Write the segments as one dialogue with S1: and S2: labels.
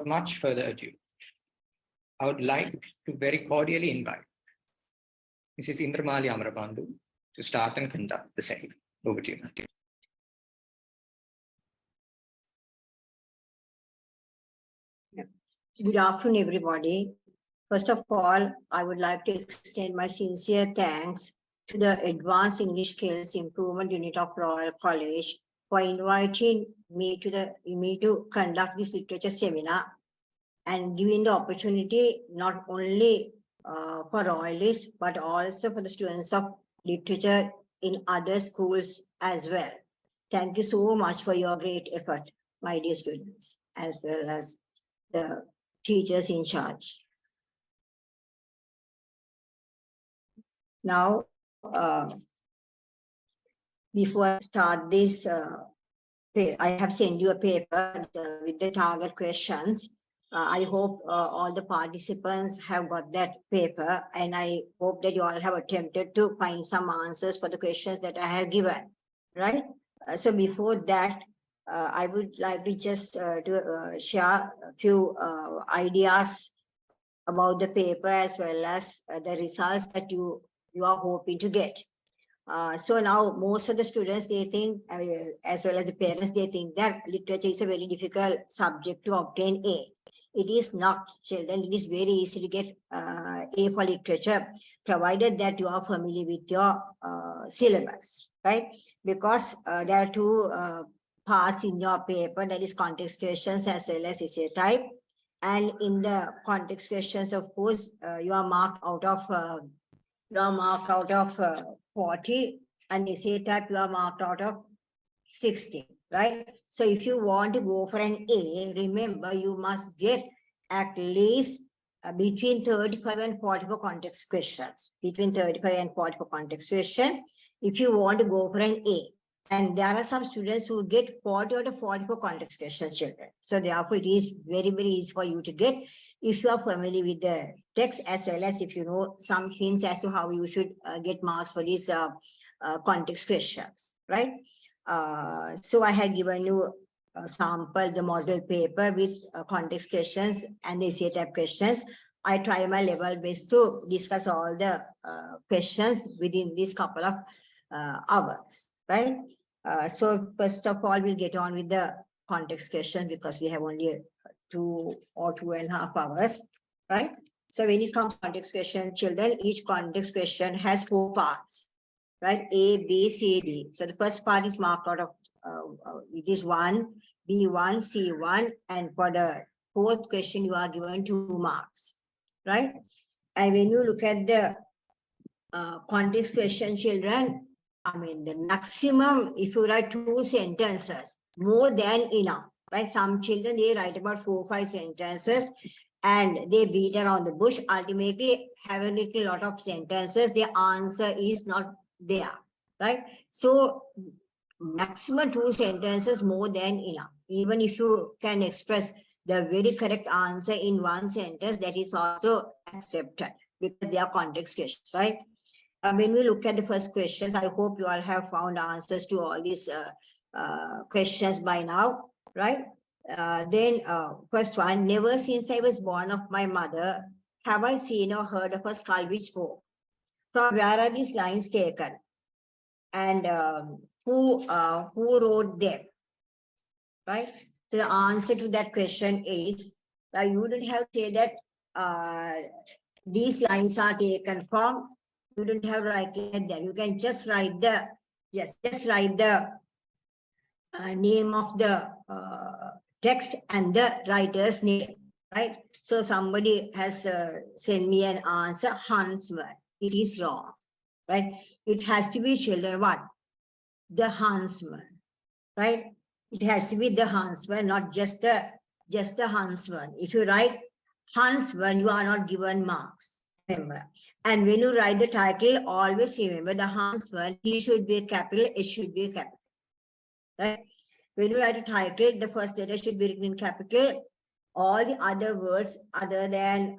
S1: much further ado, I would like to very cordially invite Mrs.Indramali Amarabandu to start and conduct the session. Over to you, Matthew.
S2: Good afternoon, everybody. First of all, I would like to extend my sincere thanks to the Advanced English Skills Improvement Unit of Royal College for inviting me to conduct this literature seminar and giving the opportunity not only for royalists but also for the students of literature in other schools as well. Thank you so much for your great effort, my dear students, as well as the teachers in charge. Now, before I start this, I have sent you a paper with the target questions. I hope all the participants have got that paper, and I hope that you all have attempted to find some answers for the questions that I have given, right? So before that, I would like to just share a few ideas about the paper as well as the results that you are hoping to get. So now most of the students, they think, as well as the parents, they think that literature is a very difficult subject to obtain A. It is not, children. It is very easy to get A for literature, provided that you are familiar with your syllabus, right? Because there are two parts in your paper, that is context questions as well as essay type. And in the context questions, of course, you are marked out of 40, and essay type you are marked out of 60, right? So if you want to go for an A, remember you must get at least between 35 and 40 for context questions. Between 35 and 40 for context question, if you want to go for an A. And there are some students who get 40 out of 40 for context questions, children. So therefore, it is very, very easy for you to get if you are familiar with the text, as well as if you know some hints as to how you should get marks for these context questions, right? So I had given you a sample, the model paper with context questions and the essay type questions. I try my level best to discuss all the questions within this couple of hours, right? So first of all, we'll get on with the context question because we have only 2 or 2.5 hours, right? So when it comes to context question, children, each context question has 4 parts, right? A, B, C, D. So the first part is marked out of, it is 1, B1, C1, and for the 4th question, you are given 2 marks, right? And when you look at the context question, children, I mean, the maximum, if you write 2 sentences, more than enough, right? Some children, they write about 4 or 5 sentences and they beat around the bush, ultimately have a little lot of sentences, the answer is not there, right? So maximum 2 sentences, more than enough. Even if you can express the very correct answer in 1 sentence, that is also accepted because they are context questions, right? When we look at the first questions, I hope you all have found answers to all these questions by now, right? Then first one, never since I was born of my mother have I seen or heard of a skull which spoke. From where are these lines taken? And who wrote them, right? So the answer to that question is, you wouldn't have to say that these lines are taken from, you don't have to write like that. You can just write the, just write the name of the text and the writer's name, right? So somebody has sent me an answer, huntsman. It is wrong, right? It has to be, children, what? The huntsman, right? It has to be the huntsman, not just the huntsman. If you write huntsman, you are not given marks. Remember, and when you write the title, always remember the huntsman, he should be capital, it should be capital, right? When you write a title, the first letter should be written in capital. All the other words other than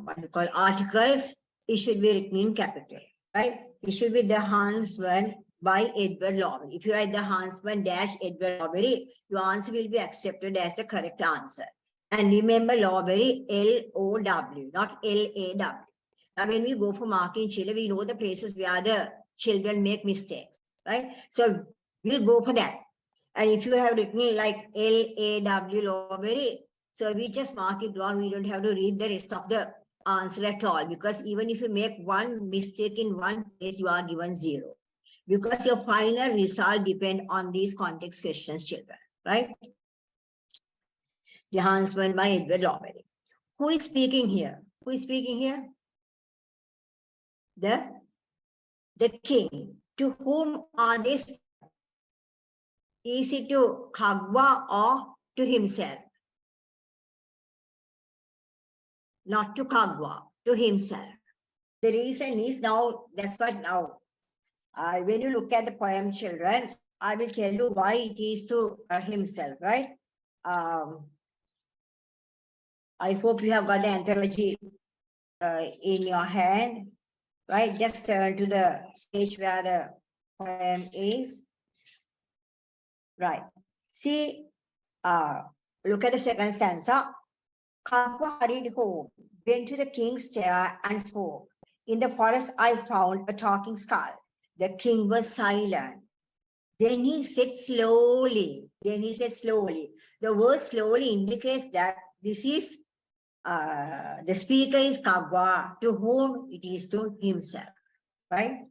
S2: what we call articles, it should be written in capital, right? It should be the huntsman by Edward Lowry. If you write the huntsman dash Edward Lowry, your answer will be accepted as the correct answer. And remember Lowberry, L-O-W, not L-A-W. Now, when we go for marking children, we know the places where the children make mistakes, right? So we'll go for that. And if you have written like L-A-W, Lowberry, so we just mark it down. We don't have to read the rest of the answer at all, because even if you make one mistake in one place, you are given 0. Because your final result depends on these context questions, children, right? The Huntsman by Edward Lowberry. Who is speaking here? Who is speaking here? The king. To whom are they? Is it to Kagwa or to himself? Not to Kagwa, to himself. The reason is now, that's what now, when you look at the poem, children, I will tell you why it is to himself, right? I hope you have got the anthology in your hand, right? Just turn to the page where the poem is. Right. See, look at the second stanza. Kagwa hurried home, went to the king's chair and spoke. In the forest I found a talking skull. The king was silent. Then he said slowly. The word slowly indicates that this is, the speaker is Kagwa, to whom it is to himself, right?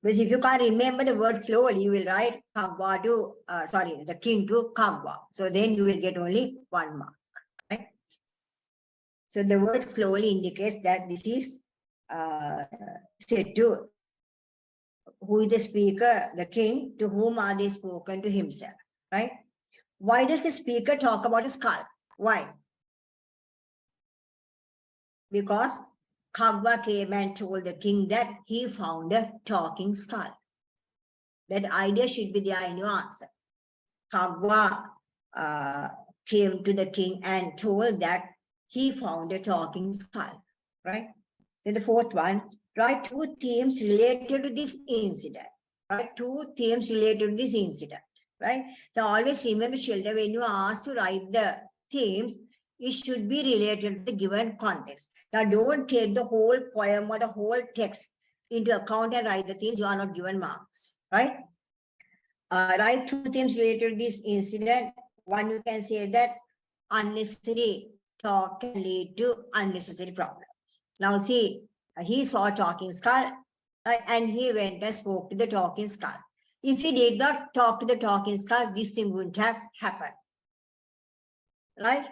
S2: Because if you can't remember the word slowly, you will write Kagwa to, the king to Kagwa. So then you will get only 1 mark, right? So the word slowly indicates that this is said to, who is the speaker, the king, to whom are they spoken, to himself, right? Why does the speaker talk about a skull? Why? Because Kagwa came and told the king that he found a talking skull. That idea should be there in your answer. Kagwa came to the king and told that he found a talking skull, right? Then the fourth one, write 2 themes related to this incident, right? 2 themes related to this incident, right? Now always remember, children, when you are asked to write the themes, it should be related to the given context. Now don't take the whole poem or the whole text into account and write the themes. You are not given marks, right? Write 2 themes related to this incident. One, you can say that unnecessary talk can lead to unnecessary problems. Now see, he saw a talking skull, right? And he went and spoke to the talking skull. If he did not talk to the talking skull, this thing wouldn't have happened, right?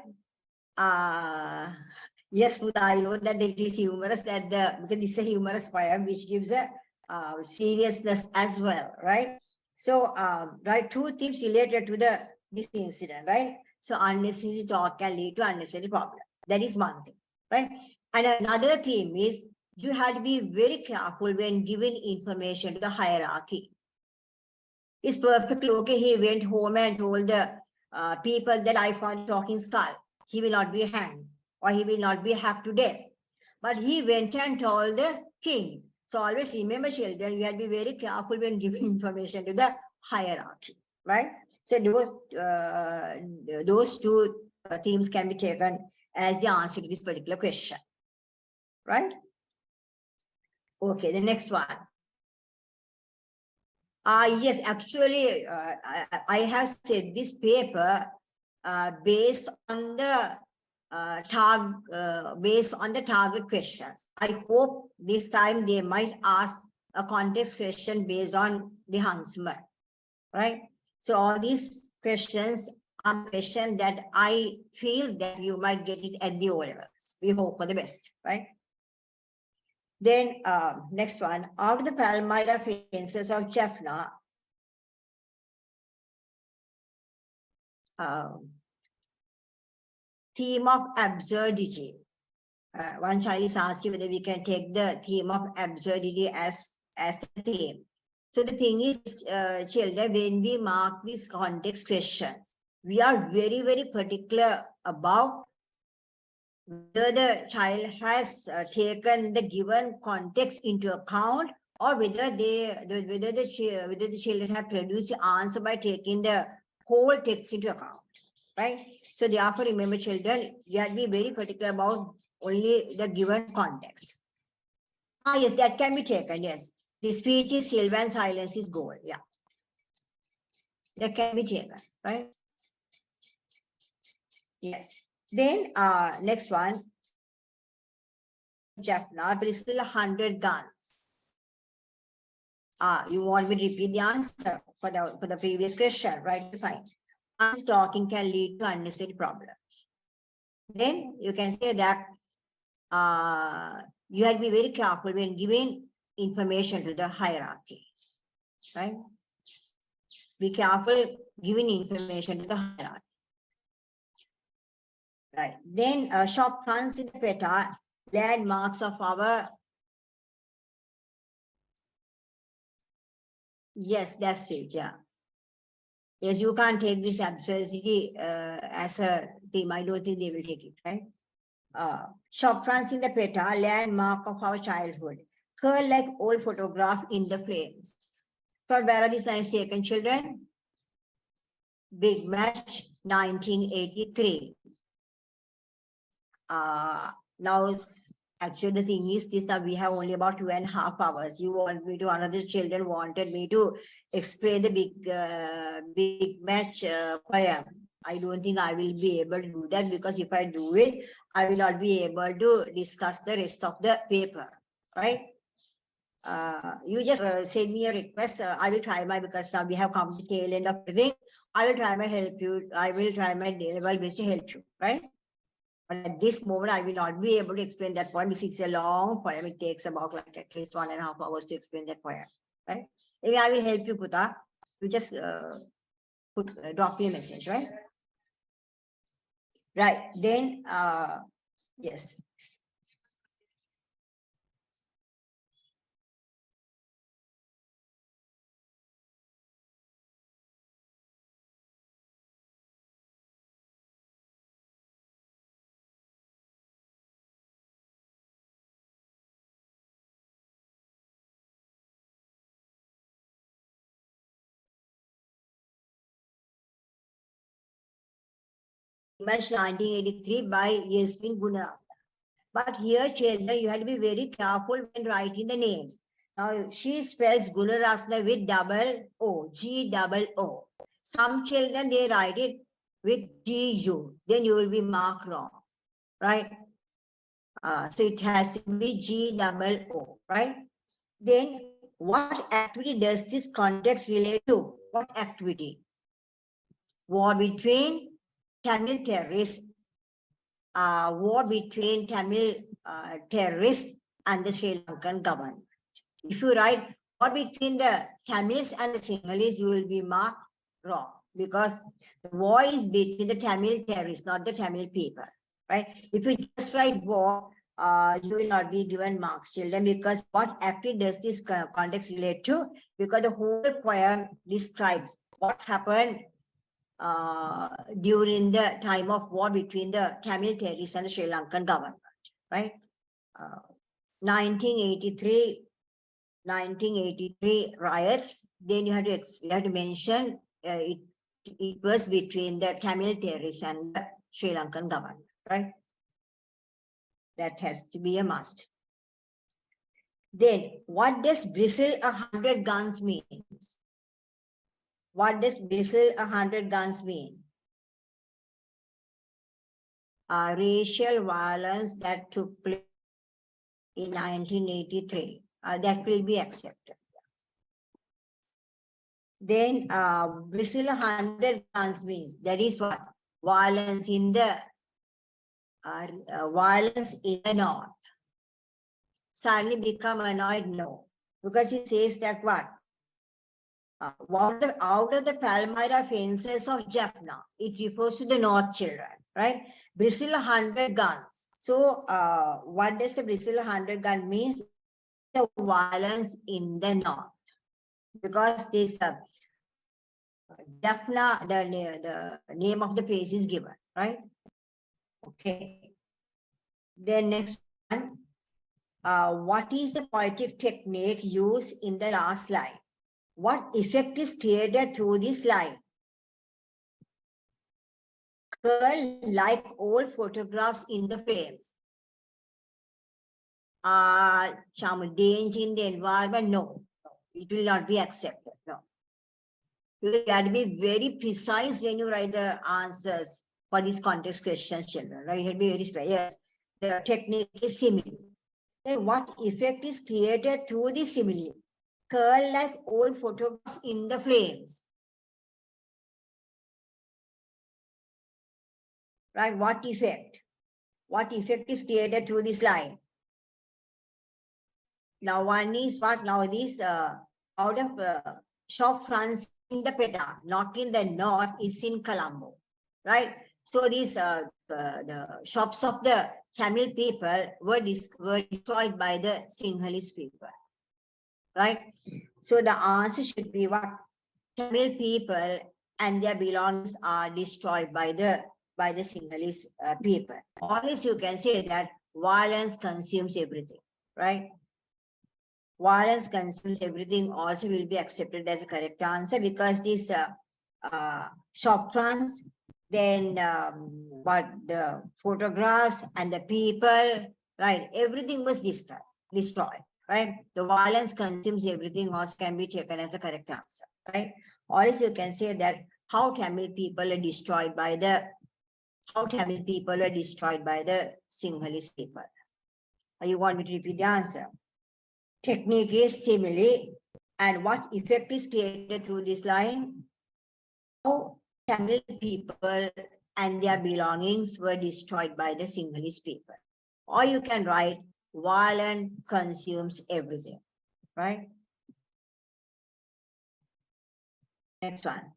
S2: Yes, Buddha, I know that it is humorous, that because this is a humorous poem which gives a seriousness as well, right? So, right, 2 things related to this incident, right? So unnecessary talk can lead to unnecessary problem. That is one thing, right? And another theme is you have to be very careful when giving information to the hierarchy. It's perfectly okay. He went home and told the people that I found a talking skull. He will not be hanged or he will not be hacked to death. But he went and told the king. So always remember, children, you have to be very careful when giving information to the hierarchy, right? So those 2 themes can be taken as the answer to this particular question, right? Okay, the next one. Yes, actually, I have said this paper based on the target questions. I hope this time they might ask a context question based on the Huntsman, right? So all these questions are questions that I feel that you might get it at the O levels. We hope for the best, right? Then next one, out of the Palmyra fences of Jaffna, theme of absurdity. One child is asking whether we can take the theme of absurdity as the theme. So the thing is, children, when we mark these context questions, we are very, very particular about whether the child has taken the given context into account, or whether the children have produced the answer by taking the whole text into account, right? So therefore, remember children, you have to be very particular about only the given context. Ah, yes, that can be taken, yes. The speech is silver and silence is gold, yeah. That can be taken, right? Yes. Then next one, Jaffna, Bristol 100 guns. You want me to repeat the answer for the previous question, right? Fine. Talking can lead to unnecessary problems. Then you can say that you have to be very careful when giving information to the hierarchy, right? Be careful giving information to the hierarchy. Right. Then shop fronts in the PETA, landmarks of our. Yes, that's it. Yeah. Yes, you can't take this absurdity as a theme. I don't think they will take it, right? Shop fronts in the PETA, landmark of our childhood. Curl like old photograph in the frames. From where are these lines taken, children? Big Match, 1983. Now, actually, the thing is this, that we have only about 2.5 hours. You want me to, another children wanted me to explain the big match poem. I don't think I will be able to do that, because if I do it, I will not be able to discuss the rest of the paper, right? You just send me a request. I will try because now we have come to the tail end of everything. I will try my help you. I will try my level best to help you, right? But at this moment, I will not be able to explain that poem. It's a long poem. It takes about like at least 1.5 hours to explain that poem, right? Maybe I will help you, Puta. You just drop me a message, right? Right. Then, yes. Image 1983 by Yasmin Guna. But here, children, you have to be very careful when writing the names. Now, she spells Gunaratna with double O, G-double-O. Some children, they write it with G-U. Then you will be marked wrong, right? So it has to be G-double-O, right? Then, what activity does this context relate to? What activity? War between Tamil terrorists. War between Tamil terrorists and the Sri Lankan government. If you write war between the Tamils and the Sinhalese, you will be marked wrong, because the war is between the Tamil terrorists, not the Tamil people, right? If you just write war, you will not be given marks, children, because what activity does this context relate to? Because the whole poem describes what happened during the time of war between the Tamil terrorists and the Sri Lankan government, right? 1983 riots. Then you have to mention it was between the Tamil terrorists and the Sri Lankan government, right? That has to be a must. Then, what does bristle 100 guns mean? What does bristle 100 guns mean? Racial violence that took place in 1983. That will be accepted. Then bristle 100 guns means, that is what? Violence in the north. Suddenly become annoyed? No. Because it says that what? Out of the Palmyra fences of Jaffna, it refers to the north children, right? Bristle 100 guns. So what does the bristle 100 gun means? The violence in the north. Because this Jaffna, the name of the place is given, right? Okay. Then next one, what is the poetic technique used in the last line? What effect is created through this line? Curl like all photographs in the frames. Some danger in the environment? No, it will not be accepted. No. You have to be very precise when you write the answers for these context questions, children. Right? You have to be very precise. Yes, the technique is simile. Then what effect is created through the simile? Curl like old photographs in the flames. Right? What effect? What effect is created through this line? Now one is what? Now this out of shop fronts in the Peta, not in the north, it's in Colombo. Right? So these the shops of the Tamil people were destroyed by the Sinhalese people. Right? So the answer should be what? Tamil people and their belongings are destroyed by the Sinhalese people. Always you can say that violence consumes everything, right? Violence consumes everything also will be accepted as a correct answer because this shop fronts, then but the photographs and the people, right? Everything was destroyed, right? The violence consumes everything also can be taken as the correct answer, right? Or else you can say that how Tamil people are destroyed by the Sinhalese people. You want me to repeat the answer? Technique is simile, and what effect is created through this line? How Tamil people and their belongings were destroyed by the Sinhalese people. Or you can write violence consumes everything, right? Next one.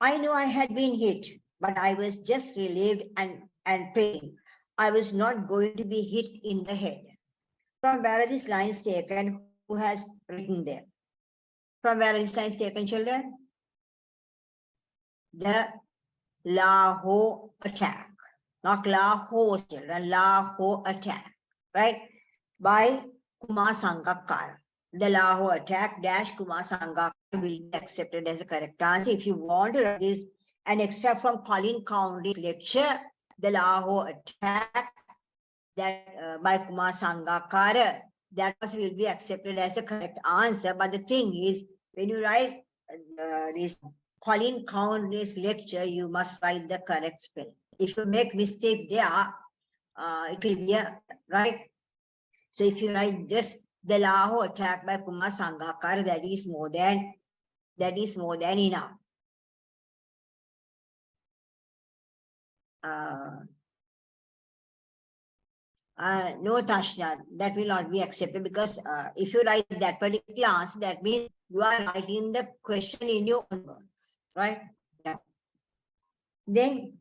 S2: I know I had been hit, but I was just relieved and praying. I was not going to be hit in the head. From where are these lines taken? Who has written them? From where are these lines taken, children? The Lahore attack. Not Lahore, children. Lahore attack. Right? By Kumar Sangakkar. The Lahore attack dash Kumar Sangakkar will be accepted as a correct answer. If you want to write this, an extract from Colin County's lecture, the Lahore attack that by Kumar Sangakkar, that also will be accepted as a correct answer. But the thing is, when you write this Colin County's lecture, you must write the correct spelling. If you make mistakes there, it will be right. So if you write just the Lahore attack by Kumar Sangakkar, that is more than enough. No, Tashna, that will not be accepted because if you write that particular answer, that means you are writing the question in your own words, right? Yeah. Then,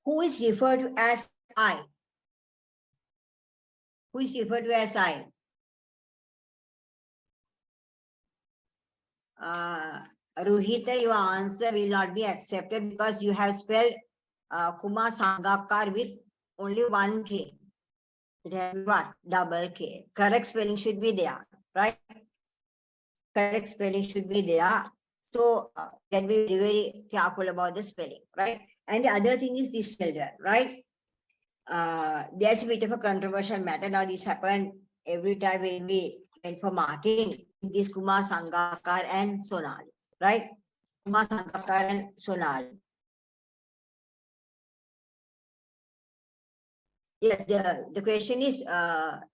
S2: who is referred to as I? Who is referred to as I? Ruhita, your answer will not be accepted because you have spelled Kumar Sangakkar with only one K. It has what? Double K. Correct spelling should be there, right? Correct spelling should be there. So can be very, very careful about the spelling, right? And the other thing is this children, right? There's a bit of a controversial matter. Now this happened every time when we went for marking. This Kumar Sangakkar and Sonali, right? Kumar Sangakkar and Sonali. Yes, the question is,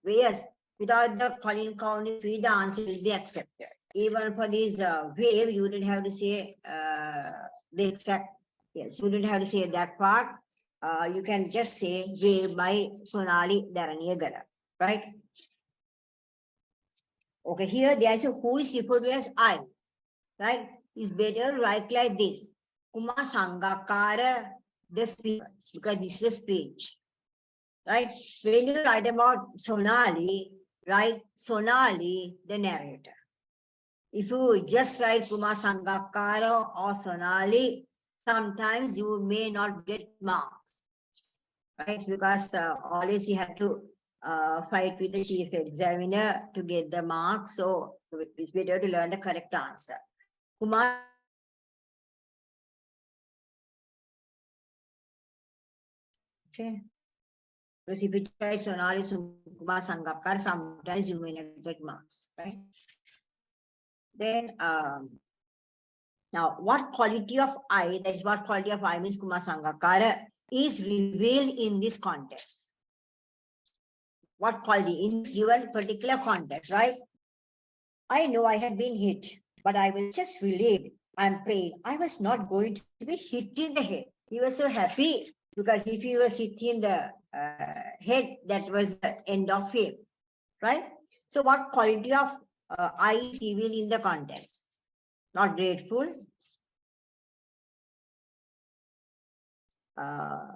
S2: yes, without the Colin County fee, the answer will be accepted. Even for this wave, you didn't have to say the exact, yes, you didn't have to say that part. You can just say wave by Sonali Dharaniyagara, right? Okay, here there's a who is referred to as I, right? It's better write like this. Kumar Sangakkara, the speaker, because this is a speech. Right? When you write about Sonali, write Sonali, the narrator. If you just write Kumar Sangakkara or Sonali, sometimes you may not get marks. Right? Because always you have to fight with the chief examiner to get the marks. So it's better to learn the correct answer. Kumar Okay. Because if you try Sonali Kumar Sangakkar, sometimes you may not get marks, right? Then, now what quality of I, that is what quality of I means Kumar Sangakkar, is revealed in this context. What quality in this given particular context, right? I know I had been hit, but I was just relieved and prayed. I was not going to be hit in the head. He was so happy because if he was hit in the head, that was the end of him, right? So what quality of I is revealed in the context? Not grateful,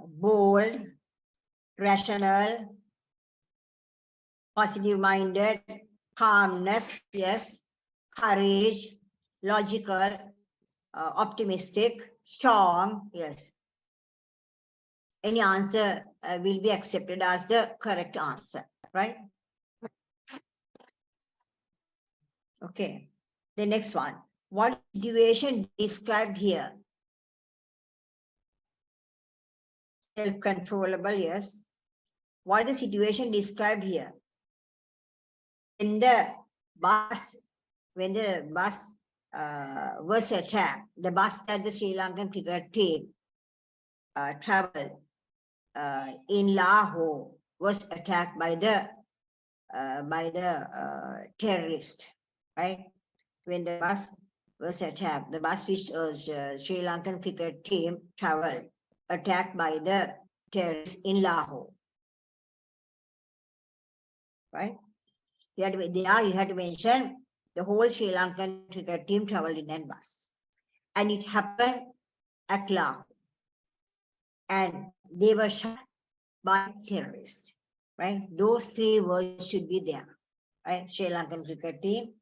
S2: bold, rational, positive-minded, calmness, yes, courage, logical, optimistic, strong, yes. Any answer will be accepted as the correct answer, right? Okay. The next one. What situation described here? Self-controllable, yes. What is the situation described here? When the bus was attacked, the bus that the Sri Lankan cricket team traveled in Lahore was attacked by the terrorist, right? When the bus was attacked, the bus which Sri Lankan cricket team traveled, attacked by the terrorists in Lahore, right? You had to mention the whole Sri Lankan cricket team traveled in that bus, and it happened at Lahore, and they were shot by terrorists, right? Those three words should be there, right? Sri Lankan cricket team,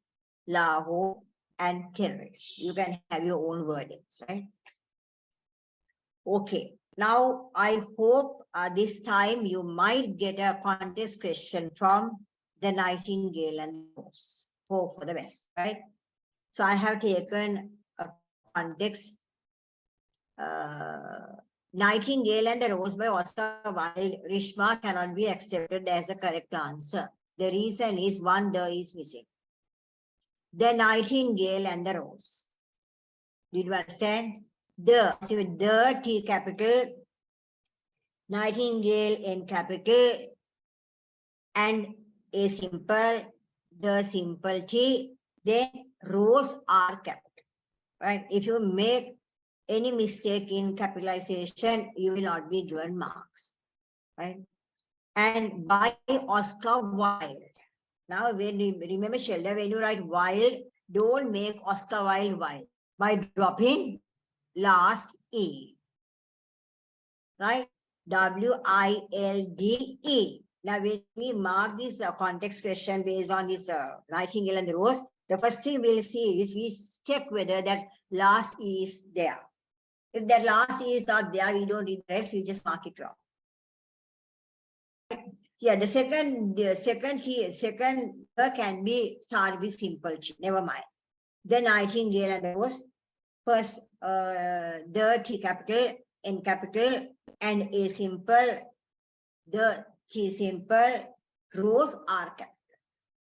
S2: Lahore, and terrorists. You can have your own wordings, right? Okay. Now, I hope this time you might get a contest question from the Nightingale and the Rose. Hope for the best, right? So I have taken a context, Nightingale and the Rose by Oscar Wilde. Rishma cannot be accepted as a correct answer. The reason is one the is missing. The Nightingale and the Rose. Did you understand? The T capital, Nightingale in capital, and a simple, the simple T, then Rose R capital, right? If you make any mistake in capitalization, you will not be given marks, right? And by Oscar Wilde. Now, when you remember, Sheldon, when you write Wilde, don't make Oscar Wilde Wilde by dropping last E, right? W-I-L-D-E. Now, when we mark this context question based on this Nightingale and the Rose, the first thing we'll see is we check whether that last E is there. If that last E is not there, we don't read the rest, we just mark it wrong. Yeah, the second can be started with simple T, never mind. The Nightingale and the Rose, first the T capital, N capital, and A simple, the T simple, Rose R capital,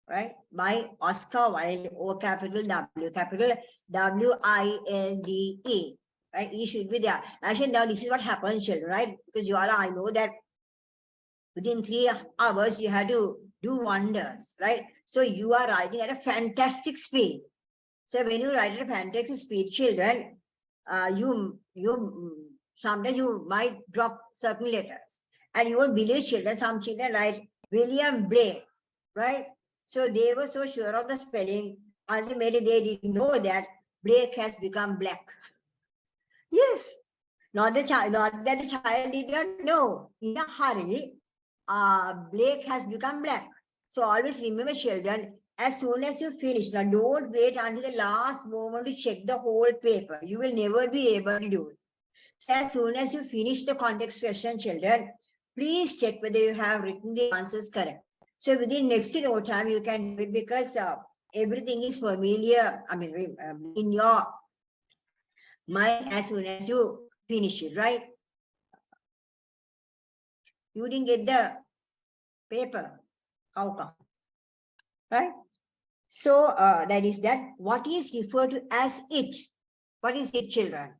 S2: right? By Oscar Wilde, O capital, W capital, W-I-L-D-E, right? E should be there. Actually, now this is what happens, children, right? Because you all, I know that within 3 hours, you have to do wonders, right? So you are writing at a fantastic speed. So when you write at a fantastic speed, children, sometimes you might drop certain letters. And you won't believe, children, some children write William Blake, right? So they were so sure of the spelling, ultimately they didn't know that Blake has become black. Yes, not that the child did not know. In a hurry, Blake has become black. So always remember, children, as soon as you finish, now don't wait until the last moment to check the whole paper. You will never be able to do it. So as soon as you finish the context question, children, please check whether you have written the answers correct. So within next to no time, you can do it because everything is familiar, I mean, in your mind as soon as you finish it, right? You didn't get the paper. How come? Right? So that is that. What is referred to as it? What is it, children?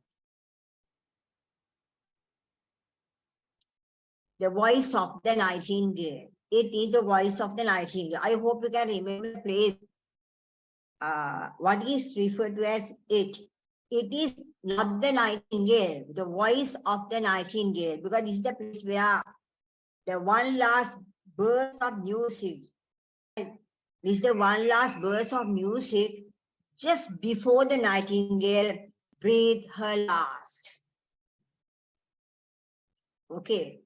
S2: The voice of the nightingale. It is the voice of the nightingale. I hope you can remember the place. What is referred to as it? It is not the nightingale, the voice of the nightingale, because this is the place where the one last burst of music. This is the one last burst of music just before the nightingale breathed her last. Okay.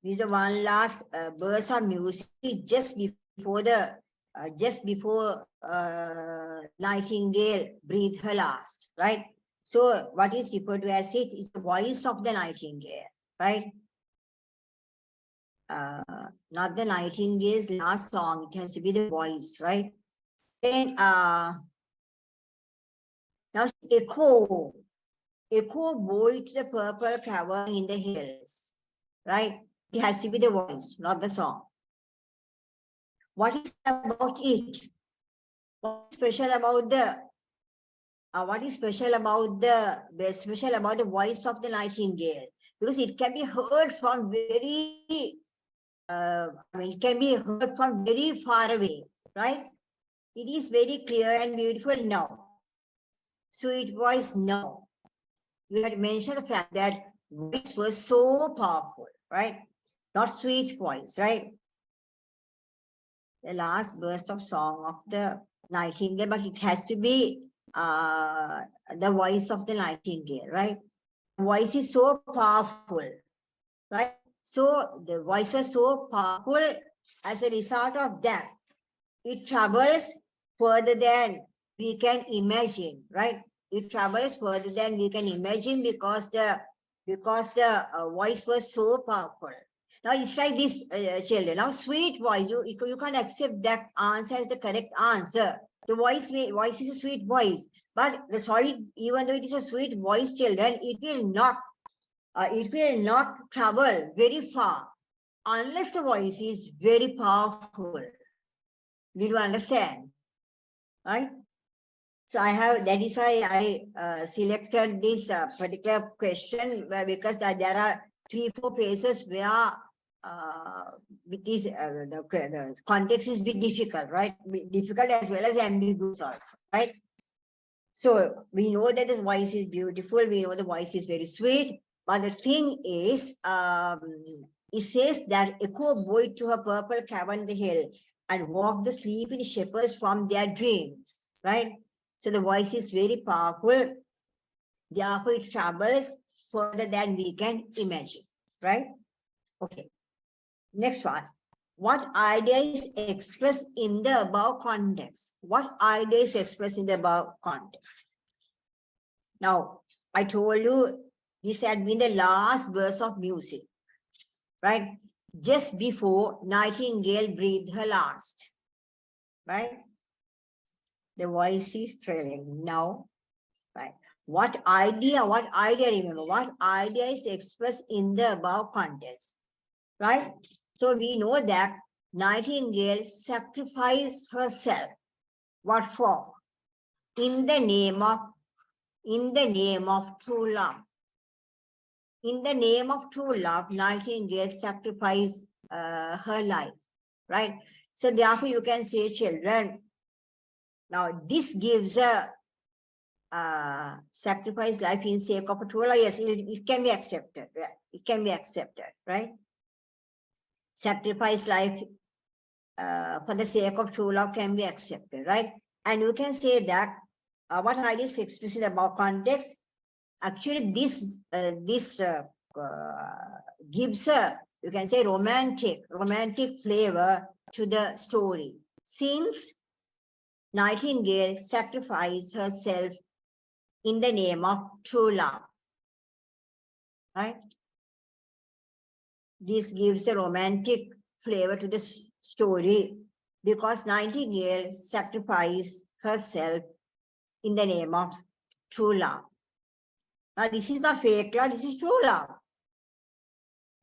S2: This is the one last burst of music just before the nightingale breathed her last, right? So what is referred to as it is the voice of the nightingale, right? Not the nightingale's last song, it has to be the voice, right? Then now echo bowed to the purple cavern in the hills, right? It has to be the voice, not the song. What is about it? What is special about the voice of the nightingale? Because it can be heard from very it can be heard from very far away, right? It is very clear and beautiful now. Sweet voice, no. You had mentioned the fact that voice was so powerful, right? Not sweet voice, right? The last burst of song of the nightingale, but it has to be the voice of the nightingale, right? The voice is so powerful, right? So the voice was so powerful. As a result of that, it travels further than we can imagine, right? It travels further than we can imagine because the voice was so powerful. Now it's like this, children. Now sweet voice, you can't accept that answer as the correct answer. The voice is a sweet voice, but the solid, even though it is a sweet voice, children, it will not travel very far unless the voice is very powerful. Did you understand? Right? So that is why I selected this particular question because there are 3-4 places where the context is a bit difficult, right? Difficult as well as ambiguous also, right? So we know that the voice is beautiful. We know the voice is very sweet. But the thing is, it says that echo bowed to her purple cavern in the hill and woke the sleeping shepherds from their dreams, right? So the voice is very powerful. Therefore, it travels further than we can imagine, right? Okay. Next one. What idea is expressed in the above context? What idea is expressed in the above context? Now, I told you this had been the last burst of music, right? Just before Nightingale breathed her last, right? The voice is trailing now, right? What idea, remember, what idea is expressed in the above context, right? So we know that Nightingale sacrificed herself. What for? In the name of true love. In the name of true love, Nightingale sacrificed her life, right? So therefore you can say, children, now this gives a sacrifice life in sake of a true love. Yes, it can be accepted. Yeah, it can be accepted, right? Sacrifice life for the sake of true love can be accepted, right? And you can say that what idea is explicit about context. Actually, this gives a, you can say, romantic flavor to the story. Since Nightingale sacrificed herself in the name of true love, right? This gives a romantic flavor to the story because Nightingale sacrificed herself in the name of true love. Now, this is not fake love, this is true love.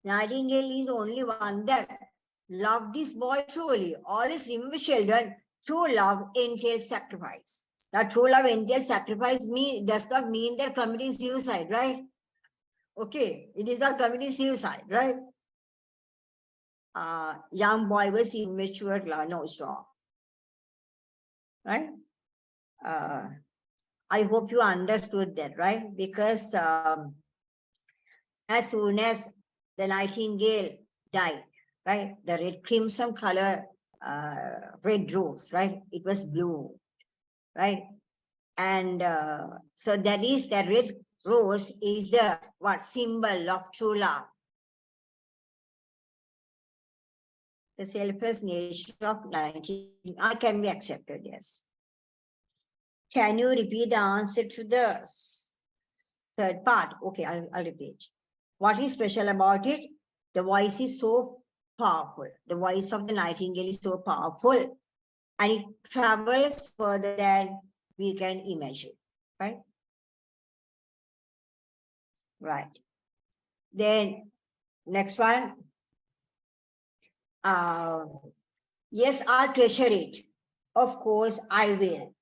S2: Nightingale is only one that loved this boy truly. Always remember, children, true love entails sacrifice. Now, true love entails sacrifice does not mean they're committing suicide, right? Okay, it is not committing suicide, right? Young boy was immature, no, it's wrong. Right? I hope you understood that, right? Because as soon as the nightingale died, right, the red crimson color, red rose, right, it was blue, right? And so that is the red rose is the what symbol of true love. The selfless nature of nightingale can be accepted, yes. Can you repeat the answer to the third part? Okay, I'll repeat. What is special about it? The voice is so powerful. The voice of the nightingale is so powerful, and it travels further than we can imagine, right? Right. Then next one. Yes, I'll treasure it. Of course, I will.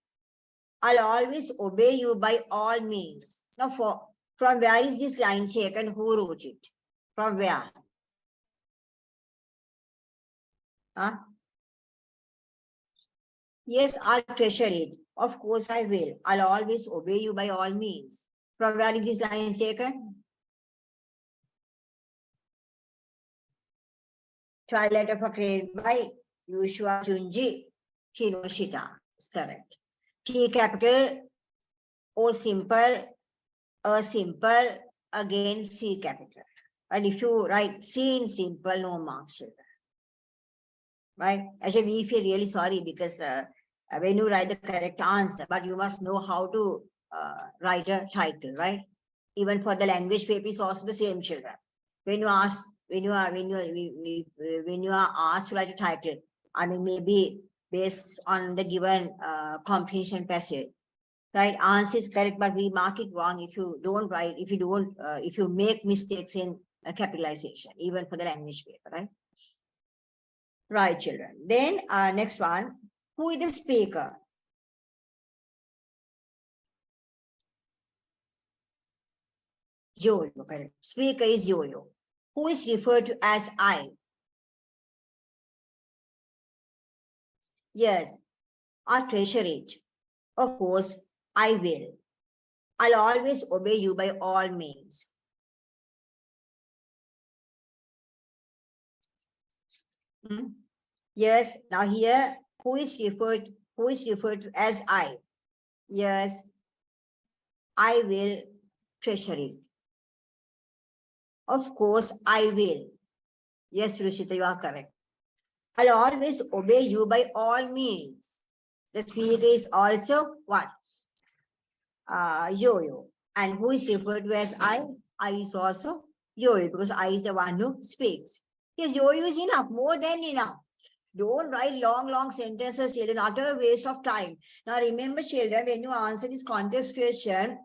S2: I'll always obey you by all means. Now, from where is this line taken? Who wrote it? From where? Huh? Yes, I'll treasure it. Of course, I will. I'll always obey you by all means. From where is this line taken? Twilight of a Crane by Yushua Junji Kinoshita. Is correct. T capital, O simple, A simple, again C capital. And if you write C in simple, no marks. Right? Actually, we feel really sorry because when you write the correct answer, but you must know how to write a title, right? Even for the language paper is also the same, children. When you are asked to write a title, I mean maybe based on the given comprehension passage, right? Answer is correct, but we mark it wrong if you don't write, if you make mistakes in capitalization, even for the language paper, right? Right, children. Then next one, who is the speaker? Yo-yo, correct. Speaker is yo-yo. Who is referred to as I? Yes, I treasure it. Of course, I will. I'll always obey you by all means. Yes, now here, who is referred to as I? Yes, I will treasure it. Of course, I will. Yes, Rushita, you are correct. I'll always obey you by all means. The speaker is also what? Yo-yo. And who is referred to as I? I is also yo-yo because I is the one who speaks. Yes, yo-yo is enough, more than enough. Don't write long sentences, children, utter waste of time. Now remember, children, when you answer this contest question,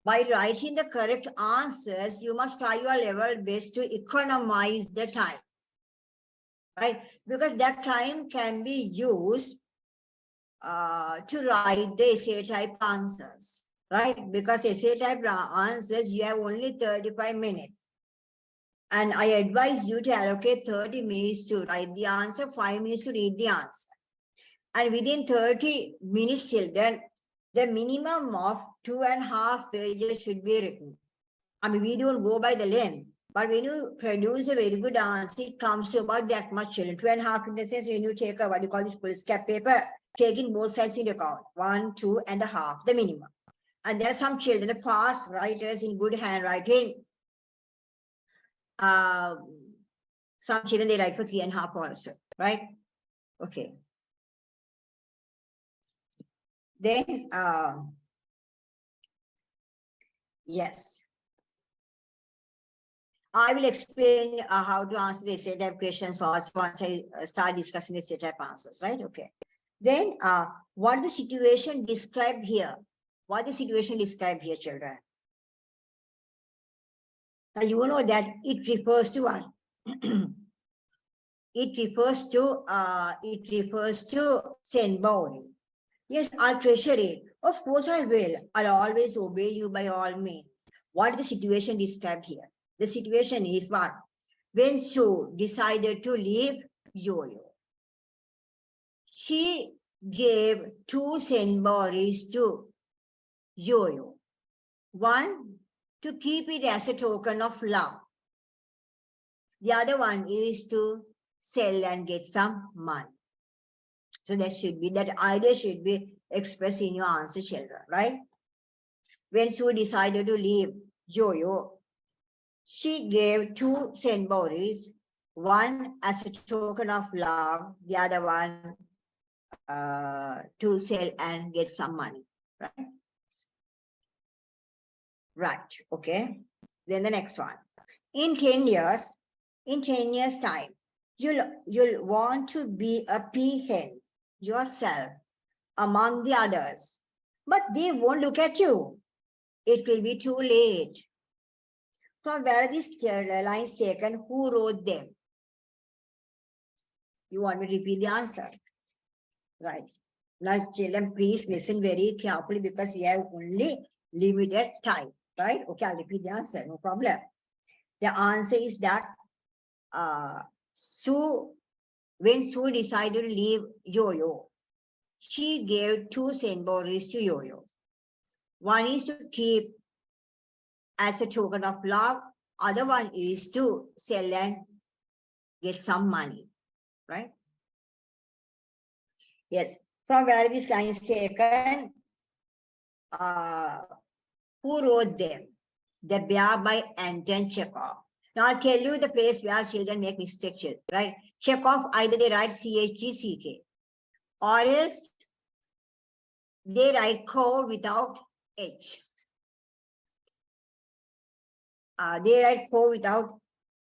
S2: by writing the correct answers, you must try your level best to economize the time. Right? Because that time can be used to write the essay type answers. Right? Because essay type answers, you have only 35 minutes. And I advise you to allocate 30 minutes to write the answer, 5 minutes to read the answer. And within 30 minutes, children, the minimum of 2.5 pages should be written. I mean, we don't go by the length, but when you produce a very good answer, it comes to about that much, children. 2.5 in the sense when you take a, what you call this foolscap paper, taking both sides into account, 1, 2.5, the minimum. And there are some children, the fast writers in good handwriting. Some children, they write for 3.5 also, right? Okay. Then, yes. I will explain how to answer the essay type questions also once I start discussing the essay type answers, right? Okay. Then, what the situation described here? What the situation described here, children? Now you know that it refers to what? It refers to Senbori. Yes, I'll treasure it. Of course I will. I'll always obey you by all means. What is the situation described here? The situation is what? When Sue decided to leave Yo-Yo, she gave 2 Senboris to Yo-Yo. One, to keep it as a token of love. The other one is to sell and get some money. So that idea should be expressed in your answer, children, right? When Sue decided to leave Yo-Yo, she gave 2 Senboris, one as a token of love, the other one to sell and get some money, right? Right, okay. Then the next one. In 10 years time, you'll want to be a peahen yourself among the others, but they won't look at you. It will be too late. From where are these lines taken? Who wrote them? You want me to repeat the answer? Right. Now, children, please listen very carefully because we have only limited time. Right? Okay, I'll repeat the answer. No problem. The answer is that when Sue decided to leave Yo-Yo, she gave 2 Senboris to Yo-Yo. One is to keep as a token of love. Other one is to sell and get some money. Right? Yes. From where these lines taken? Who wrote them? The Bear by Anton Chekhov. Now I'll tell you the place where children make mistakes, right? Chekhov, either they write CHGCK or else they write co without H. They write co without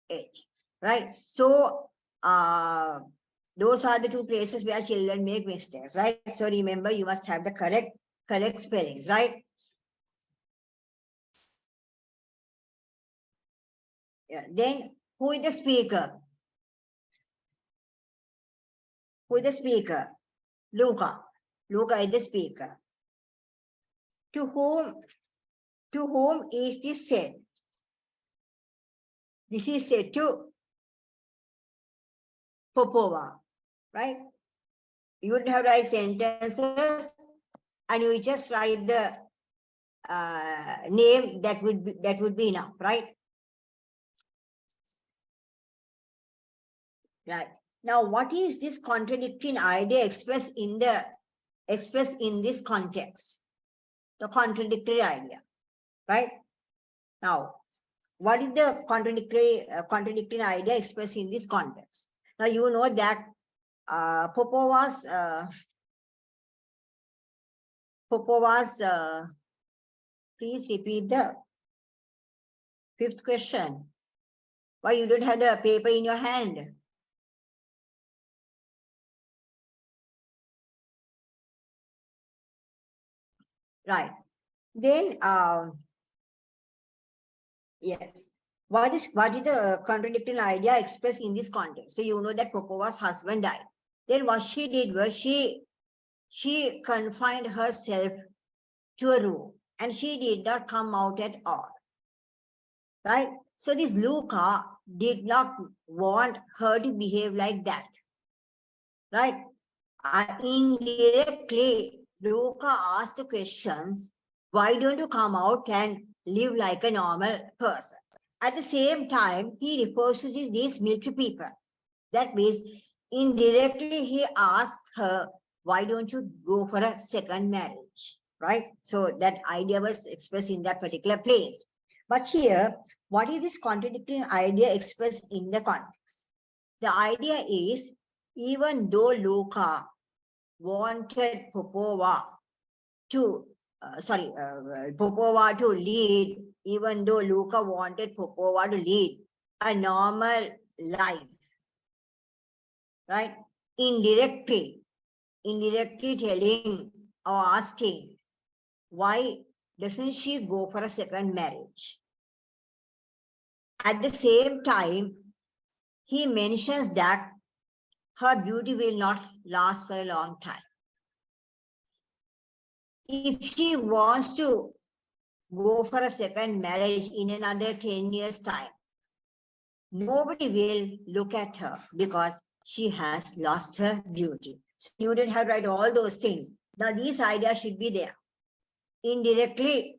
S2: H, right? So those are the 2 places where children make mistakes, right? So remember, you must have the correct spellings, right? Yeah. Then who is the speaker? Who is the speaker? Luca. Luca is the speaker. To whom is this said? This is said to Popova, right? You would have write sentences and you just write the name that would be enough, right? Right. Now, what is this contradicting idea expressed in this context? The contradictory idea, right? Now, what is the contradicting idea expressed in this context? Now, you know that Popova's please repeat the 5th question. Why you don't have the paper in your hand? Right. Then, yes. What is the contradicting idea expressed in this context? So you know that Popova's husband died. Then what she did was she confined herself to a room and she did not come out at all. Right? So this Luca did not want her to behave like that. Right? Indirectly, Luca asked the questions, why don't you come out and live like a normal person? At the same time, he refers to these military people. That means indirectly he asked her, why don't you go for a second marriage? Right? So that idea was expressed in that particular place. But here, what is this contradicting idea expressed in the context? The idea is, even though Luca wanted Popova to lead, even though Luca wanted Popova to lead a normal life, right? Indirectly telling or asking, why doesn't she go for a second marriage? At the same time, he mentions that her beauty will not last for a long time. If she wants to go for a second marriage in another 10 years' time, nobody will look at her because she has lost her beauty. So you didn't have to write all those things. Now these ideas should be there. Indirectly,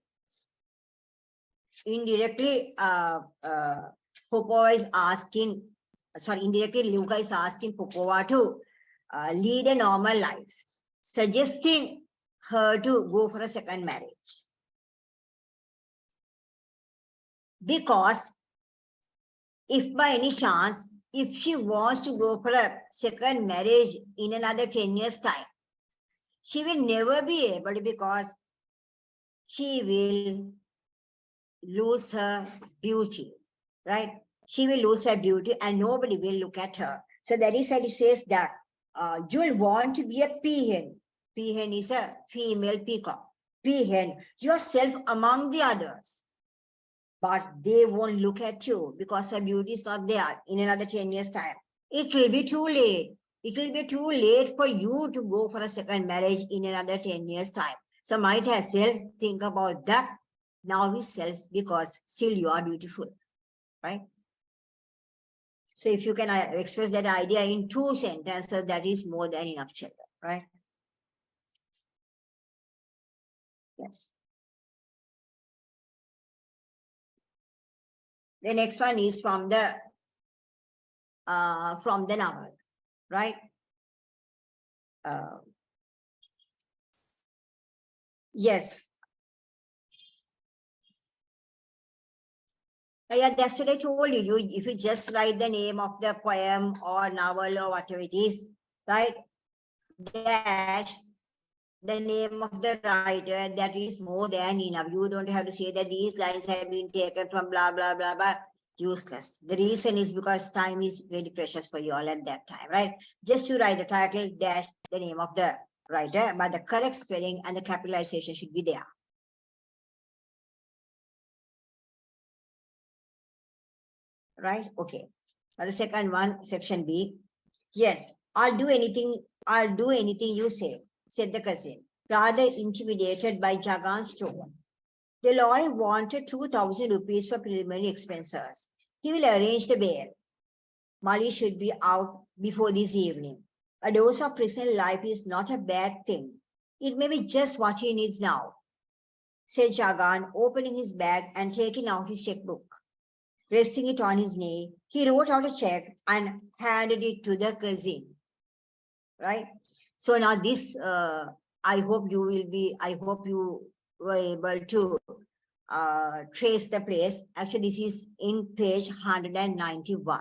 S2: Popova is asking, indirectly Luca is asking Popova to lead a normal life, suggesting her to go for a second marriage. Because if by any chance, if she wants to go for a second marriage in another 10 years' time, she will never be able to, because she will lose her beauty, right? She will lose her beauty and nobody will look at her. So that is why it says that you'll want to be a peahen. Peahen is a female peacock. Peahen, yourself among the others. But they won't look at you because her beauty is not there in another 10 years' time. It will be too late. It will be too late for you to go for a second marriage in another 10 years' time. So might as well think about that now itself, because still you are beautiful, right? So if you can express that idea in 2 sentences, that is more than enough, children, right? Yes. The next one is from the novel, right? Yes. Yeah, that's what I told you. If you just write the name of the poem or novel or whatever it is, right? Dash the name of the writer, that is more than enough. You don't have to say that these lines have been taken from blah, blah, blah, blah. Useless. The reason is because time is very precious for you all at that time, right? Just to write the title, dash the name of the writer, but the correct spelling and the capitalization should be there. Right? Okay. Now the second one, section B. Yes, I'll do anything you say, said the cousin, rather intimidated by Jagan's tone. The lawyer wanted 2,000 rupees for preliminary expenses. He will arrange the bail. Mali should be out before this evening. A dose of prison life is not a bad thing. It may be just what he needs now, said Jagan, opening his bag and taking out his checkbook. Resting it on his knee, he wrote out a check and handed it to the cousin. Right? So now this, I hope you were able to trace the place. Actually, this is in page 191.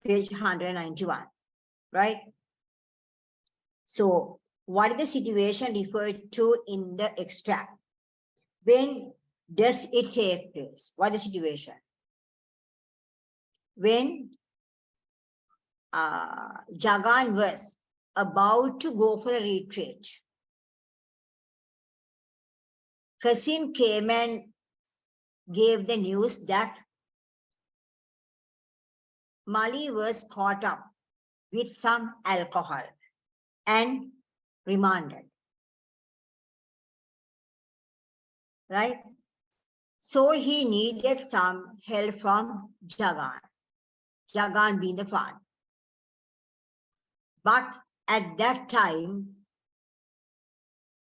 S2: Page 191, right? So what is the situation referred to in the extract? When does it take place? What is the situation? When Jagan was about to go for a retreat, Kasim came and gave the news that Mali was caught up with some alcohol and remanded. Right? So he needed some help from Jagan, Jagan being the father. But at that time,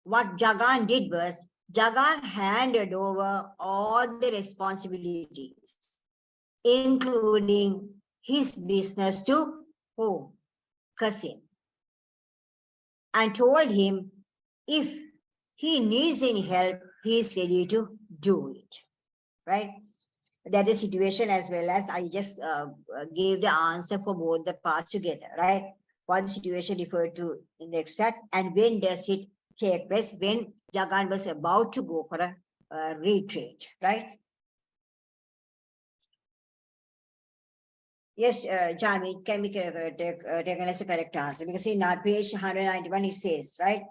S2: what Jagan did was, Jagan handed over all the responsibilities, including his business, to whom? Kasim. And told him if he needs any help, he is ready to do it. Right? That is the situation, as well as I just gave the answer for both the parts together, right? What the situation referred to in the extract, and when does it take place? When Jagan was about to go for a retreat, right? Yes, Jami, can be taken as a correct answer, because in our page 191 it says, right?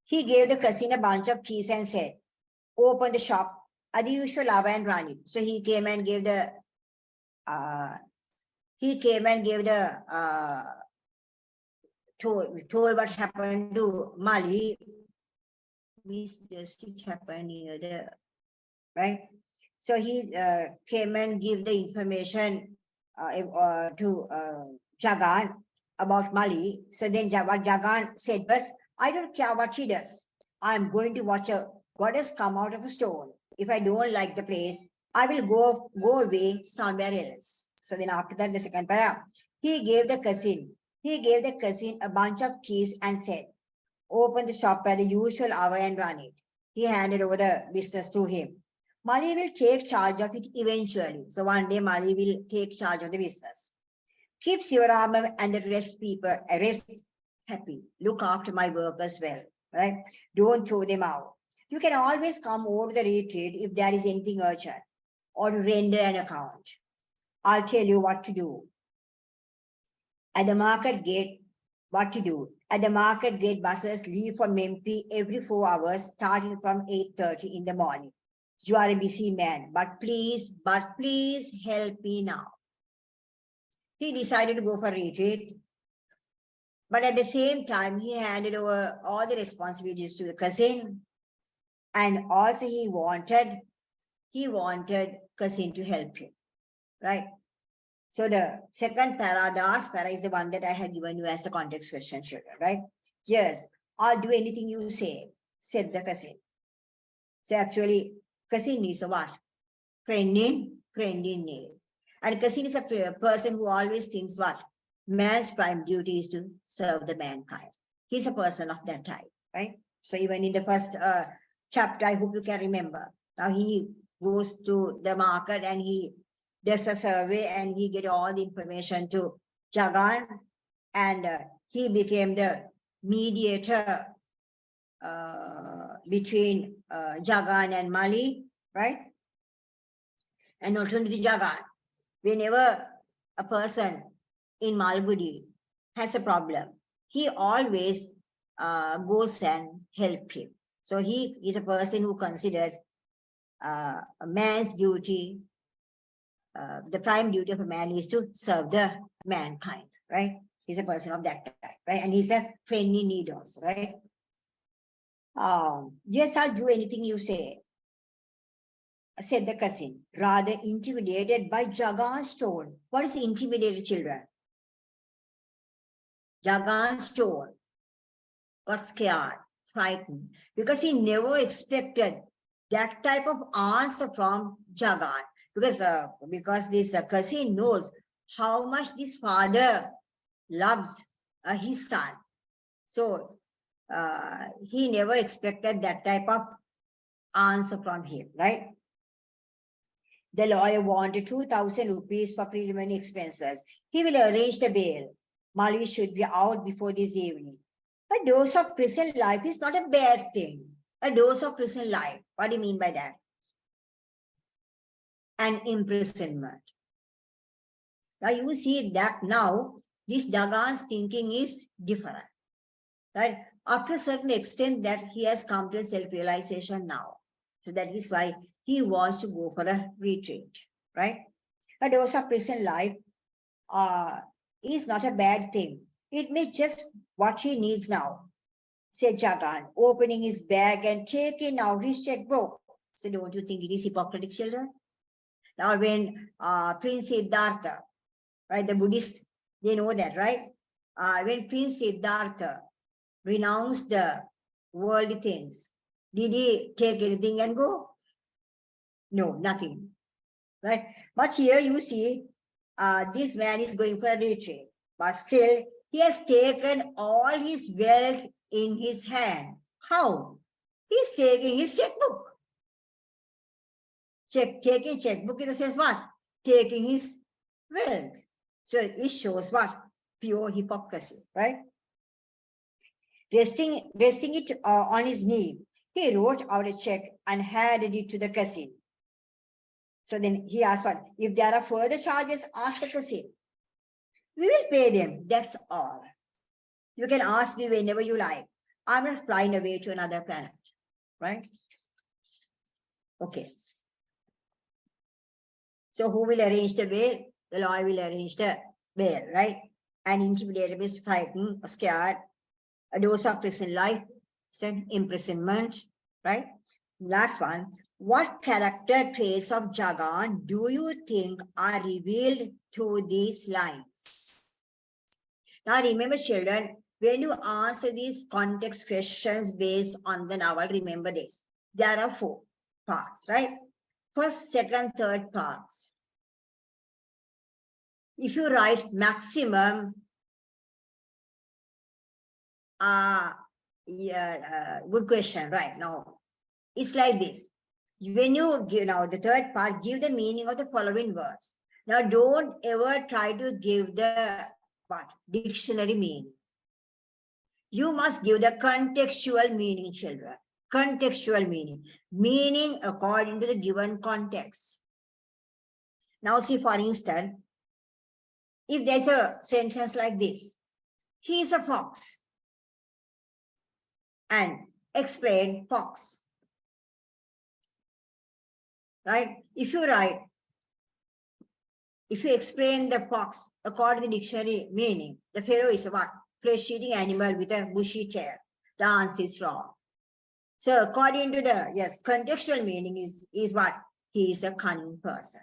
S2: He gave the cousin a bunch of keys and said, open the shop at the usual hour and run it. So he came and gave the, told what happened to Mali. Does it happen near the, right? So he came and gave the information to Jagan about Mali. So then what Jagan said was, I don't care what he does. I'm going to watch a goddess come out of a stone. If I don't like the place, I will go away somewhere else. So then after that, the second para, he gave the cousin a bunch of keys and said, open the shop at the usual hour and run it. He handed over the business to him. Mali will take charge of it eventually. So one day Mali will take charge of the business. Keep Sivarama and the rest happy. Look after my workers well, right? Don't throw them out. You can always come over to the retreat if there is anything urgent or to render an account. I'll tell you what to do. At the market gate, what to do. At the market gate, buses leave from MP every 4 hours, starting from 8:30 in the morning. You are a busy man, but please help me now. He decided to go for retreat, but at the same time, he handed over all the responsibilities to the cousin, and also he wanted cousin to help him, right? So the second para, the last para, is the one that I had given you as the context question, children, right? Yes, I'll do anything you say, said the cousin. So actually, cousin is a what? Friend in need. And cousin is a person who always thinks what? Man's prime duty is to serve the mankind. He's a person of that type, right? So even in the first chapter, I hope you can remember. Now he goes to the market and he does a survey and he get all the information to Jagan, and he became the mediator between Jagan and Mali, right? And not only Jagan, whenever a person in Malgudi has a problem, he always goes and help him. So he is a person who considers a man's duty, the prime duty of a man is to serve the mankind, right? He's a person of that type, right? And he's a friend in need also, right? Yes, I'll do anything you say, said the cousin, rather intimidated by Jagan's tone. What is intimidated, children? Jagan's tone. Got scared, frightened, because he never expected that type of answer from Jagan. Because this cousin knows how much this father loves his son. So he never expected that type of answer from him, right? The lawyer wanted 2,000 rupees for preliminary expenses. He will arrange the bail. Mali should be out before this evening. A dose of prison life is not a bad thing. A dose of prison life. What do you mean by that? An imprisonment. Now you see that now this Jagan's thinking is different, right? After a certain extent that he has come to self-realization now. So that is why he wants to go for a retreat, right? A dose of prison life is not a bad thing. It may just what he needs now, said Jagan, opening his bag and taking out his checkbook. So don't you think it is hypocritic, children? Now when Prince Siddhartha, right, the Buddhists, they know that, right? When Prince Siddhartha renounced the worldly things, did he take anything and go? No, nothing, right? But here you see, this man is going for a retreat, but still he has taken all his wealth in his hand. How? He's taking his checkbook. Taking checkbook in the sense what? Taking his wealth. So it shows what? Pure hypocrisy, right? Resting it on his knee, he wrote out a check and handed it to the cousin. So then he asked what? If there are further charges, ask the cousin. We will pay them, that's all. You can ask me whenever you like. I'm not flying away to another planet, right? Okay. So who will arrange the bail? The lawyer will arrange the bail, right? And intimidated is frightened or scared. A dose of prison life, imprisonment, right? Last one. What character traits of Jagan do you think are revealed through these lines? Now remember, children, when you answer these context questions based on the novel, remember this. There are 4 parts, right? First, second, third parts. If you write maximum, good question, right? Now, it's like this. When you give now the third part, give the meaning of the following words. Now, don't ever try to give the what? Dictionary meaning. You must give the contextual meaning, children. Contextual meaning. Meaning according to the given context. Now, see, for instance, if there's a sentence like this, he is a fox. And explain fox. Right? If you explain the fox according to the dictionary meaning, the fellow is a what? Flesh-eating animal with a bushy tail. The answer is wrong. So according to the, yes, contextual meaning is what? He is a cunning person.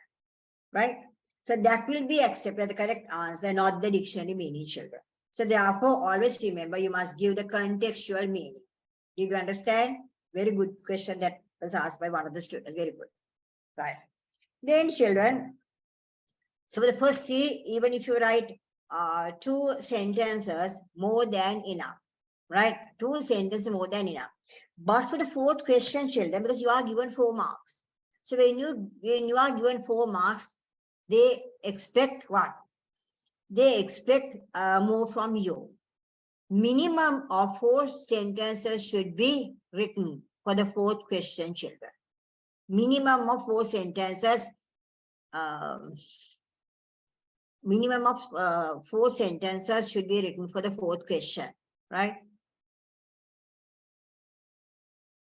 S2: Right? So that will be accepted the correct answer, not the dictionary meaning, children. So therefore, always remember, you must give the contextual meaning. Did you understand? Very good question that was asked by one of the students. Very good. Right. Then children, so for the first 3, even if you write 2 sentences, more than enough. Right? 2 sentences more than enough. But for the 4th question, children, because you are given 4 marks. So when you are given 4 marks, they expect what? They expect more from you. Minimum of 4 sentences should be written for the 4th question, children. Minimum of 4 sentences. Minimum of 4 sentences should be written for the 4th question, right?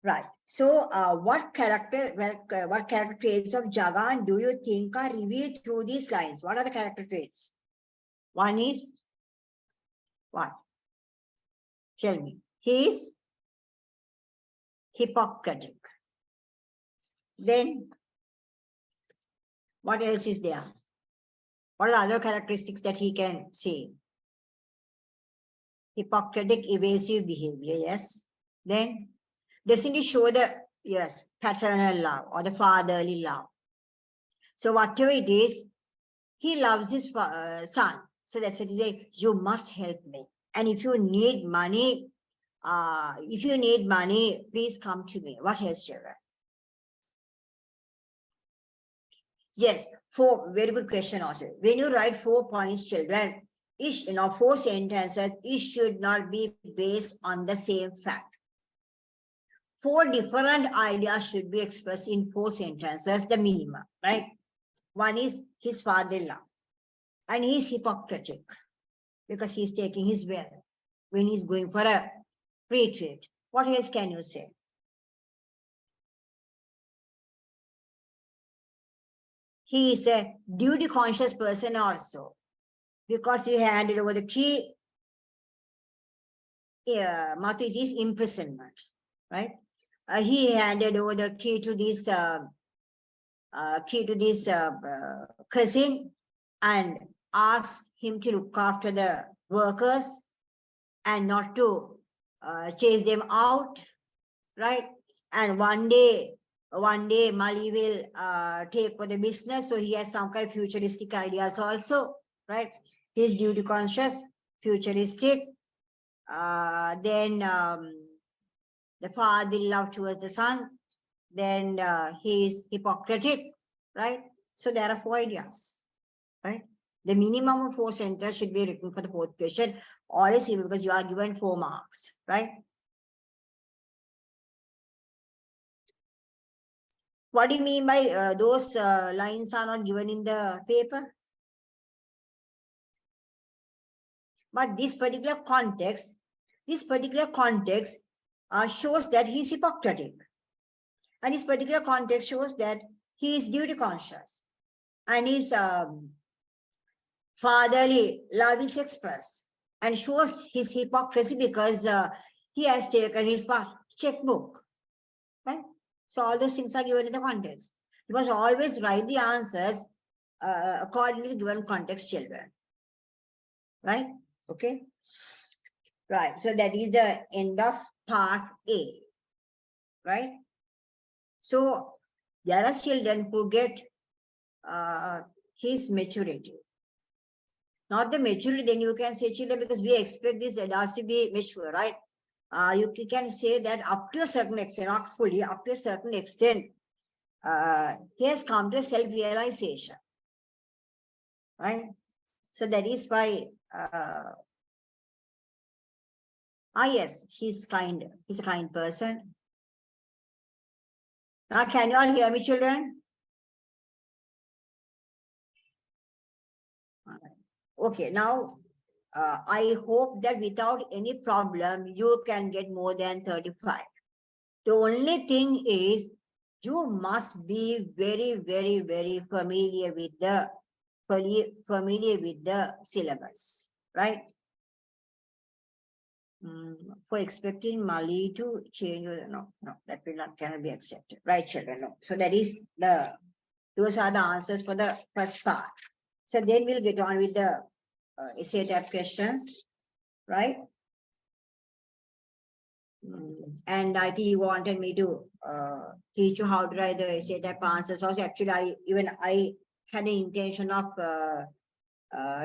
S2: Right. So, what character traits of Jagan do you think are revealed through these lines? What are the character traits? One is what? Tell me. He is hypocritic. Then, what else is there? What are the other characteristics that he can say? Hypocritic, evasive behavior, yes. Then, doesn't he show the, yes, paternal love or the fatherly love? So whatever it is, he loves his son. So that's what he says, you must help me. And if you need money, please come to me. What else, children? Yes, 4, very good question also. When you write 4 points, children, 4 sentences, it should not be based on the same fact. 4 different ideas should be expressed in 4 sentences, the minimum, right? One is his father-in-law, and he's hypocritic because he's taking his wealth when he's going for a retreat. What else can you say? He is a duty-conscious person also because he handed over the key. It is imprisonment, right? He handed over the key to this cousin and asked him to look after the workers and not to chase them out, right? And one day Mali will take over the business, so he has some kind of futuristic ideas also, right? He's duty conscious, futuristic. Then the father love towards the son. Then he is hypocritic, right? So there are 4 ideas, right? The minimum of 4 sentences should be written for the 4th question. Always because you are given 4 marks, right? What do you mean by those lines are not given in the paper? But this particular context shows that he's Hippocratic. And this particular context shows that he is duty conscious. And his fatherly love is expressed. And shows his hypocrisy because he has taken his checkbook. Right? So all those things are given in the context. You must always write the answers accordingly given context, children. Right? Okay. Right. So that is the end of part A. Right? So there are children who get his maturity. Not the maturity, then you can say children, because we expect these adults to be mature, right? You can say that up to a certain extent, not fully, up to a certain extent, he has come to self-realization. Right? So that is why, yes, he's kind. He's a kind person. Now, can you all hear me, children? Okay, now I hope that without any problem, you can get more than 35. The only thing is, you must be very, very, very familiar with the syllabus, right? For expecting Mali to change, no, that will not cannot be accepted, right, children? No. So that is those are the answers for the first part. So then we'll get on with the essay type questions, right? And I think you wanted me to teach you how to write the essay type answers. Also, actually, I had an intention of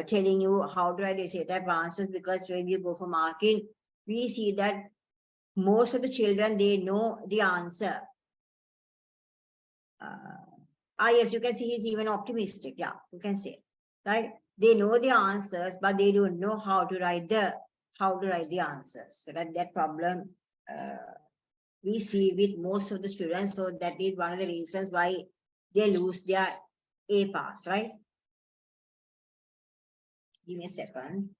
S2: telling you how to write the essay type answers, because when we go for marking, we see that most of the children, they know the answer. Yes, you can see he's even optimistic. Yeah, you can say, right? They know the answers, but they don't know how to write the answers. So that problem we see with most of the students. So that is one of the reasons why they lose their A pass, right? Give me a second.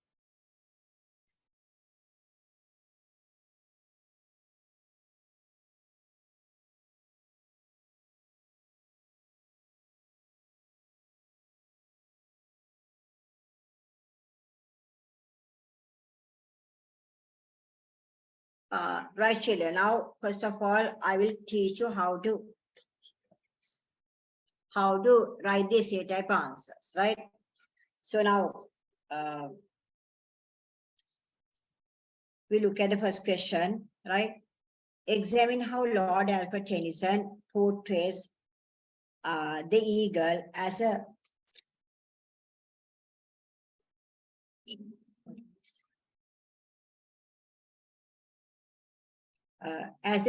S2: Right, children. Now, first of all, I will teach you how to write the essay type answers, right? So now, we look at the first question, right? Examine how Lord Alfred Tennyson portrays the eagle as a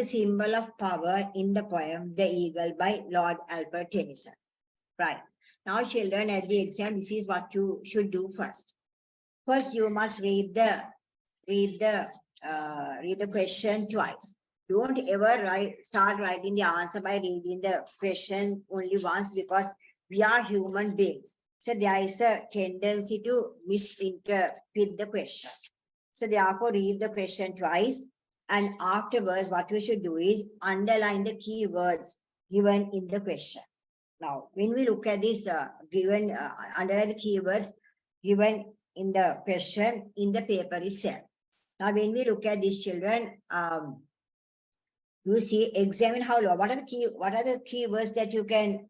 S2: symbol of power in the poem The Eagle by Lord Alfred Tennyson. Right. Now, children, at the exam, this is what you should do first. First, you must read the question twice. Don't ever start writing the answer by reading the question only once, because we are human beings. So there is a tendency to misinterpret the question. So therefore, read the question twice. And afterwards, what you should do is underline the key words given in the question. Now, when we look at this underline the keywords given in the question in the paper itself. Now, when we look at these children, you see, examine how long. What are the keywords that you can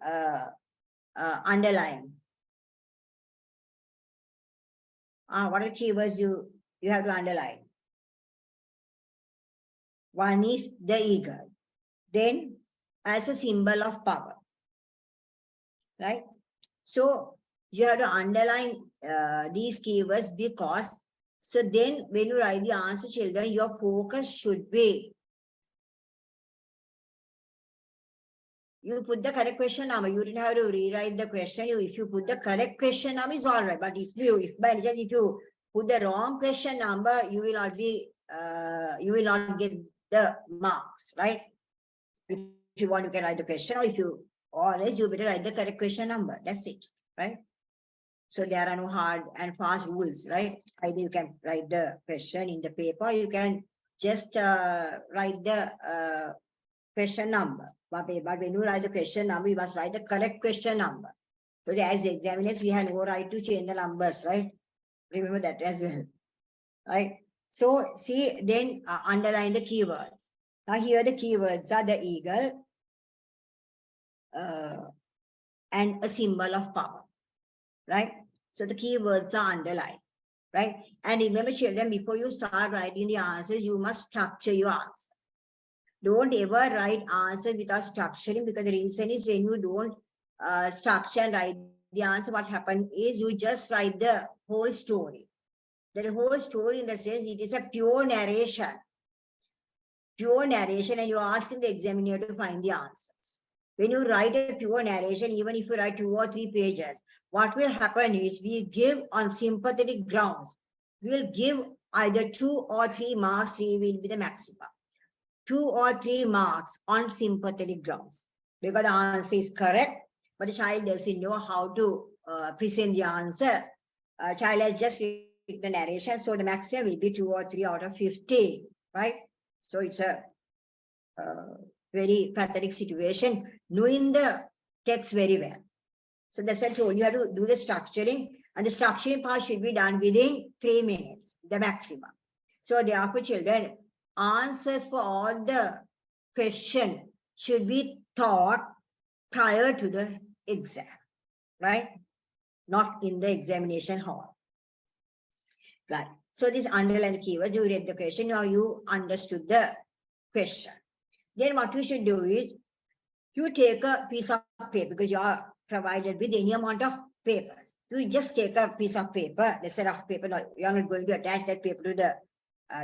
S2: underline? What are the keywords you have to underline? One is the eagle. Then, as a symbol of power. Right? So, you have to underline these keywords, because so then when you write the answer, children, your focus should be, you put the correct question number. You didn't have to rewrite the question. If you put the correct question number, is all right. But if by any chance, if you put the wrong question number, you will not get the marks, right? If you want, you can write the question, or else you better write the correct question number. That's it, right? So there are no hard and fast rules, right? Either you can write the question in the paper, you can just write the question number. But when you write the question number, you must write the correct question number. Because as examiners, we have no right to change the numbers, right? Remember that as well, right? So see, then underline the keywords. Now here the keywords are the eagle and a symbol of power, right? So the keywords are underlined, right? And remember, children, before you start writing the answers, you must structure your answer. Don't ever write answer without structuring, because the reason is when you don't structure and write the answer, what happens is you just write the whole story. The whole story, in the sense, it is a pure narration. Pure narration, and you're asking the examiner to find the answers. When you write a pure narration, even if you write 2 or 3 pages, what will happen is we give on sympathetic grounds. We'll give either 2 or 3 marks, 3 will be the maximum. 2 or 3 marks on sympathetic grounds, because the answer is correct, but the child doesn't know how to present the answer. Child has just read the narration, so the maximum will be 2 or 3 out of 50, right? So it's a very pathetic situation, knowing the text very well. So that's what I told you, you have to do the structuring, and the structuring part should be done within 3 minutes, the maximum. So therefore, children, answers for all the question should be taught prior to the exam, right? Not in the examination hall, right? So this underline the keywords, you read the question, now you understood the question. Then what you should do is, you take a piece of paper, because you are provided with any amount of papers. You just take a piece of paper, the set of paper, no, you are not going to attach that paper to the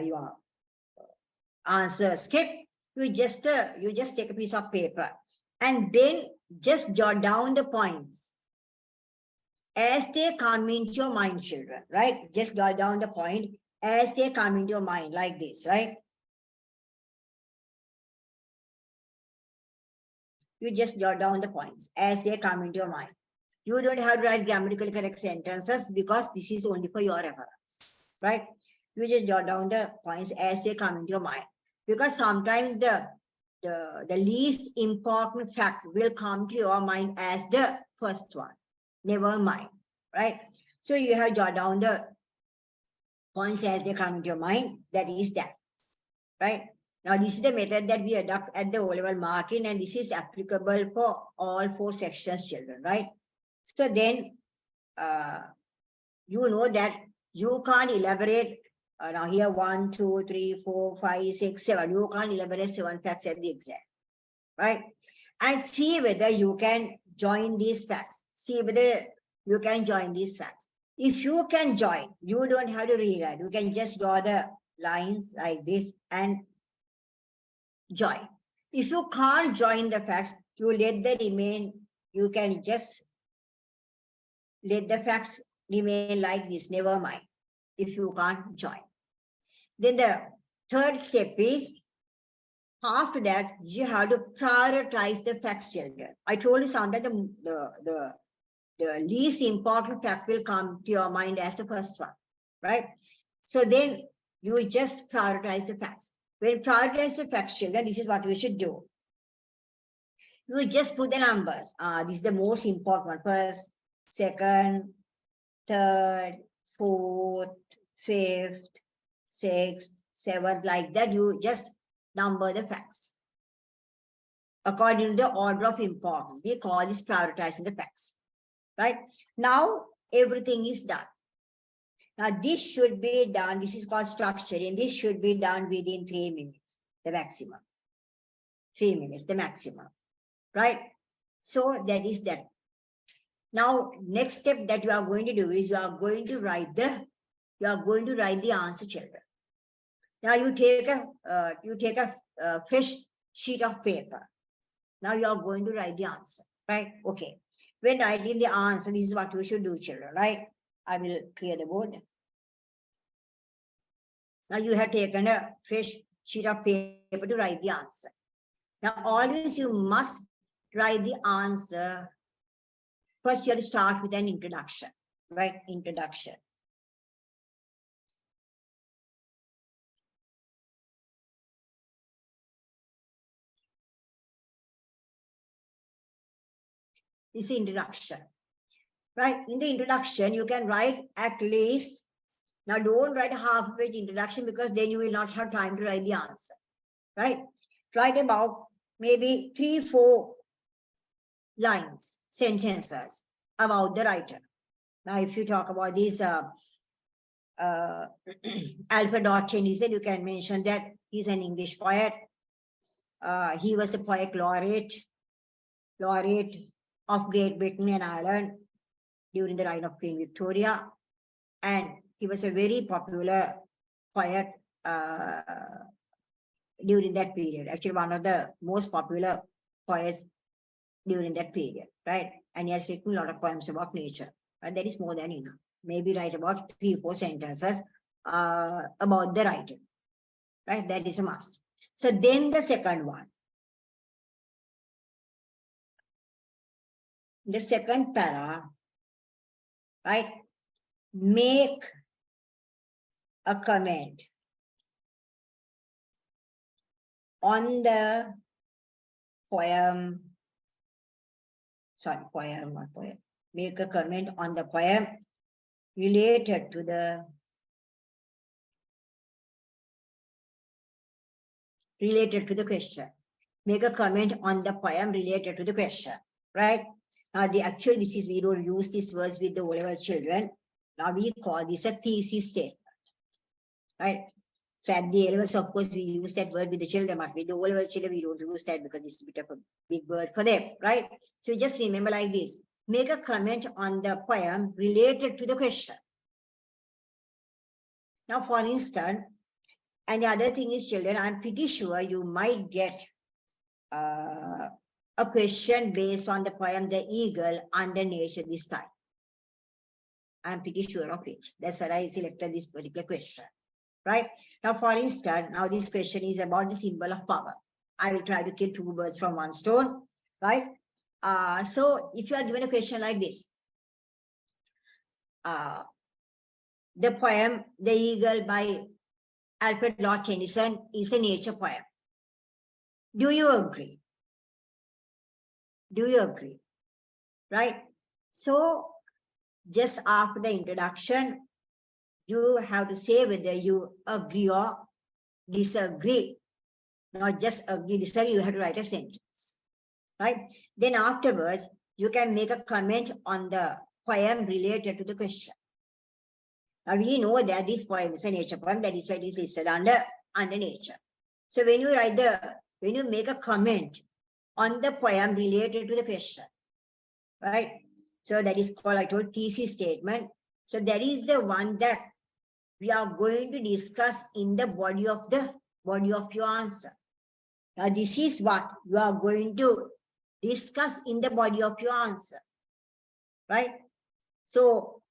S2: your answer script. You just take a piece of paper and then just jot down the points as they come into your mind, children, right? Just jot down the point as they come into your mind, like this, right? You just jot down the points as they come into your mind. You don't have to write grammatically correct sentences, because this is only for your reference, right? You just jot down the points as they come into your mind, because sometimes the least important fact will come to your mind as the first one. Never mind, right? So you have jot down the points as they come into your mind. That is that, right? Now, this is the method that we adopt at the O-level marking, and this is applicable for all 4 sections, children, right? So then, you know that you can't elaborate. Now here 1, 2, 3, 4, 5, 6, 7. You can't elaborate 7 facts at the exam, right? And see whether you can join these facts. See whether you can join these facts. If you can join, you don't have to rewrite. You can just draw the lines like this and join. If you can't join the facts, you let the remain. You can just let the facts remain like this. Never mind if you can't join. Then the third step is, after that, you have to prioritize the facts, children. I told you sometimes the least important fact will come to your mind as the first one, right? So then you just prioritize the facts. When prioritize the facts, children, this is what you should do. You just put the numbers. This is the most important one. First, second, third, fourth, fifth, sixth, seventh, like that. You just number the facts according to the order of importance. We call this prioritizing the facts, right? Now, everything is done. Now, this should be done. This is called structuring. This should be done within 3 minutes, the maximum. 3 minutes, the maximum, right? So that is that. Now, next step that you are going to do is you are going to write the answer, children. Now you take a fresh sheet of paper. Now you are going to write the answer, right? Okay. When writing the answer, this is what you should do, children, right? I will clear the board. Now you have taken a fresh sheet of paper to write the answer. Now always you must write the answer. First you have to start with an introduction, right? Introduction. This is introduction. Right? In the introduction, you can write at least, now don't write a half-page introduction because then you will not have time to write the answer. Right? Write about maybe 3-4 lines, sentences about the writer. Now, if you talk about this Alfred Tennyson, you can mention that he's an English poet. He was the poet laureate of Great Britain and Ireland during the reign of Queen Victoria. And he was a very popular poet during that period. Actually, one of the most popular poets during that period, right? And he has written a lot of poems about nature. Right? That is more than enough. Maybe write about 3-4 sentences about the writer. Right? That is a must. So then the second one. The second para, right? Make a comment on the poem. Sorry, poem, not poem. Make a comment on the poem related to the question. Make a comment on the poem related to the question, right? Now, we don't use this words with the O-level children. Now we call this a thesis statement, right? So at the A-levels, of course, we use that word with the children, but with the O-level children, we don't use that because it's a bit of a big word for them, right? So just remember like this. Make a comment on the poem related to the question. Now, for instance, and the other thing is, children, I'm pretty sure you might get a question based on the poem The Eagle Under Nature this time. I'm pretty sure of it. That's why I selected this particular question, right? Now, for instance, now this question is about the symbol of power. I will try to kill 2 birds from 1 stone, right? So if you are given a question like this, the poem The Eagle by Alfred Lord Tennyson is a nature poem. Do you agree? Do you agree? Right? So just after the introduction, you have to say whether you agree or disagree. Not just agree, disagree, you have to write a sentence. Right? Then afterwards, you can make a comment on the poem related to the question. Now we know that this poem is a nature poem, that is why it is listed under nature. So when you make a comment on the poem related to the question, right? So that is called, I told, thesis statement. So that is the one that we are going to discuss in the body of your answer. Now this is what you are going to discuss in the body of your answer, right? So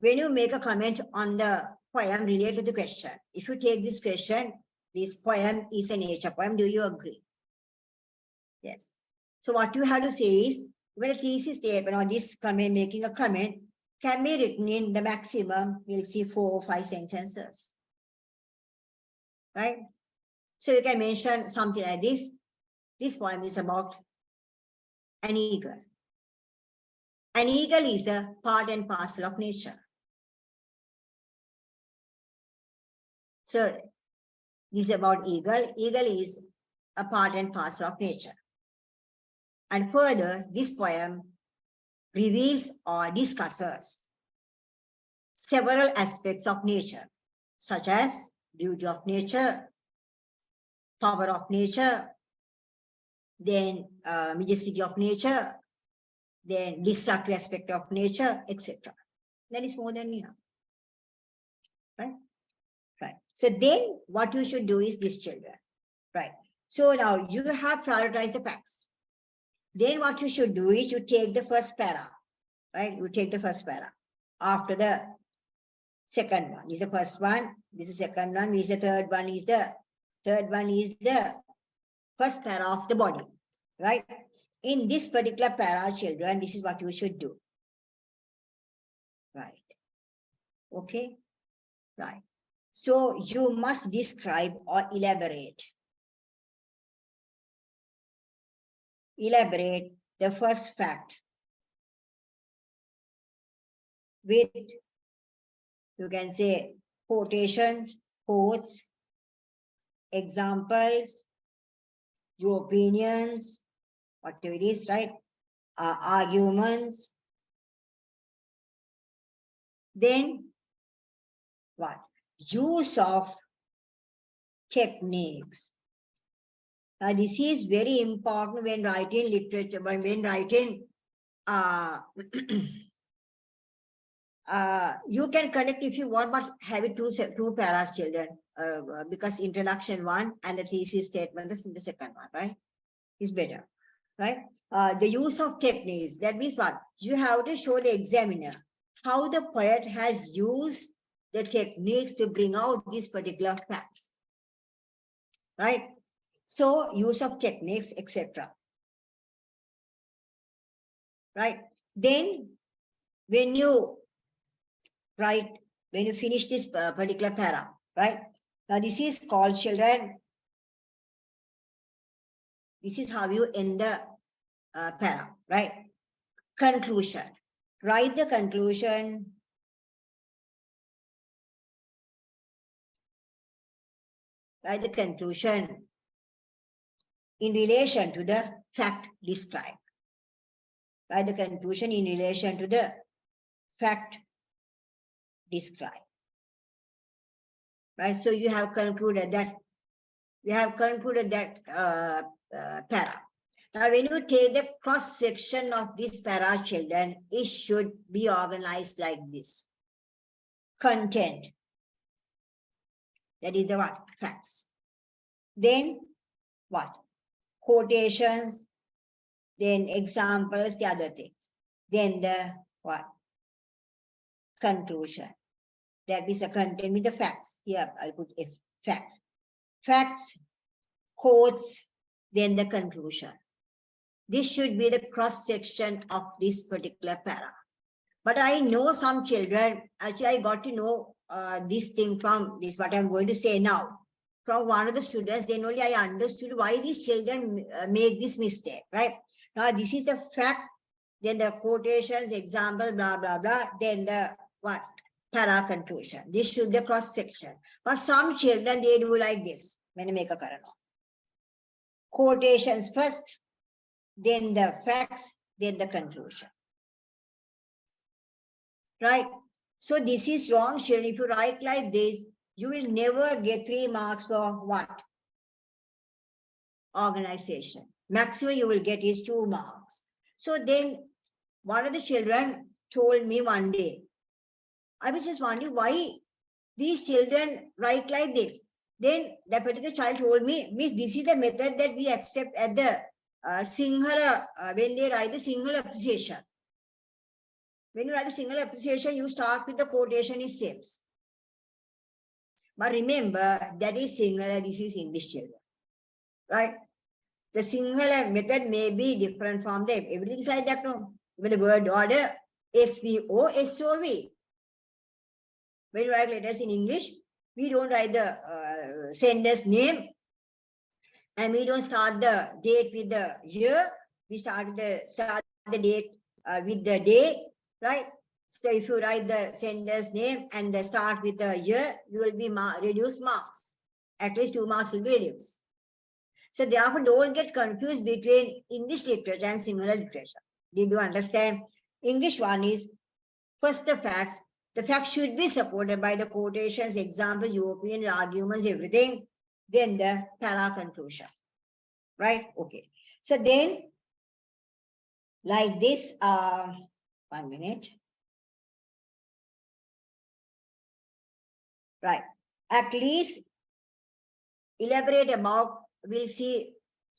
S2: when you make a comment on the poem related to the question, if you take this question, this poem is a nature poem, do you agree? Yes. So what you have to say is, when a thesis statement or this comment, making a comment, can be written in the maximum, we'll see 4 or 5 sentences, right? So you can mention something like this. This poem is about an eagle. An eagle is a part and parcel of nature. So this is about eagle. Eagle is a part and parcel of nature. And further, this poem reveals or discusses several aspects of nature, such as beauty of nature, power of nature, then majesty of nature, then destructive aspect of nature, etc. That is more than enough, right? Right. So then what you should do is this, children, right? So now you have prioritized the facts. Then what you should do is you take the first para, right? You take the first para after the second one. This is the first one. This is the second one. This is the third one. Is the third one is the first para of the body, right? In this particular para, children, this is what you should do, right? Okay, right. So you must describe or elaborate the first fact with, you can say, quotations, quotes, examples, your opinions, whatever it is, right? Arguments. Then what? Use of techniques. Now, this is very important when writing literature, when writing, you can connect if you want, but have it two paras, children, because introduction one and the thesis statement is in the second one, right? Is better, right? The use of techniques, that means what? You have to show the examiner how the poet has used the techniques to bring out these particular facts, right? So, use of techniques, etc. Right? Then, when you write, when you finish this particular para, right? Now, this is called, children, this is how you end the para, right? Conclusion. Write the conclusion. Write the conclusion in relation to the fact described. Write the conclusion in relation to the fact described. Right? So you have concluded that. We have concluded that para. Now, when you take the cross section of this para, children, it should be organized like this. Content. That is the what? Facts. Then what? Quotations. Then examples, the other things. Then the what? Conclusion. That is the content with the facts. Here I'll put F. Facts. Facts, quotes, then the conclusion. This should be the cross section of this particular para. But I know some children, actually I got to know this thing from this, what I'm going to say now. From one of the students, then only I understood why these children make this mistake, right? Now this is the fact, then the quotations, example, blah, blah, blah, then the what? Para conclusion. This should be the cross section. But some children, they do like this. When I make a karana. Quotations first, then the facts, then the conclusion. Right? So this is wrong, children. If you write like this, you will never get 3 marks for what? Organization. Maximum you will get is 2 marks. So then one of the children told me one day, I was just wondering why these children write like this. Then the particular child told me, Miss, this is the method that we accept at the Sinhala, when they write the Sinhala appreciation. When you write the Sinhala appreciation, you start with the quotation is same. But remember, that is Sinhala, this is English, children. Right? The Sinhala method may be different from them. Everything is like that, no? With the word order, SVO, SOV. When you write letters in English, we don't write the sender's name, and we don't start the date with the year. We start the date with the day, right? So if you write the sender's name and the start with the year, you will be reduced marks. At least 2 marks will be reduced. So therefore, don't get confused between English literature and Sinhala literature. Did you understand? English one is first the facts. The facts should be supported by the quotations, examples, European arguments, everything. Then the para conclusion. Right? Okay. So then, like this, 1 minute. Right. At least elaborate about, we'll see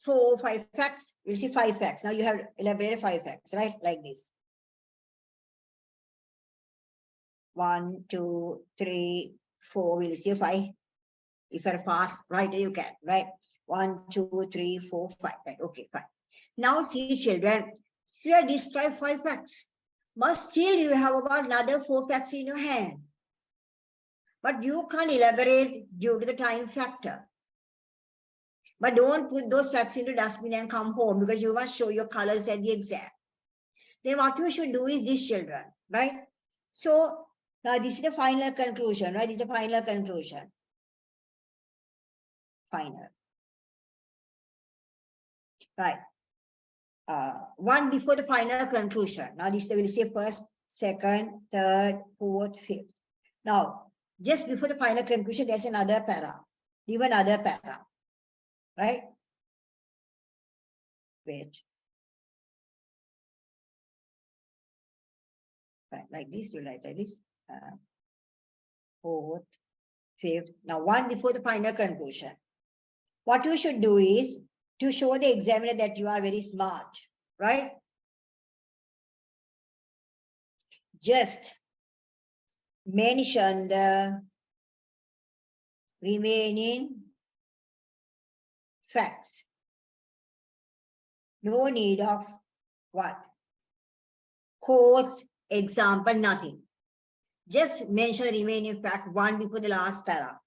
S2: 4 or 5 facts. We'll see 5 facts. Now you have elaborated 5 facts, right? Like this. 1, 2, 3, 4, we'll see 5. If you're fast writer, you can, right? 1, 2, 3, 4, 5, right? Okay, fine. Now see, children, you have described 5 facts, but still you have about another 4 facts in your hand. But you can't elaborate due to the time factor. But don't put those facts into dustbin and come home because you must show your colors at the exam. Then what you should do is this, children, right? So now this is the final conclusion, right? This is the final conclusion. Final. Right. One before the final conclusion. Now this will say first, second, third, fourth, fifth. Now, just before the final conclusion, there's another para. Leave another para. Right? Wait. Right, like this, you write like this. Fourth, fifth. Now, one before the final conclusion. What you should do is to show the examiner that you are very smart, right? Just mention the remaining facts. No need of what? Quotes, example, nothing. Just mention the remaining fact one before the last para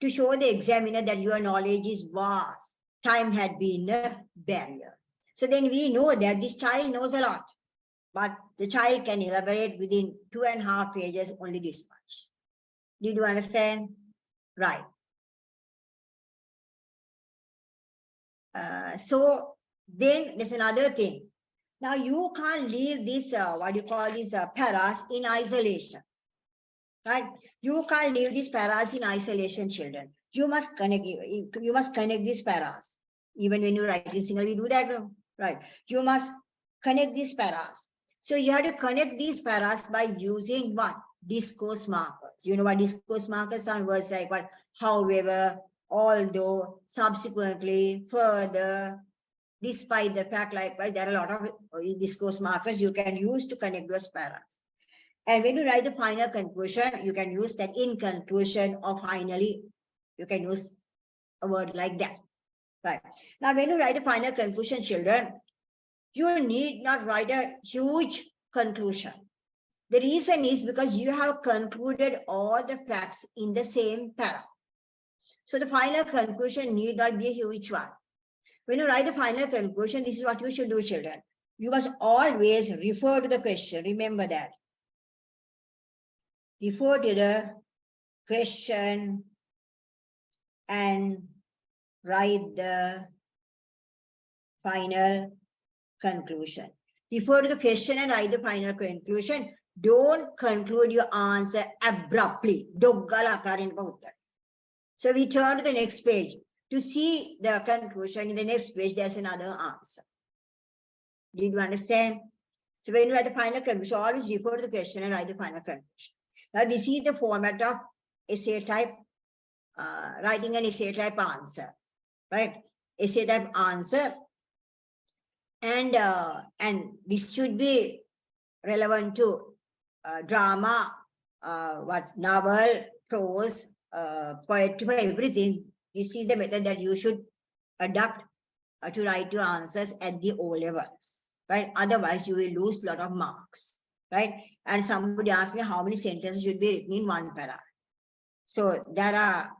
S2: to show the examiner that your knowledge is vast. Time had been a barrier. So then we know that this child knows a lot, but the child can elaborate within 2.5 pages only this much. Did you understand? Right. So then there's another thing. Now you can't leave this, what do you call these paras in isolation, right? You can't leave these paras in isolation, children. You must connect these paras. Even when you write in single, we do that, right? You must connect these paras. So you have to connect these paras by using what? Discourse markers. You know what discourse markers are? Words like what? However, although, subsequently, further, despite the fact, likewise, there are a lot of discourse markers you can use to connect those paras. And when you write the final conclusion, you can use that in conclusion or finally, you can use a word like that. Right. Now, when you write the final conclusion, children, you need not write a huge conclusion. The reason is because you have concluded all the facts in the same para. So the final conclusion need not be a huge one. When you write the final conclusion, this is what you should do, children. You must always refer to the question. Remember that. Refer to the question and write the final conclusion. Refer to the question and write the final conclusion. Don't conclude your answer abruptly. So we turn to the next page. To see the conclusion in the next page, there's another answer. Did you understand? So when you write the final conclusion, always refer to the question and write the final conclusion. Now this is the format of essay type, writing an essay type answer, right? Essay type answer. And this should be relevant to drama, novel, prose, poetry, everything. This is the method that you should adopt to write your answers at the O levels, right? Otherwise, you will lose a lot of marks, right? And somebody asked me how many sentences should be written in one para. So there are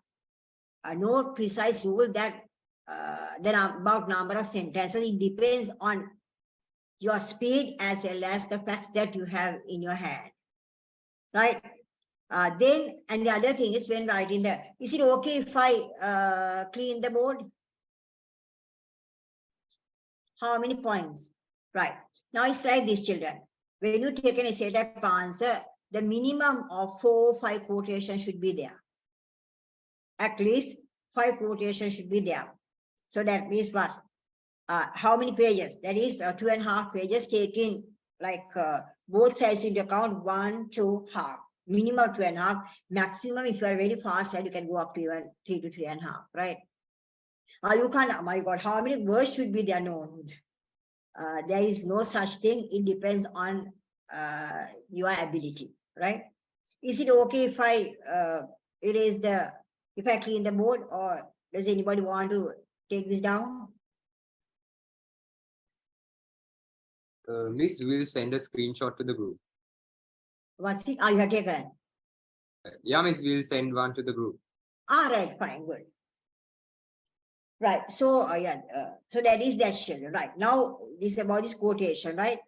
S2: no precise rule that there are about number of sentences. It depends on your speed as well as the facts that you have in your hand, right? Then, and the other thing is when writing the, is it okay if I clean the board? How many points? Right. Now it's like this, children. When you take an essay type answer, the minimum of 4 or 5 quotations should be there. At least 5 quotations should be there. So that means what? How many pages? That is 2.5 pages taking like both sides into account, 1, 2, half. Minimum 2.5, maximum if you are very fast, right, you can go up to even 3 to 3.5, right? You can't, oh my God, how many words should be there? No, there is no such thing. It depends on your ability, right? Is it okay if I if I clean the board, or does anybody want to take this down?
S3: Miss will send a screenshot to the group.
S2: What's it? You have taken?
S3: Yeah, Miss will send one to the group.
S2: All right, fine, good. Right. So, so that is that children. Right. Now, this is about this quotation, right?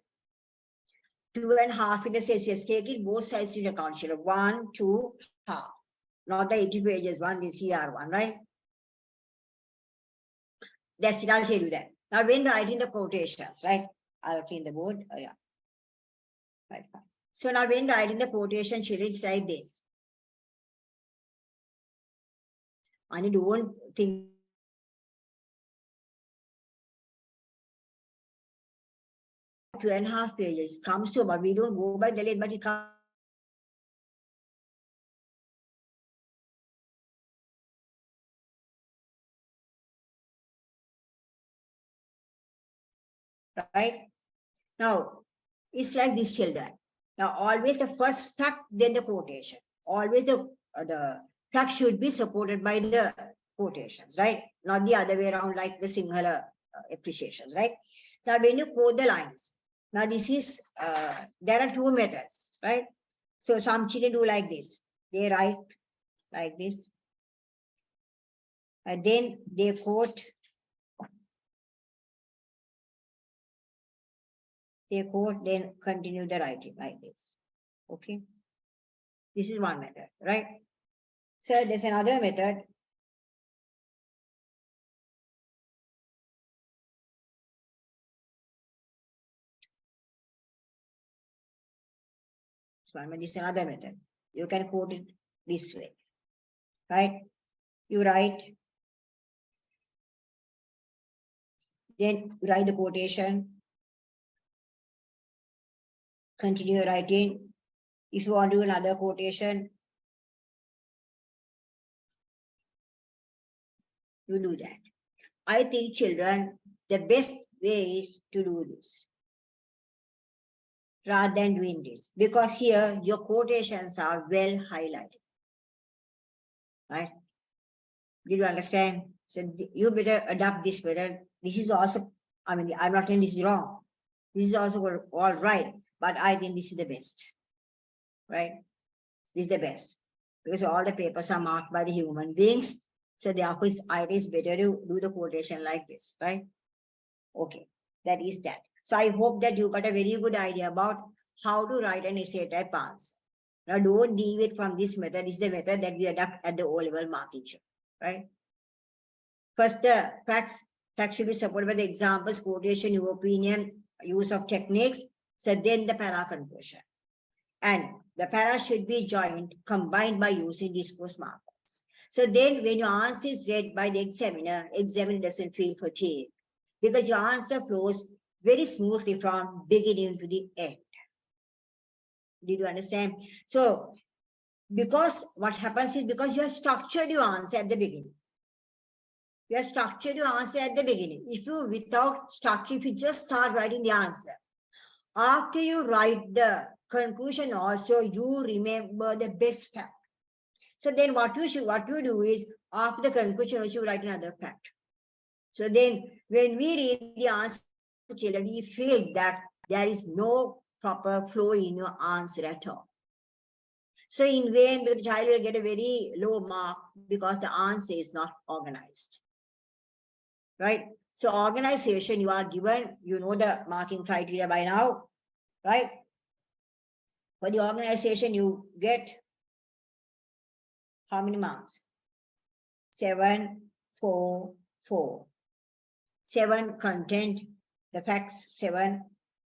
S2: 2.5 in the Celsius. Take it both sides in account, children. 1, 2, half. Not the 80 pages one, this here one, right? That's it. I'll tell you that. Now, when writing the quotations, right? I'll clean the board. Oh, yeah. Right. Fine. So now, when writing the quotation, children, it's like this. And you don't think 2.5 pages comes to, but we don't go by the length, but it comes. Right? Now, it's like this, children. Now, always the first fact, then the quotation. Always the fact should be supported by the quotations, right? Not the other way around, like the Sinhala appreciations, right? Now, when you quote the lines, now this is, there are two methods, right? So some children do like this. They write like this. And then they quote. They quote, then continue the writing like this. Okay. This is one method, right? So there's another method. This is another method. You can quote it this way, right? You write, then you write the quotation, continue writing. If you want to do another quotation, you do that. I think, children, the best way is to do this rather than doing this, because here your quotations are well highlighted, right? Did you understand? So you better adopt this method. This is also, I mean, I'm not saying this is wrong. This is also all right, but I think this is the best, right? This is the best because all the papers are marked by the human beings. So therefore, it is better to do the quotation like this, right? Okay, that is that. So I hope that you got a very good idea about how to write an essay type answer. Now, don't deviate from this method. This is the method that we adopt at the O-level marking, right? First, the facts should be supported by the examples, quotation, your opinion, use of techniques. So then the para conclusion. And the para should be joined, combined by using discourse markers. So then when your answer is read by the examiner doesn't feel fatigued because your answer flows very smoothly from beginning to the end. Did you understand? So because what happens is because you have structured your answer at the beginning. You have structured your answer at the beginning. If you, without structure, if you just start writing the answer, after you write the conclusion also, you remember the best fact. So then what you do is, after the conclusion, you write another fact. So then when we read the answer, children, we feel that there is no proper flow in your answer at all. So in vain, the child will get a very low mark because the answer is not organized. Right? So organization, you are given, you know the marking criteria by now, right? For the organization, you get how many marks? 7, 4, 4. 7 content, the facts 7,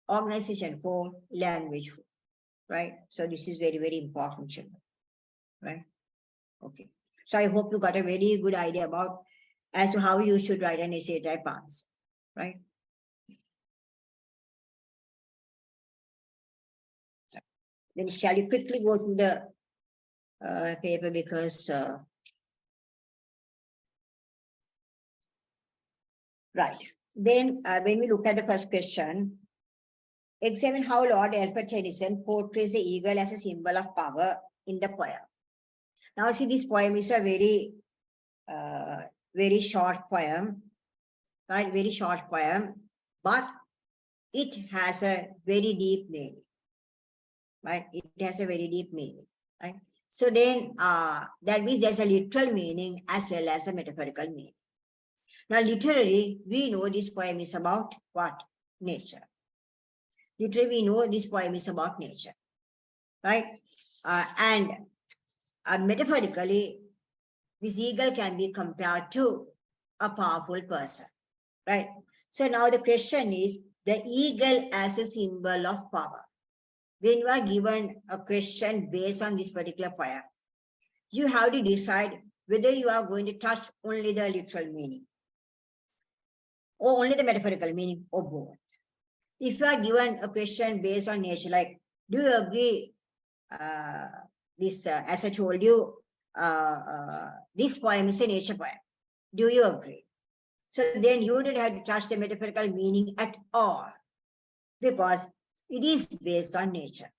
S2: organization 4, language 4, right? So this is very, very important, children, right? Okay. So I hope you got a very good idea about as to how you should write an essay type answer, right? Then shall you quickly go through the paper because right. Then when we look at the first question, examine how Lord Alfred Tennyson portrays the eagle as a symbol of power in the poem. Now see, this poem is a very short poem, right? Very short poem, but it has a very deep meaning, right? It has a very deep meaning, right? So then that means there's a literal meaning as well as a metaphorical meaning. Now, literally, we know this poem is about what? Nature. Literally, we know this poem is about nature, right? And metaphorically, this eagle can be compared to a powerful person, right? So now the question is the eagle as a symbol of power. When you are given a question based on this particular poem, you have to decide whether you are going to touch only the literal meaning or only the metaphorical meaning or both. If you are given a question based on nature, like, do you agree as I told you, this poem is a nature poem. Do you agree? So then you don't have to touch the metaphorical meaning at all because it is based on nature.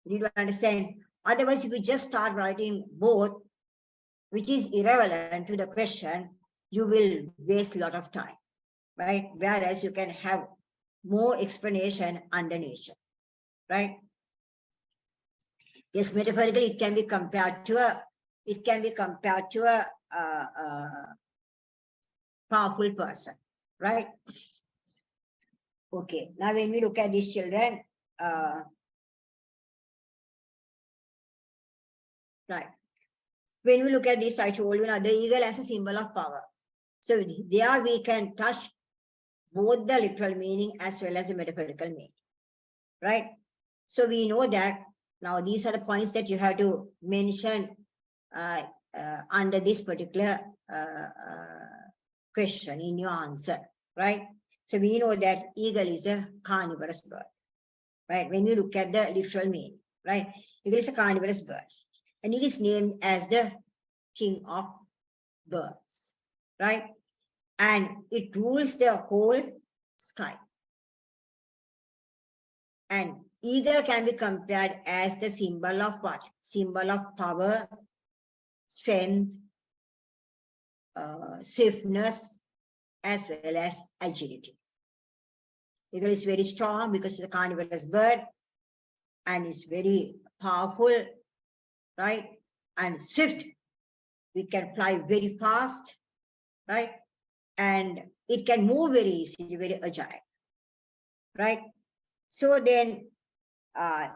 S2: You need to understand. Otherwise, if you just start writing both, which is irrelevant to the question, you will waste a lot of time, right? Whereas you can have more explanation under nature, right? Yes, metaphorically, it can be compared to a powerful person, right? Okay, now when we look at these children, right? When we look at this, I told you now the eagle as a symbol of power. So there we can touch both the literal meaning as well as the metaphorical meaning, right? So we know that now these are the points that you have to mention under this particular question in your answer, right? So we know that eagle is a carnivorous bird, right? When you look at the literal meaning, right? Eagle is a carnivorous bird, and it is named as the king of birds, right? And it rules the whole sky. And eagle can be compared as the symbol of what? Symbol of power, strength, swiftness, as well as agility. Eagle is very strong because it's a carnivorous bird and it's very powerful, right? And swift. We can fly very fast, right? And it can move very easily, very agile, right? So then,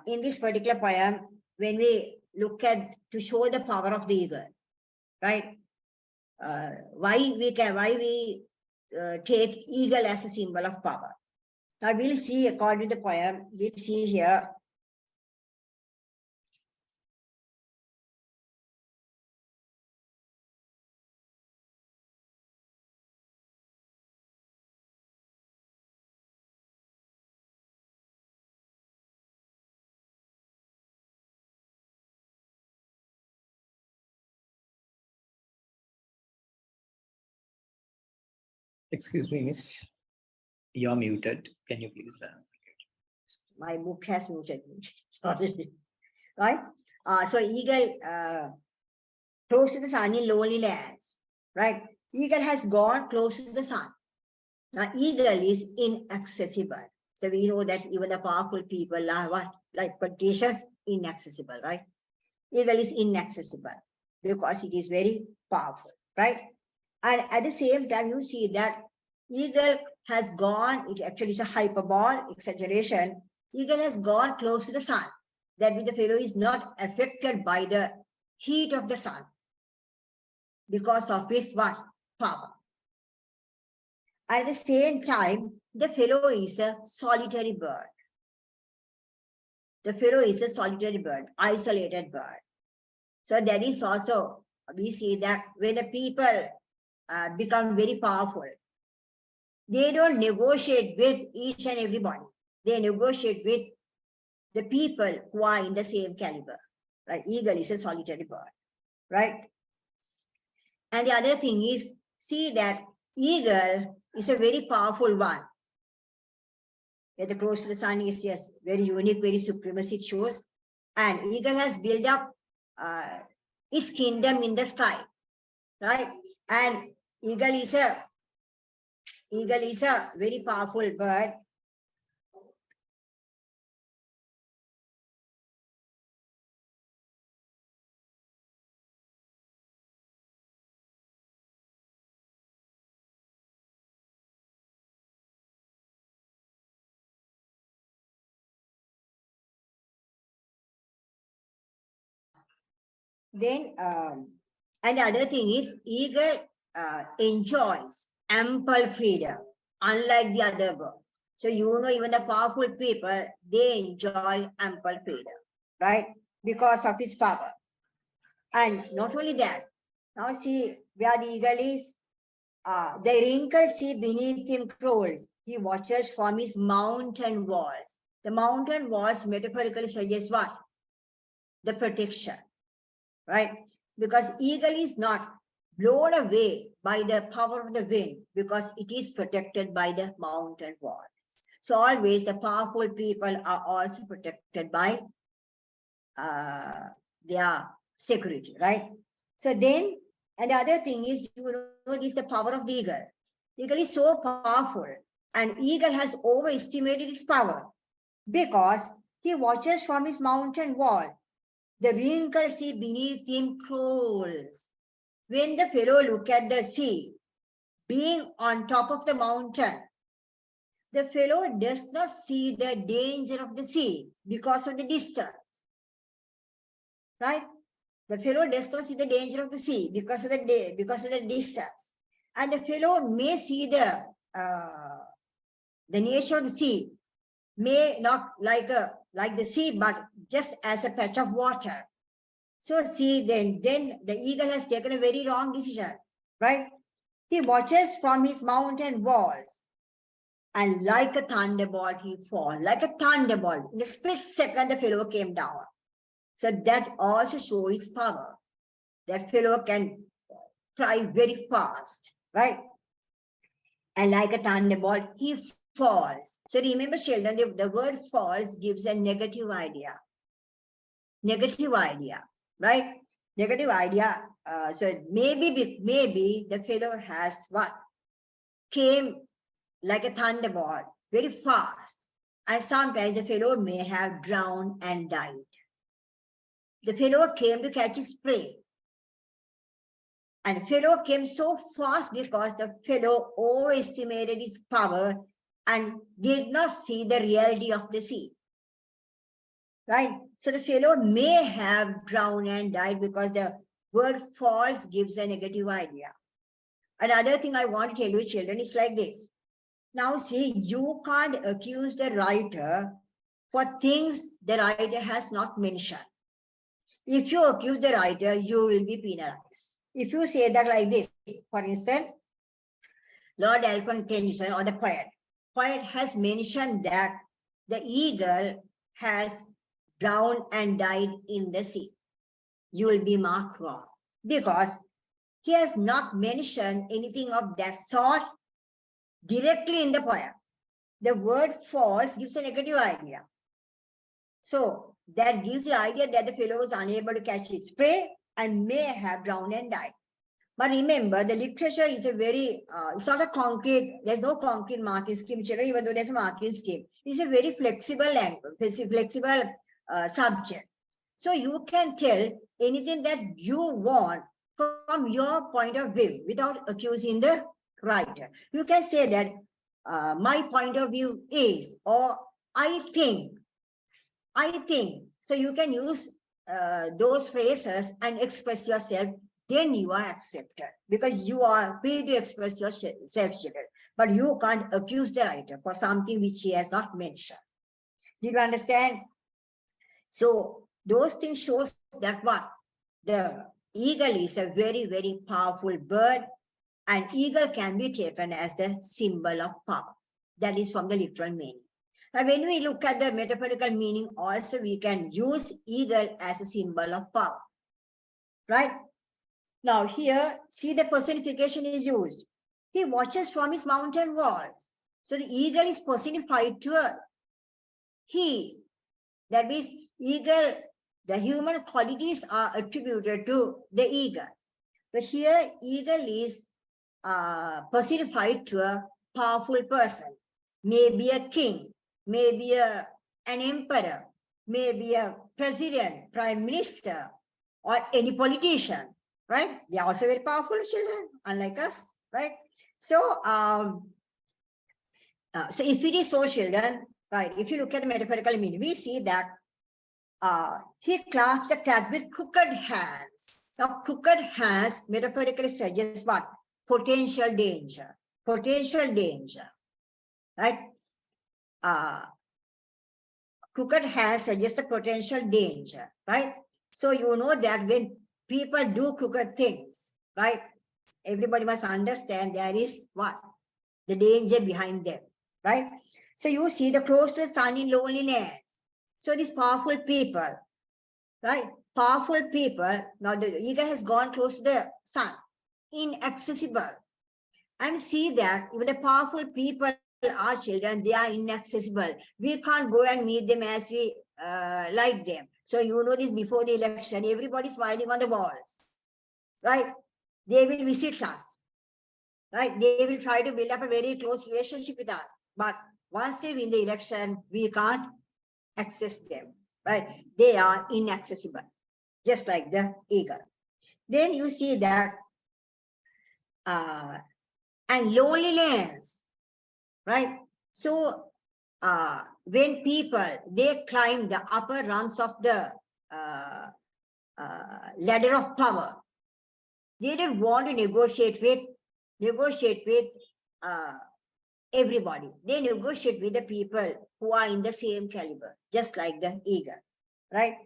S2: in this particular poem, when we look at to show the power of the eagle, right? Why we take eagle as a symbol of power. Now we'll see according to the poem, we'll see here.
S1: Excuse me, Miss. You're muted. Can you please?
S2: My book has muted me. Sorry. Right? So eagle close to the sun in lonely lands. Right? Eagle has gone close to the sun. Now eagle is inaccessible. So we know that even the powerful people are what? Like politicians, inaccessible, right? Eagle is inaccessible because it is very powerful, right? And at the same time, you see that eagle has gone, it actually is a hyperbole, exaggeration. Eagle has gone close to the sun. That means the fellow is not affected by the heat of the sun because of its what? Power. At the same time, the fellow is a solitary bird. The fellow is a solitary bird, isolated bird. So that is also, we see that when the people become very powerful, they don't negotiate with each and everybody. They negotiate with the people who are in the same caliber. Right? Eagle is a solitary bird, right? And the other thing is, see that eagle is a very powerful one. Where the close to the sun is, yes, very unique, very supremacy it shows. And eagle has built up its kingdom in the sky, right? And eagle is a very powerful bird. Then, and the other thing is, eagle enjoys ample freedom, unlike the other birds. So you know, even the powerful people, they enjoy ample freedom, right? Because of his power. And not only that, now see where the eagle is. The wrinkled sea beneath him crawls. He watches from his mountain walls. The mountain walls metaphorically suggest what? The protection, right? Because eagle is not blown away by the power of the wind because it is protected by the mountain walls. So always the powerful people are also protected by their security, right? So then, and the other thing is, you know, this is the power of the eagle. The eagle is so powerful, and eagle has overestimated its power because he watches from his mountain wall. The wrinkled sea beneath him crawls. When the fellow look at the sea, being on top of the mountain, the fellow does not see the danger of the sea because of the distance, right? The fellow does not see the danger of the sea because of the distance, and the fellow may see the nature of the sea, may not like the sea, but just as a patch of water. So see, then the eagle has taken a very wrong decision, right? He watches from his mountain walls, and like a thunderbolt, he falls. Like a thunderbolt, in a split second, the fellow came down. So that also shows his power. That fellow can fly very fast, right? And like a thunderbolt, he falls. So remember, children, the word falls gives a negative idea. Negative idea, right? Negative idea. So maybe the fellow has what? Came like a thunderbolt, very fast. And sometimes the fellow may have drowned and died. The fellow came to catch his prey. And fellow came so fast because the fellow overestimated his power and did not see the reality of the sea. Right? So the fellow may have drowned and died because the word false gives a negative idea. Another thing I want to tell you, children, is like this. Now see, you can't accuse the writer for things the writer has not mentioned. If you accuse the writer, you will be penalized. If you say that like this, for instance, Lord Alfred Tennyson, or the poet has mentioned that the eagle has drowned and died in the sea. You will be marked wrong because he has not mentioned anything of that sort directly in the poem. The word false gives a negative idea. So that gives the idea that the fellow was unable to catch its prey and may have drowned and died. But remember, the literature is a very, it's not a concrete, there's no concrete marking scheme, children, even though there's a marking scheme. It's a very flexible language, flexible subject. So you can tell anything that you want from your point of view without accusing the writer. You can say that my point of view is, or I think. So you can use those phrases and express yourself, then you are accepted because you are free to express yourself, children. But you can't accuse the writer for something which he has not mentioned. Did you understand? So those things shows that what? The eagle is a very, very powerful bird, and eagle can be taken as the symbol of power. That is from the literal meaning. Now, when we look at the metaphorical meaning, also we can use eagle as a symbol of power, right? Now here, see the personification is used. He watches from his mountain walls. So the eagle is personified to a he. That means eagle, the human qualities are attributed to the eagle. But here, eagle is personified to a powerful person, maybe a king, maybe an emperor, maybe a president, prime minister, or any politician, right? They are also very powerful children, unlike us, right? So, so if it is so, children, right, if you look at the metaphorical meaning, we see that he clasped the cat with crooked hands. Now, crooked hands metaphorically suggests what? Potential danger. Potential danger. Right? Crooked hands suggests a potential danger. Right? So you know that when people do crooked things, right? Everybody must understand there is what? The danger behind them. Right? So you see the closest sun in loneliness. So these powerful people, right? Powerful people, now the eagle has gone close to the sun, inaccessible. And see that even the powerful people are children, they are inaccessible. We can't go and meet them as we like them. So you know this before the election, everybody smiling on the walls, right? They will visit us, right? They will try to build up a very close relationship with us. But once they win the election, we can't access them, right? They are inaccessible, just like the eagle. Then you see that, and loneliness, right? So when people, they climb the upper rungs of the ladder of power, they don't want to negotiate with everybody. They negotiate with the people who are in the same caliber, just like the eagle, right?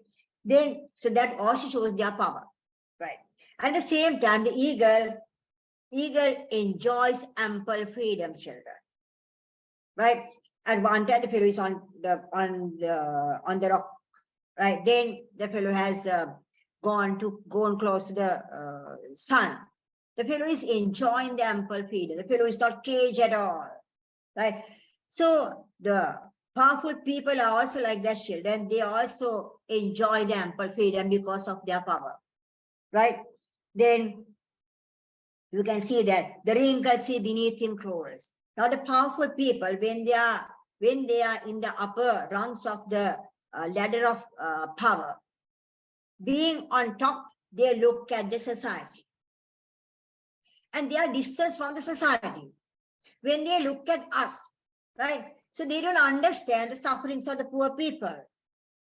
S2: Then, so that also shows their power, right? At the same time, the eagle enjoys ample freedom, children, right? At one time, the fellow is on the rock, right? Then the fellow has gone close to the sun. The fellow is enjoying the ample freedom. The fellow is not caged at all, right? So the powerful people are also like that, children. They also enjoy the ample freedom because of their power, right? Then you can see that the wrinkled sea beneath him crawls. Now the powerful people, when they are in the upper rungs of the ladder of power, being on top, they look at the society, and they are distanced from the society. When they look at us, right? So they don't understand the sufferings of the poor people.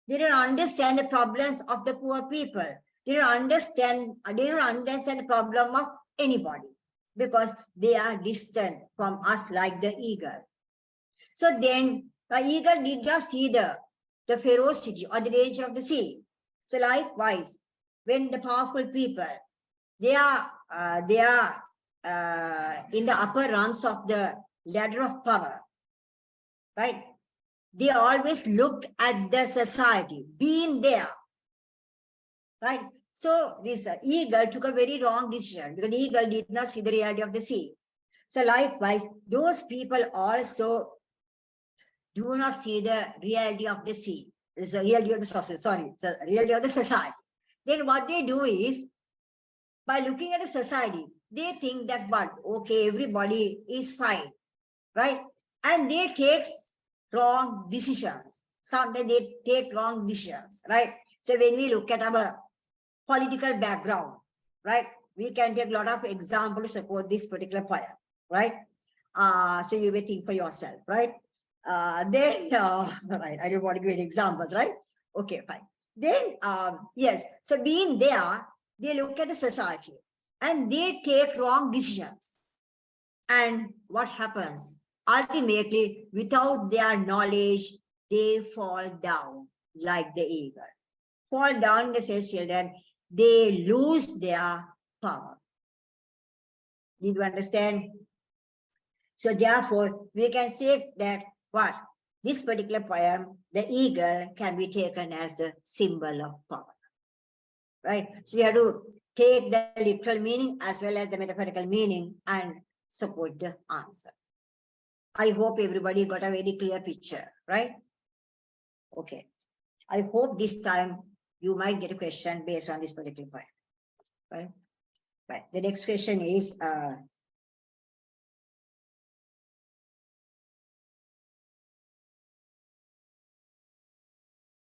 S2: They don't understand the problems of the poor people. They don't understand the problem of anybody, because they are distant from us like the eagle. So then the eagle did not see the ferocity or the danger of the sea. So likewise, when the powerful people, they are in the upper rungs of the ladder of power, right? They always look at the society, being there, right? So this eagle took a very wrong decision, because the eagle did not see the reality of the sea. So likewise, those people also do not see the reality of the sea. It's the reality of the society, sorry, it's the reality of the society. Then what they do is, by looking at the society, they think that what? Okay, everybody is fine, right? And they take wrong decisions. Sometimes they take wrong decisions, right? So when we look at our political background, right, we can take a lot of examples to support this particular point, right? So you may think for yourself, right? Right, I don't want to give any examples, right? Okay, fine. Then, yes, so being there, they look at the society and they take wrong decisions. And what happens? Ultimately, without their knowledge, they fall down like the eagle. Fall down in the sense, children, they lose their power. Did you understand? So therefore, we can say that what? This particular poem, the eagle, can be taken as the symbol of power. Right? So you have to take the literal meaning as well as the metaphorical meaning and support the answer. I hope everybody got a very clear picture, right? Okay. I hope this time you might get a question based on this particular point, right? Right. The next question is,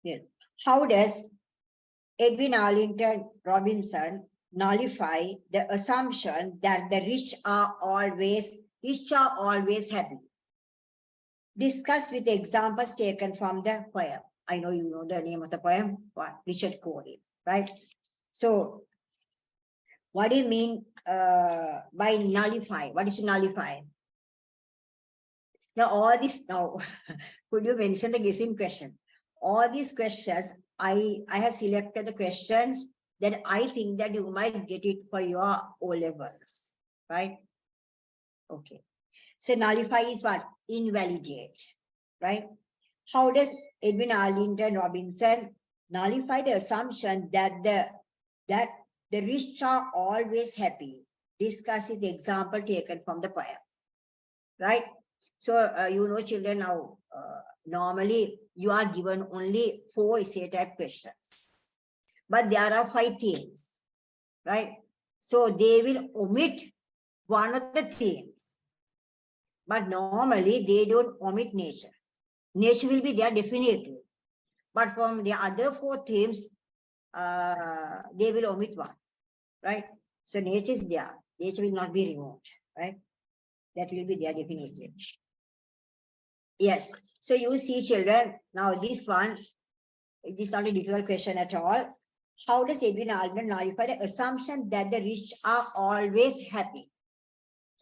S2: yes. How does Edwin Arlington Robinson nullify the assumption that the rich are always happy? Discuss with examples taken from the poem. I know you know the name of the poem, what? Richard Cory, right? So, what do you mean by nullify? What is to nullify? Now, all this, now, could you mention the guessing question? All these questions, I have selected the questions that I think that you might get it for your O levels, right? Okay. So nullify is what? Invalidate, right? How does Edwin Arlington Robinson nullify the assumption that the rich are always happy? Discuss with the example taken from the poem, right? So, you know, children, now, normally you are given only 4 essay type questions, but there are 5 themes, right? So they will omit one of the themes, but normally they don't omit nature. Nature will be there definitely, but from the other 4 themes, they will omit one, right? So nature is there. Nature will not be removed, right? That will be there definitely. Yes. So you see, children, now this one, this is not a difficult question at all. How does Edwin Arlington nullify the assumption that the rich are always happy?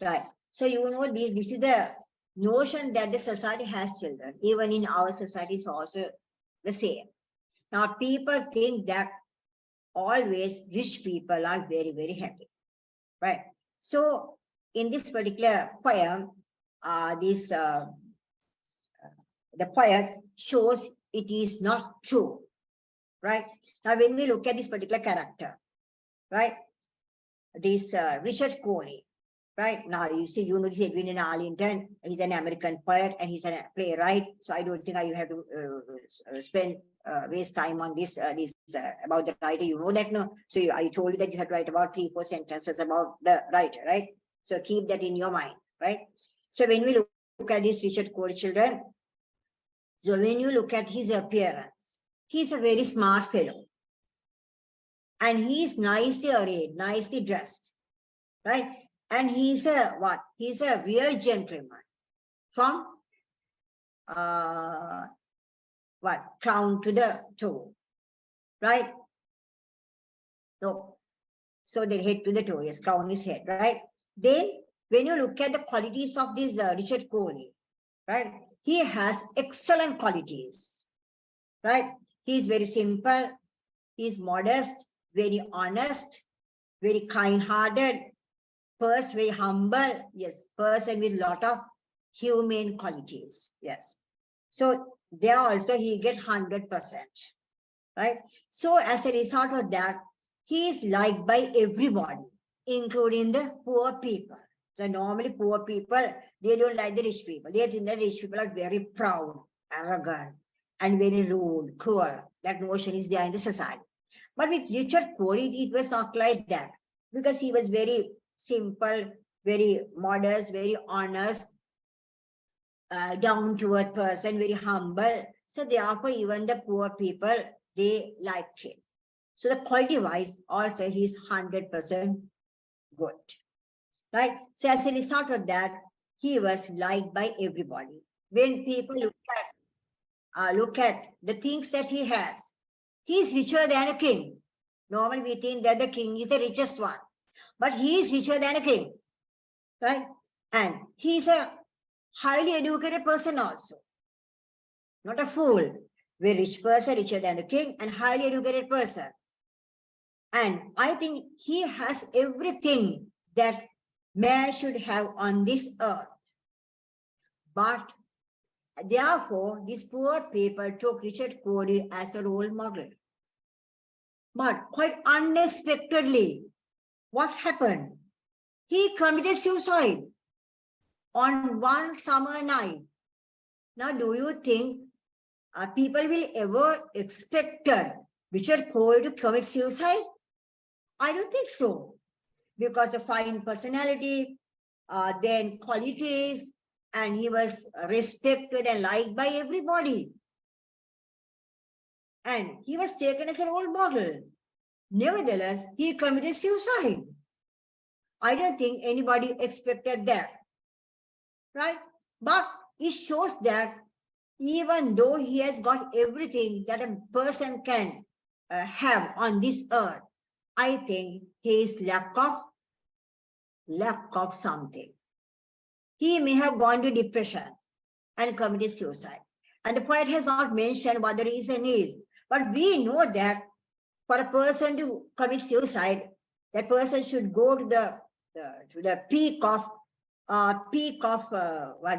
S2: Right. So you know this is the notion that the society has, children. Even in our society is also the same. Now people think that always rich people are very, very happy. Right. So in this particular poem, the poet shows it is not true, right? Now, when we look at this particular character, right, this Richard Cory, right? Now, you see, you know, this Edwin Arlington, he's an American poet and he's a playwright. So I don't think you have to waste time on this, about the writer. You know that, no? So I told you that you had to write about 3-4 sentences about the writer, right? So keep that in your mind, right? So when we look at this Richard Cory, children, so when you look at his appearance, he's a very smart fellow. And he's nicely arrayed, nicely dressed, right? And he's a what? He's a real gentleman from what? Crown to the toe, right? No. So the head to the toe, yes, crown is head, right? Then when you look at the qualities of this Richard Cory, right? He has excellent qualities, right? He's very simple, he's modest, very honest, very kind-hearted, very humble, yes, person with lot of humane qualities, yes. So there also he get 100%, right? So as a result of that, he is liked by everybody, including the poor people. So normally poor people, they don't like the rich people. They think the rich people are very proud, arrogant, and very rude, cruel. That notion is there in the society. But with Richard Cory, it was not like that, because he was very simple, very modest, very honest, down-to-earth person, very humble. So therefore, even the poor people, they liked him. So the quality-wise, also he's 100% good, right? So as a result of that, he was liked by everybody. When people look at the things that he has, he's richer than a king. Normally we think that the king is the richest one, but he is richer than a king, right? And he's a highly educated person also, not a fool. Very rich person, richer than the king, and highly educated person. And I think he has everything that man should have on this earth. But therefore, these poor people took Richard Cory as a role model. But quite unexpectedly, what happened? He committed suicide on one summer night. Now, do you think people will ever expect Richard Cory to commit suicide? I don't think so. Because the fine personality, then qualities, and he was respected and liked by everybody. And he was taken as a role model. Nevertheless, he committed suicide. I don't think anybody expected that, right? But it shows that even though he has got everything that a person can have on this earth, I think he is lack of something. He may have gone to depression and committed suicide. And the poet has not mentioned what the reason is. But we know that for a person to commit suicide, that person should go to the peak of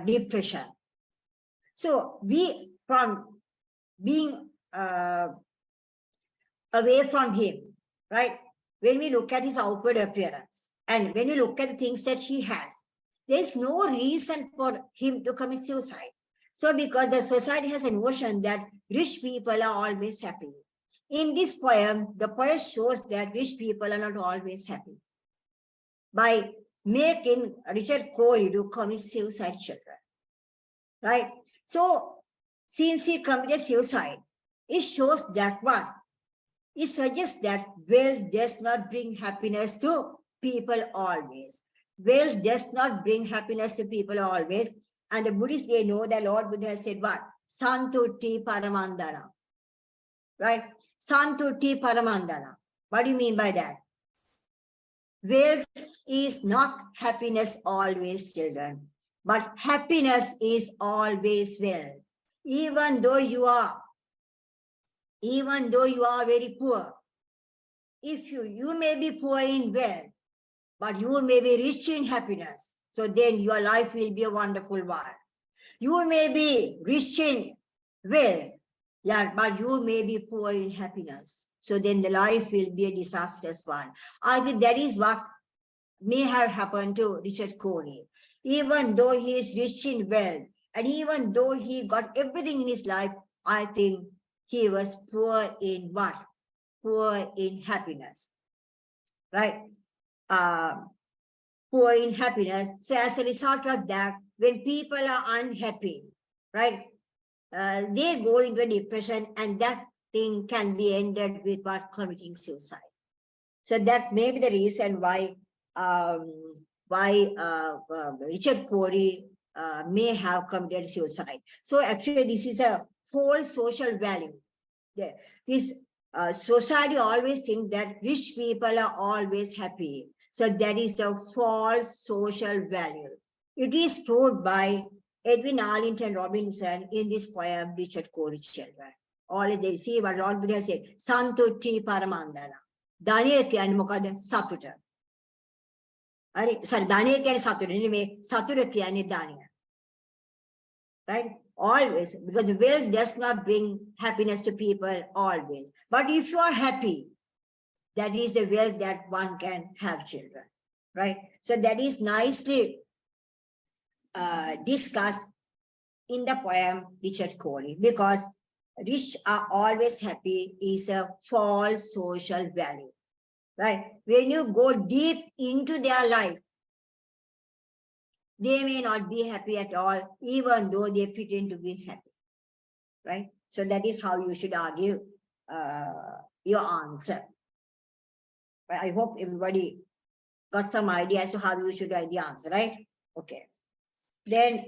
S2: depression. So we, from being away from him, right? When we look at his outward appearance and when we look at the things that he has, there's no reason for him to commit suicide. So because the society has a notion that rich people are always happy. In this poem, the poet shows that rich people are not always happy by making Richard Corey to commit suicide, children. Right? So since he committed suicide, it shows that what? It suggests that wealth does not bring happiness to people always. Wealth does not bring happiness to people always. And the Buddhists, they know that Lord Buddha has said what? Santutti paramandana. Right? Santutti paramandana. What do you mean by that? Wealth is not happiness always, children. But happiness is always wealth. Even though you are very poor, if you may be poor in wealth, but you may be rich in happiness. So then your life will be a wonderful one. You may be rich in wealth, yeah, but you may be poor in happiness. So then the life will be a disastrous one. I think that is what may have happened to Richard Corey. Even though he is rich in wealth, and even though he got everything in his life, I think he was poor in what? Poor in happiness, right? Poor in happiness. So as a result of that, when people are unhappy, right, they go into a depression, and that thing can be ended with what? Committing suicide. So that may be the reason why Richard Corey may have committed suicide. So actually, this is a whole social value. This society always thinks that rich people are always happy. So that is a false social value. It is proved by Edwin Arlington Robinson in this poem, Richard Corey Children. All they see what Lord Buddha said, Santutti paramandana. Daniya කියන්නේ මොකද? සතුට. හරි. sorry, ධනය කියන්නේ සතුට නෙමෙයි. සතුට කියන්නේ ධනය. Right? Always, because the wealth does not bring happiness to people always. But if you are happy, that is the wealth that one can have, children. Right? So that is nicely discussed in the poem Richard Corey, because rich are always happy is a false social value. Right? When you go deep into their life, they may not be happy at all, even though they pretend to be happy. Right? So that is how you should argue your answer. But I hope everybody got some idea as to how you should write the answer, right? Okay. Then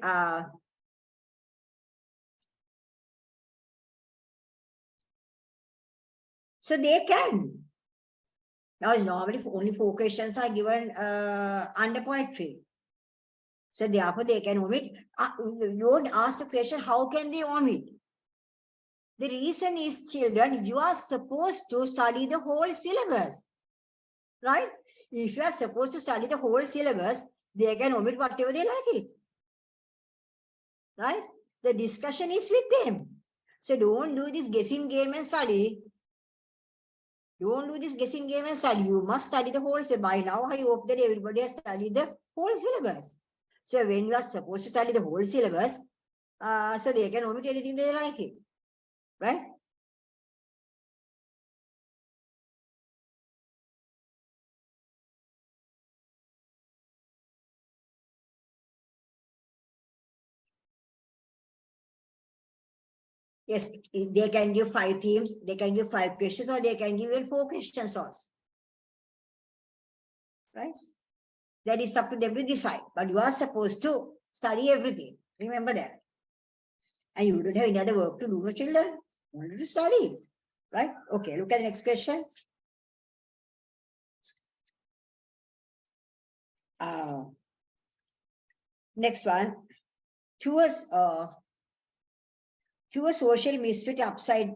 S2: so they can. Now, normally only 4 questions are given under poetry. So therefore they can omit. Don't ask the question, how can they omit? The reason is, children, you are supposed to study the whole syllabus. Right? If you are supposed to study the whole syllabus, they can omit whatever they like it. Right? The discussion is with them. So don't do this guessing game and study. Don't do this guessing game and study. You must study the whole syllabus. By now, I hope that everybody has studied the whole syllabus. So when you are supposed to study the whole syllabus, so they can omit anything they like it. Right? Yes, they can give 5 themes, they can give 5 questions, or they can give even 4 questions also. Right? That is up to them to decide. But you are supposed to study everything. Remember that. And you don't have any other work to do, no children. You wanted to study, right? Okay, look at the next question. Next one. Through a social misfit upside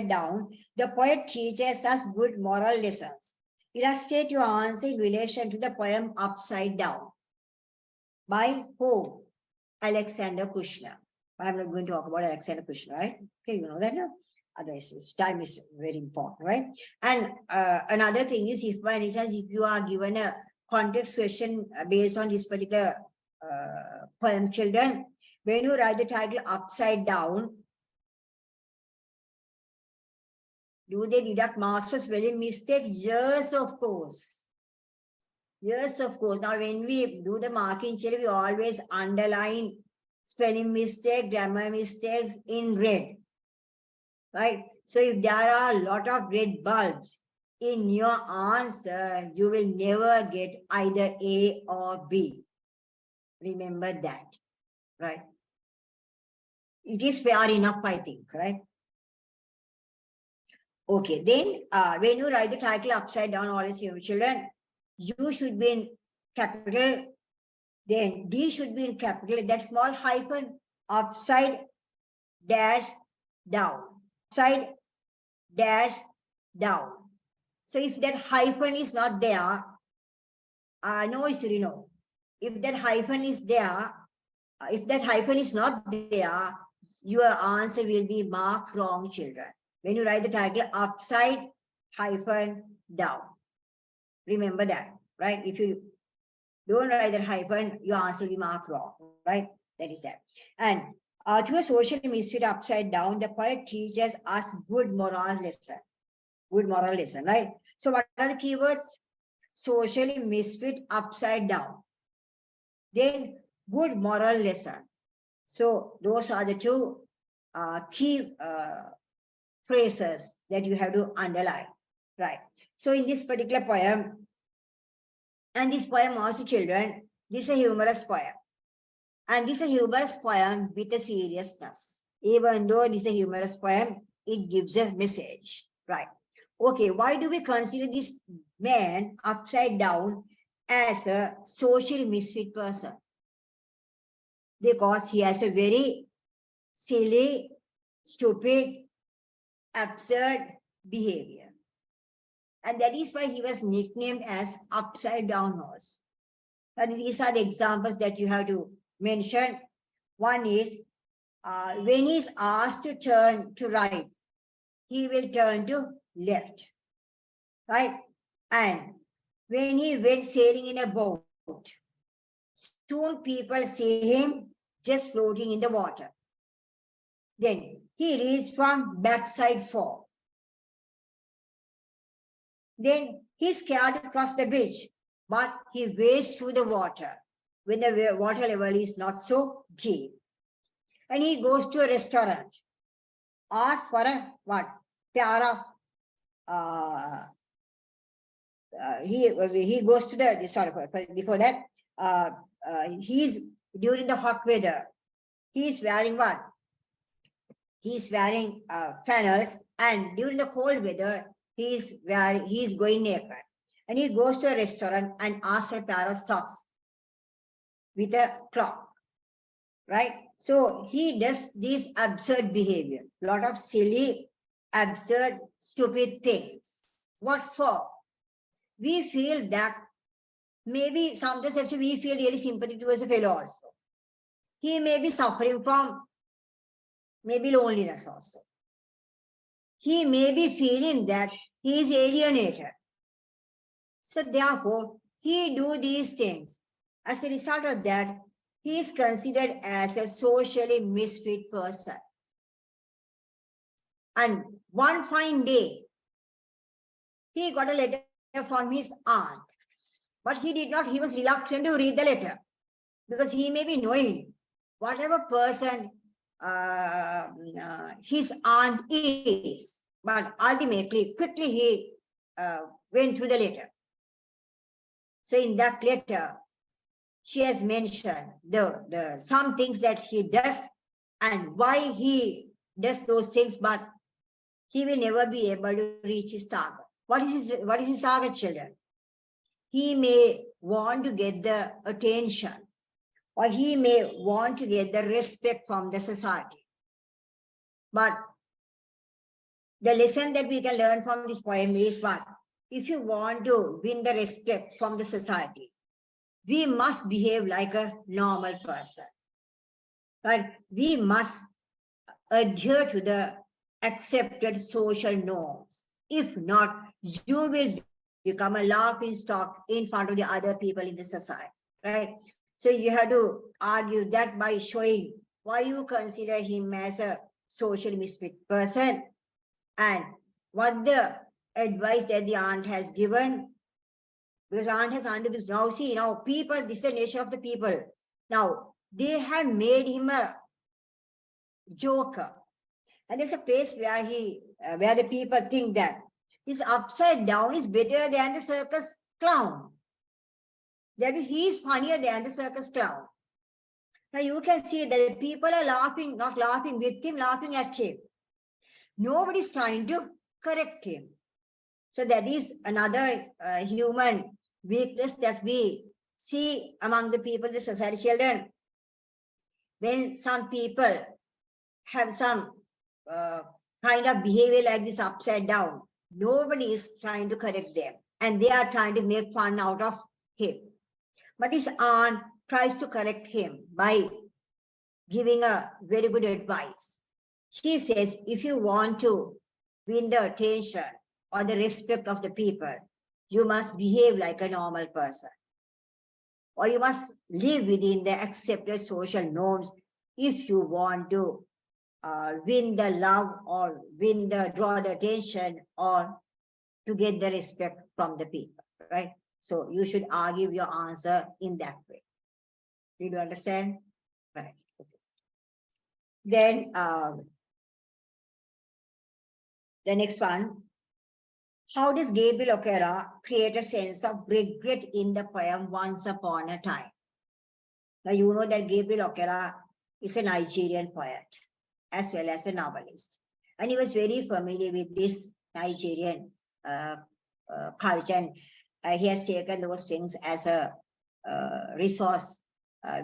S2: down, the poet teaches us good moral lessons. Illustrate your answer in relation to the poem Upside Down. By whom? Alexander Kushner. I'm not going to talk about Alexander Kushner, right? Okay, you know that now? Otherwise, time is very important, right? And another thing is, if by any chance, if you are given a context question based on this particular poem, children, when you write the title Upside Down, do they deduct marks for spelling mistake? Yes, of course. Yes, of course. Now, when we do the marking, children, we always underline spelling mistake, grammar mistakes in red, right? So if there are a lot of red bulbs in your answer, you will never get either A or B. Remember that, right? It is fair enough, I think, right? Okay, then when you write the title Upside Down, always, children, U should be in capital, then D should be in capital, that small hyphen, upside dash down, upside dash down. So if that hyphen is not there, no, it's no. If that hyphen is there, if that hyphen is not there, your answer will be marked wrong, children. When you write the title upside hyphen down. Remember that, right? If you don't write that hyphen, your answer will be marked wrong, right? That is that. And through a social misfit upside down, the poet teaches us good moral lesson. Good moral lesson, right? So what are the keywords? Socially misfit upside down. Then good moral lesson. So those are the two key phrases that you have to underline, right? So in this particular poem, and this poem also, children, this is a humorous poem. And this is a humorous poem with a seriousness. Even though this is a humorous poem, it gives a message, right? Okay, why do we consider this man upside down as a social misfit person? Because he has a very silly, stupid, absurd behavior. And that is why he was nicknamed as Upside Down Horse. And these are the examples that you have to mention. One is, when he is asked to turn to right, he will turn to left, right? And when he went sailing in a boat, soon people see him just floating in the water. Then he reached from backside four. Then he's scared to cross the bridge, but he wades through the water when the water level is not so deep. And he goes to a restaurant, asks for a what? Pair of he goes to the, sorry, before that, he's during the hot weather, he's wearing what? He's wearing flannels, and during the cold weather, he's going naked. And he goes to a restaurant and asks for a pair of socks with a clock, right? So he does this absurd behavior, a lot of silly, absurd, stupid things. What for? We feel that maybe sometimes actually we feel really sympathy towards a fellow also. He may be suffering from maybe loneliness also. He may be feeling that he is alienated. So therefore, he do these things. As a result of that, he is considered as a socially misfit person. And one fine day, he got a letter from his aunt, but he was reluctant to read the letter because he may be knowing whatever person his aunt is, but ultimately, quickly he went through the letter. So in that letter, she has mentioned some things that he does and why he does those things, but he will never be able to reach his target. What is his target, children? He may want to get the attention, or he may want to get the respect from the society. But the lesson that we can learn from this poem is what? If you want to win the respect from the society, we must behave like a normal person. Right? We must adhere to the accepted social norms. If not, you will become a laughing stock in front of the other people in the society. Right? So you have to argue that by showing why you consider him as a social misfit person and what the advice that the aunt has given. Because aunt has understood this. Now see, now people, this is the nature of the people. Now they have made him a joker. And there's a place where where the people think that his upside down is better than the circus clown. That is, he is funnier than the circus clown. Now you can see that the people are laughing, not laughing with him, laughing at him. Nobody is trying to correct him. So that is another human weakness that we see among the people in the society, children. When some people have some kind of behavior like this upside down, nobody is trying to correct them. And they are trying to make fun out of him. But his aunt tries to correct him by giving a very good advice. She says, if you want to win the attention or the respect of the people, you must behave like a normal person. Or you must live within the accepted social norms if you want to win the love or draw the attention or to get the respect from the people, right? So you should argue your answer in that way. Did you understand? Right. Okay. Then the next one. How does Gabriel O'Kara create a sense of regret in the poem Once Upon a Time? Now you know that Gabriel O'Kara is a Nigerian poet as well as a novelist. And he was very familiar with this Nigerian culture. And he has taken those things as a resource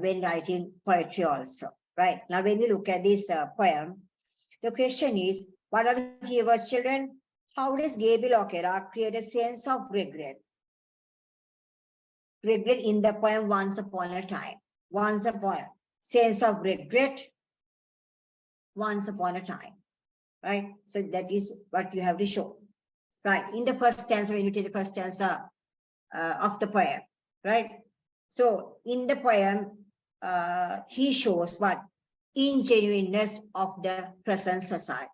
S2: when writing poetry also. Right? Now when we look at this poem, the question is, what are the keywords, children? How does Gabriel O'Kara create a sense of regret? Regret in the poem Once Upon a Time. Once upon, sense of regret, once upon a time. Right? So that is what you have to show. Right? In the first stanza, when you take the first stanza of the poem. Right? So in the poem, he shows what? Ingenuineness of the present society.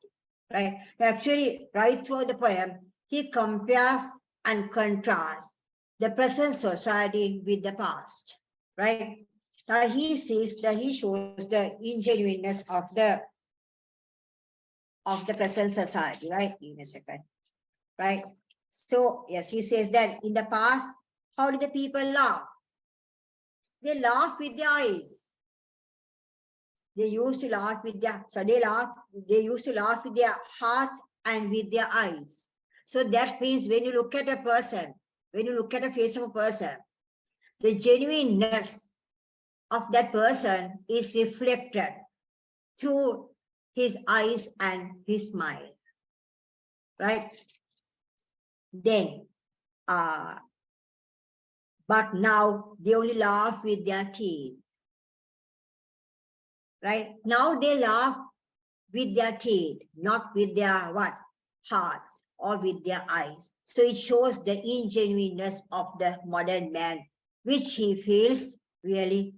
S2: Right? Actually, right through the poem, he compares and contrasts the present society with the past. Right? Now he sees that he shows the ingenuineness of the present society. Right? Give me a second. Right? So yes, he says that in the past, how did the people laugh? They laugh with their eyes. They used to laugh with their, they used to laugh with their hearts and with their eyes. So that means when you look at a person, when you look at the face of a person, the genuineness of that person is reflected through his eyes and his smile. Right? Then, but now they only laugh with their teeth. Right? Now they laugh with their teeth, not with their what? Hearts or with their eyes. So it shows the ingenuineness of the modern man, which he feels really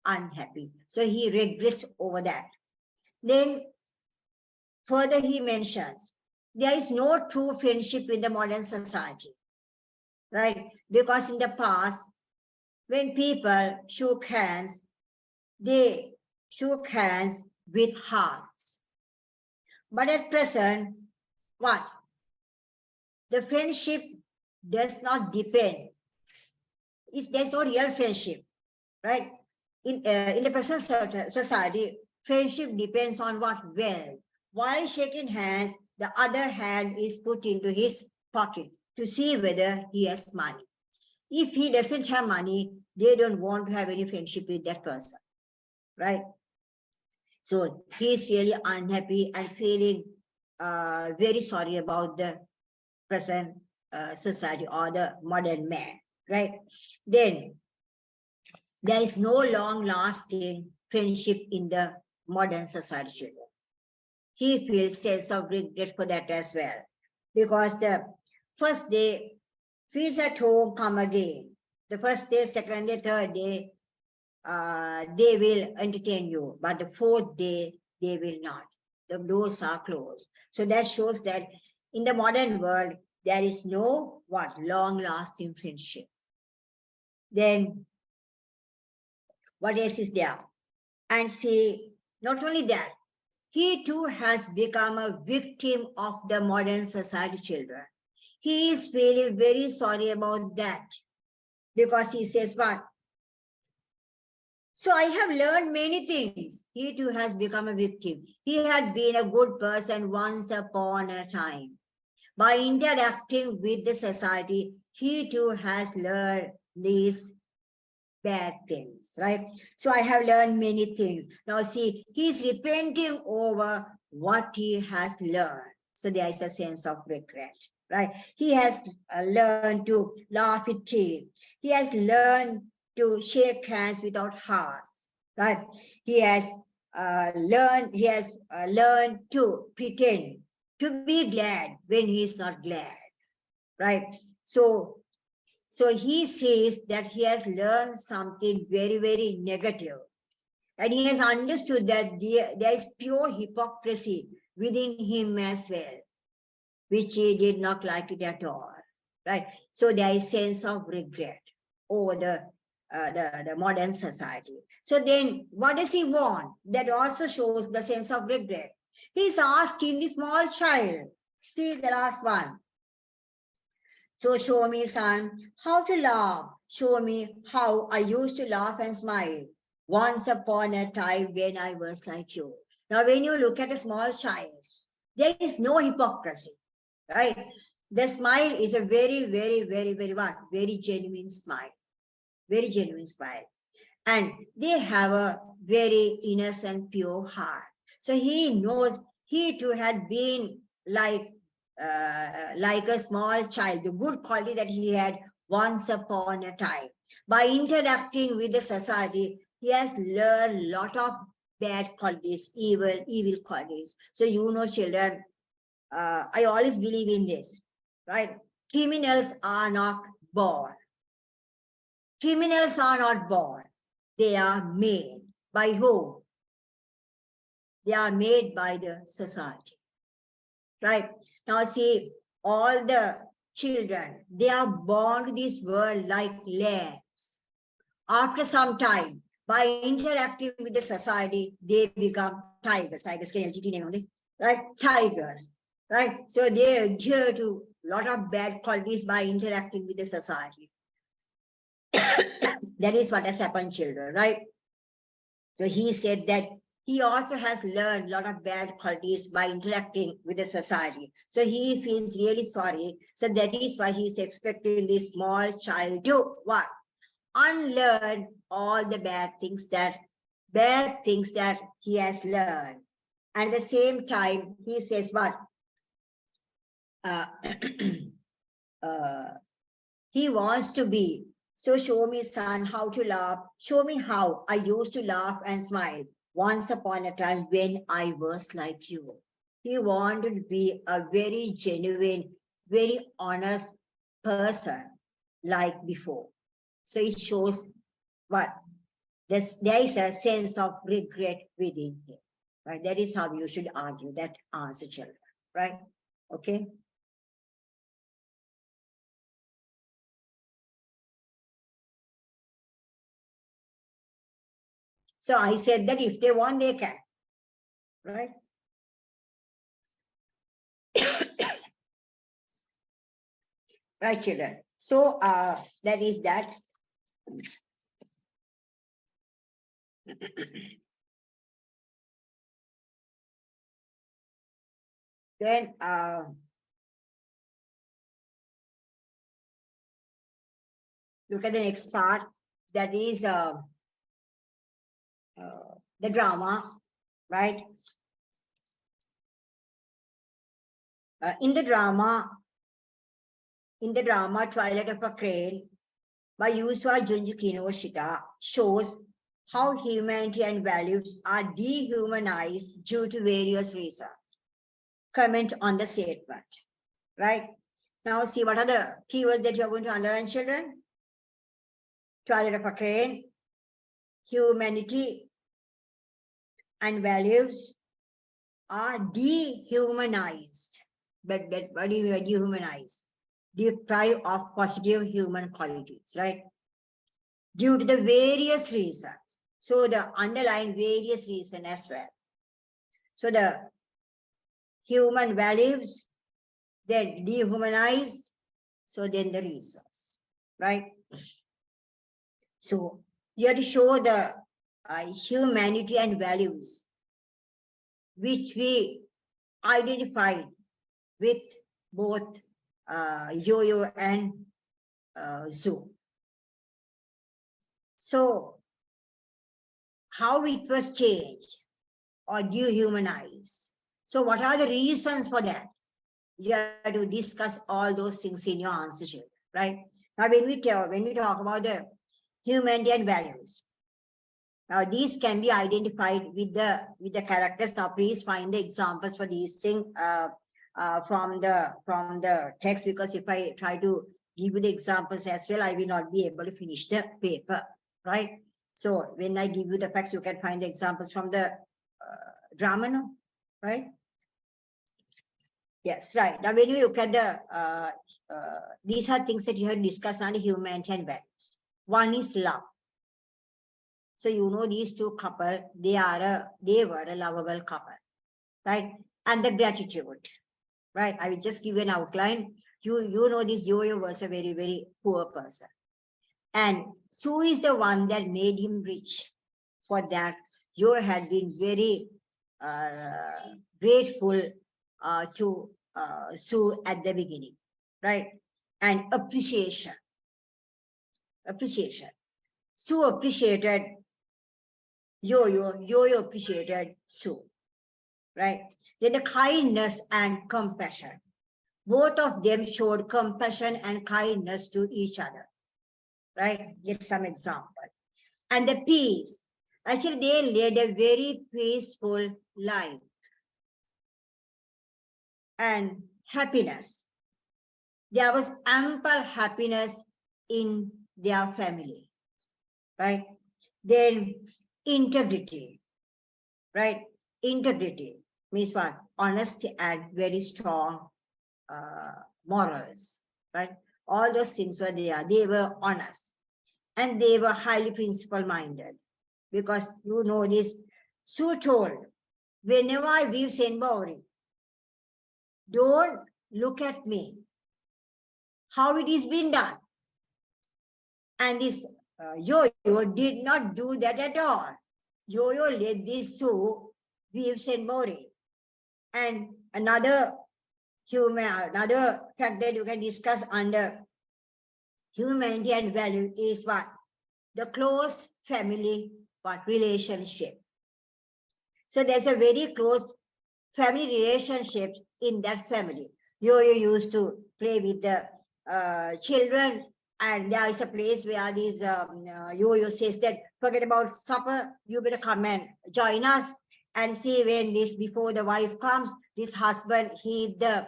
S2: unhappy. So he regrets over that. Then further he mentions, there is no true friendship in the modern society. Right? Because in the past, when people shook hands, they shook hands with hearts. But at present, what? The friendship does not depend. There's no real friendship. right? In the present society, friendship depends on what? Wealth. While shaking hands, the other hand is put into his pocket to see whether he has money. If he doesn't have money, they don't want to have any friendship with that person, right? So he's really unhappy and feeling very sorry about the present society or the modern man, right? Then there is no long-lasting friendship in the modern society, children. He feels sense of regret for that as well, because the first day, feels at home, come again. The first day, second day, third day, they will entertain you, but the fourth day, they will not. The doors are closed. So that shows that in the modern world, there is no what long-lasting friendship. Then what else is there? And see, not only that, he too has become a victim of the modern society, children. He is feeling very sorry about that, because he says, what? So I have learned many things. He too has become a victim. He had been a good person once upon a time. By interacting with the society, he too has learned these bad things, right? So I have learned many things. Now see, he's repenting over what he has learned. So there is a sense of regret, right? He has learned to laugh with teeth. He has learned to shake hands without hearts, right? He has learned to pretend to be glad when he is not glad, right? So he says that he has learned something very, very negative. And he has understood that there is pure hypocrisy within him as well, which he did not like it at all, right? So there is sense of regret over the modern society. So then what does he want? That also shows the sense of regret. He's asking the small child. See the last one. So show me, son, how to laugh. Show me how I used to laugh and smile once upon a time when I was like you. Now, when you look at a small child, there is no hypocrisy, right? The smile is a very, very, very, very what? Very genuine smile. Very genuine smile. And they have a very innocent, pure heart. So he knows he too had been like a small child, the good quality that he had once upon a time. By interacting with the society, he has learned a lot of bad qualities, evil qualities. So you know, children, I always believe in this, right? Criminals are not born. Criminals are not born. They are made. By whom? They are made by the society, right? Now see, all the children, they are born to this world like lambs. After some time, by interacting with the society, they become tigers. Tigers can LTT name only, right? Tigers, right? So they adhere to a lot of bad qualities by interacting with the society. That is what has happened, children, right? So he said that he also has learned a lot of bad qualities by interacting with the society. So he feels really sorry. So that is why he's expecting this small child to what? Unlearn all the bad things that he has learned. And at the same time, he says what? He wants to be. So show me, son, how to laugh. Show me how I used to laugh and smile once upon a time when I was like you. He wanted to be a very genuine, very honest person like before. So it shows what? There is a sense of regret within him. Right? That is how you should argue that answer, children. Right? Okay. So I said that if they want, they can. Right? Right, children. So that is that. Then look at the next part, that is the drama, right? In the drama Twilight of a Crane by Yusua Junji Kinoshita shows how humanity and values are dehumanized due to various reasons. Comment on the statement, right? Now see what are the keywords that you are going to underline, children. Twilight of a Crane, humanity and values are dehumanized. But what do you mean by dehumanized? Deprived of positive human qualities, right? Due to the various reasons. So the underlying various reasons as well. So the human values, then dehumanized, so then the reasons, right? So you have to show the humanity and values which we identified with both Yo-Yo and Zoo. So how it was changed or dehumanized. So what are the reasons for that? You have to discuss all those things in your answer sheet, right? Now when we talk about the humanity and values, now these can be identified with the characters. Now please find the examples for these things from the text, because if I try to give you the examples as well, I will not be able to finish the paper, right? So when I give you the facts, you can find the examples from the drama, no? Right? Yes, right. Now when you look at the these are things that you have discussed on humanity and values. One is love. So you know these two couple, they were a lovable couple, right? And the gratitude, right? I will just give you an outline. You know this Yo-Yo was a very, very poor person. And Sue is the one that made him rich. For that, Yo had been very grateful to Sue at the beginning, right? And appreciation. Sue appreciated Yo-Yo, Yo-Yo appreciated Sue, right? Then the kindness and compassion. Both of them showed compassion and kindness to each other, right? Get some example. And the peace. Actually, they led a very peaceful life. And happiness. There was ample happiness in their family, right? Then integrity, right? Integrity means what? Honesty and very strong morals, right? All those things were there. They were honest and they were highly principle minded, because you know this. Sue told, whenever I weave Senbori, don't look at me, how it is being done. And this Yo-Yo did not do that at all. Yo-Yo let this Sue weave Senbori. And another fact that you can discuss under humanity and value is what? The close family relationship. So there's a very close family relationship in that family. Yo-Yo used to play with the children, and there is a place where this Yo-Yo says that, forget about supper, you better come and join us. And see, when before the wife comes, this husband heat the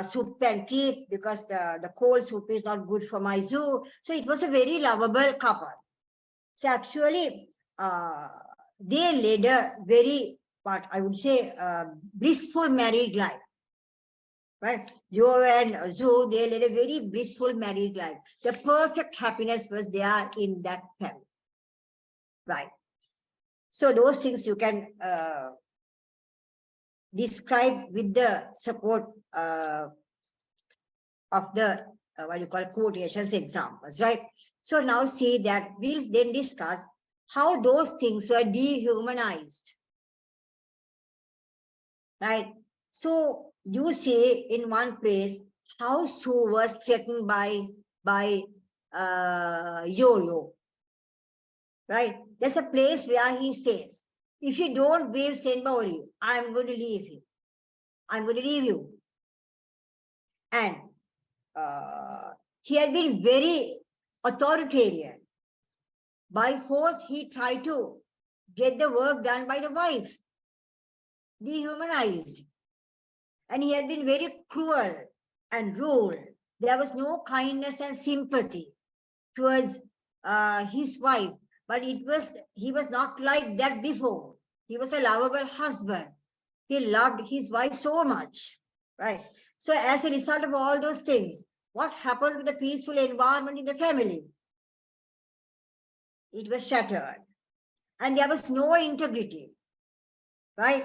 S2: soup and keep, because the cold soup is not good for my Zoo. So it was a very lovable couple. So actually, they led a very, what I would say, blissful married life, right? Yo and Zoo, they led a very blissful married life. The perfect happiness was there in that family, right? So those things you can describe with the support of the what you call quotations examples, right? So now see that we'll then discuss how those things were dehumanized. Right? So you see in one place how Sue was threatened by Yo-Yo. Right? There's a place where he says, if you don't wave Senbori, I'm going to leave you. I'm going to leave you. And he had been very authoritarian. By force, he tried to get the work done by the wife, dehumanized. And he had been very cruel and rude. There was no kindness and sympathy towards his wife. But he was not like that before. He was a lovable husband. He loved his wife so much, right? So as a result of all those things, what happened with the peaceful environment in the family? It was shattered. And there was no integrity, right?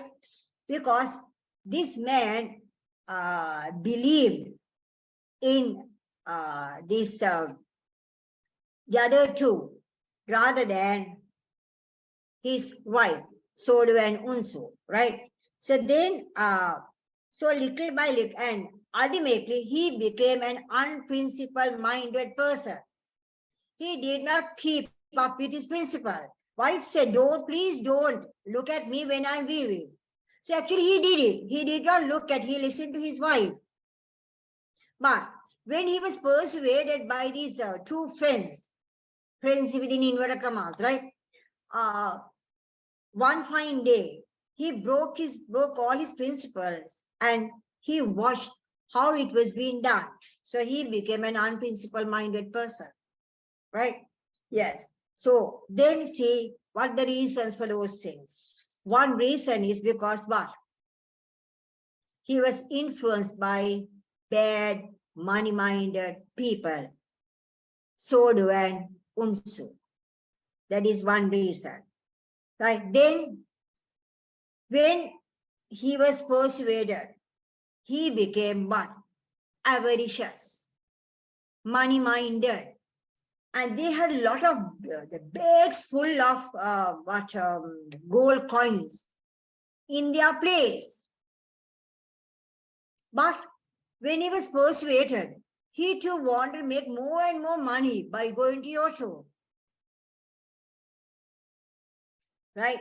S2: Because this man believed in the other two, rather than his wife, Sodu and Unsu, right? So then, so little by little, and ultimately he became an unprinciple-minded person. He did not keep up with his principle. Wife said, please don't look at me when I'm weaving. So actually he did it. He did not look at, he listened to his wife. But when he was persuaded by these two friends within inverted commas, right? One fine day, he broke all his principles and he watched how it was being done. So he became an unprinciple-minded person, right? Yes. So then see what the reasons for those things. One reason is because what? He was influenced by bad, money-minded people, Sodu and Unsu. That is one reason, right? Then, when he was persuaded, he became what? Avaricious, money-minded. And they had a lot of the bags full of gold coins in their place. But when he was persuaded, he too wanted to make more and more money by going to your show. Right?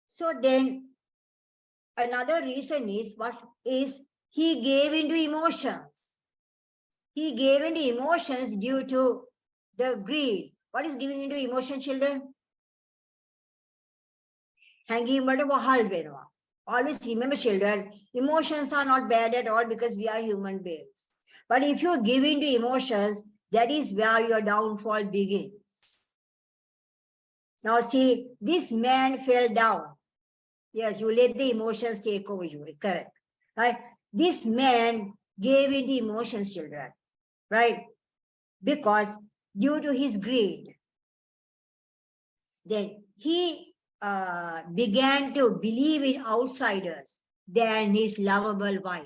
S2: So then another reason is what is he gave into emotions. He gave into emotions due to the greed. What is giving into emotion, children? Hanging but always remember, children, emotions are not bad at all because we are human beings. But if you give into emotions, that is where your downfall begins. Now see, this man fell down. Yes, you let the emotions take over you, correct. Right? This man gave into emotions, children. Right? Because due to his greed, then he began to believe in outsiders than his lovable wife.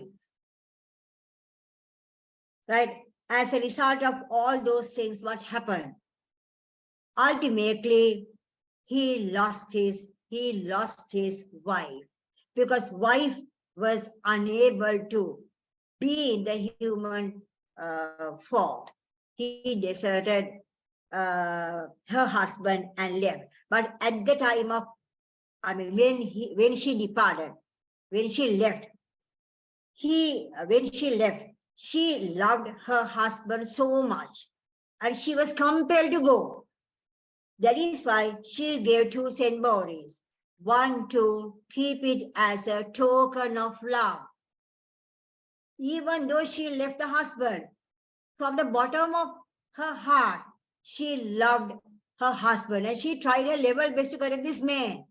S2: Right? As a result of all those things, what happened? Ultimately, he lost his wife, because wife was unable to be in the human form. He deserted her husband and left. But at the time of, when she departed, when she left, she loved her husband so much, and she was compelled to go. That is why she gave 2 senboris. One to keep it as a token of love. Even though she left the husband, from the bottom of her heart, she loved her husband and she tried her level best to correct this man.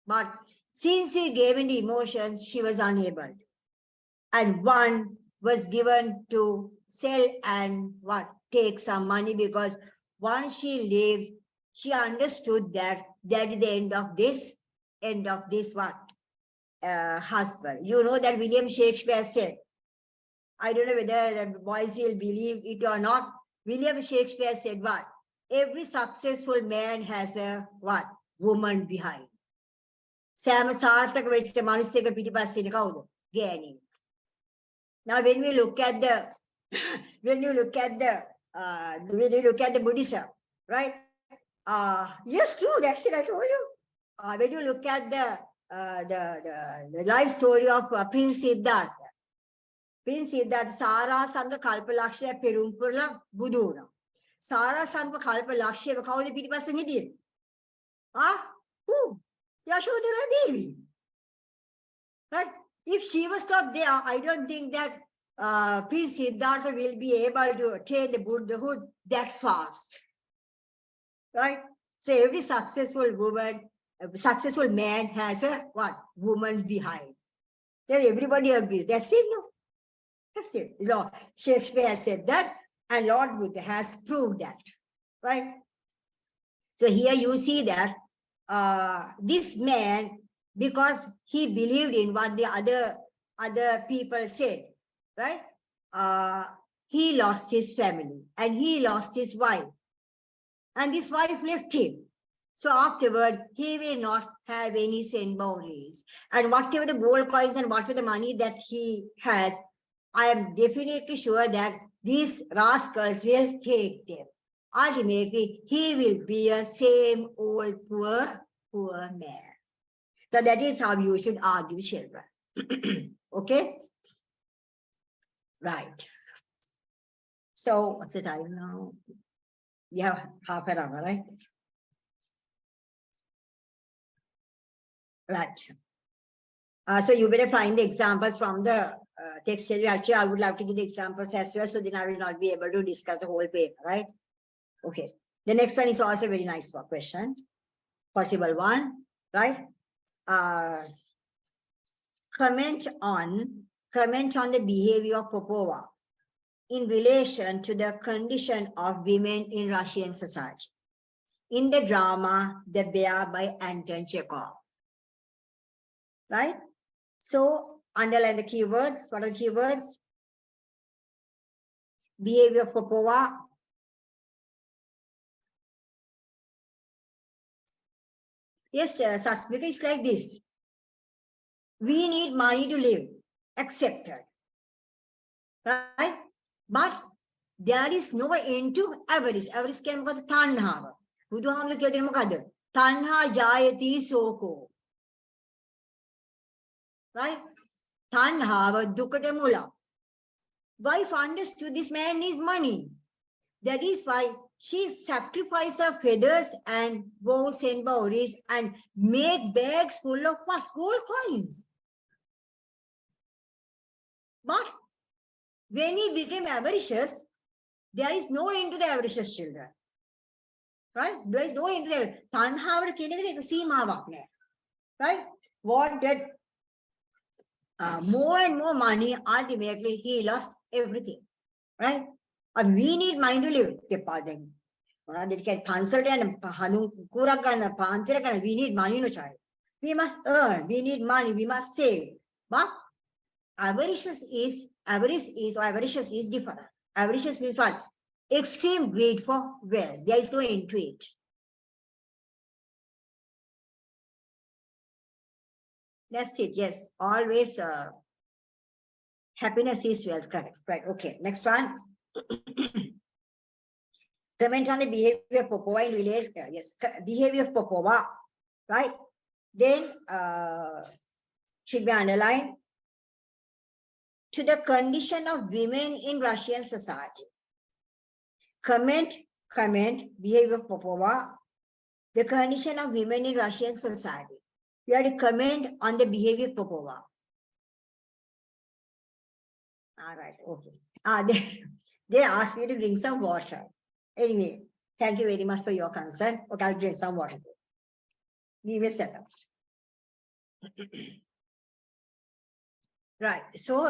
S2: But since he gave in the emotions, she was unable. And one was given to sell and take some money, because once she leaves, she understood that is the end of this husband. You know that William Shakespeare said, I don't know whether the boys will believe it or not. William Shakespeare said what? every successful man has a what? Woman behind. Sam Sarthak වෙච්ච මිනිස්සෙක් පිටිපස්සේ ඉන්නේ කවුද? ගෑණි. Now when we look at the when you look at the Buddhism, right? Yes, true, that's it, I told you. When you look at the life story of Prince Siddhartha. Prince Siddhartha Sara Sangha Kalpalakshya Perumpurla Buduna. Sara Sangha Kalpalakshya කවුද පිටිපස්සෙන් හිටියේ? Who? Yashodhara Devi. Right? If she was not there, I don't think that Prince Siddhartha will be able to attain the Buddhahood that fast. Right? So every successful woman, successful man has a what? Woman behind. Then everybody agrees. That's it, no? That's it. So Shakespeare has said that, and Lord Buddha has proved that. Right? So here you see that this man, because he believed in what the other people said, right? He lost his family and he lost his wife. And this wife left him. So afterward, he will not have any cent boundaries. And whatever the gold coins and whatever the money that he has, I am definitely sure that these rascals will take them. Ultimately, he will be a same old poor man. So that is how you should argue, children. Okay? Right. So what's the time now? Yeah, half an hour, right? Right. So you better find the examples from the text. Actually, I would love to give the examples as well, so then I will not be able to discuss the whole paper, right? Okay. The next one is also a very nice question. Possible one, right? Comment on the behavior of Popova in relation to the condition of women in Russian society in the drama The Bear by Anton Chekhov. Right? So underline the keywords. What are the keywords? Behavior of Popova. Yes, Sasmika is like this. We need money to live. Accepted. Right? But there is no end to avarice. Avarice can be called tanha. Buduhamla kiyadena mokada? Tanha jayati soko. Right? Tanha dukata mula. Wife understood this man needs money. That is why she sacrificed her feathers and bows and bowries and made bags full of what? Gold coins. But when he became avaricious, there is no end to the avaricious children. Right? There is no end to the tanha. Right? Wanted more and more money, ultimately he lost everything. Right? And we need money to live. They can consult and we need money no child. We must earn, we need money, we must save. But avarice is different. Avaricious means what? Extreme greed for wealth. There is no end to it. That's it. Yes. Always happiness is wealth. Correct. Right. Okay. Next one. Comment on the behavior of Popova in relation. Yes. Behavior of Popova. Right. Then should be underlined. To the condition of women in Russian society. Comment, behavior of Popova. The condition of women in Russian society. You have to comment on the behavior of Popova. All right, okay. They asked me to drink some water. Anyway, thank you very much for your concern. Okay, I'll drink some water. Give me a second. Right, so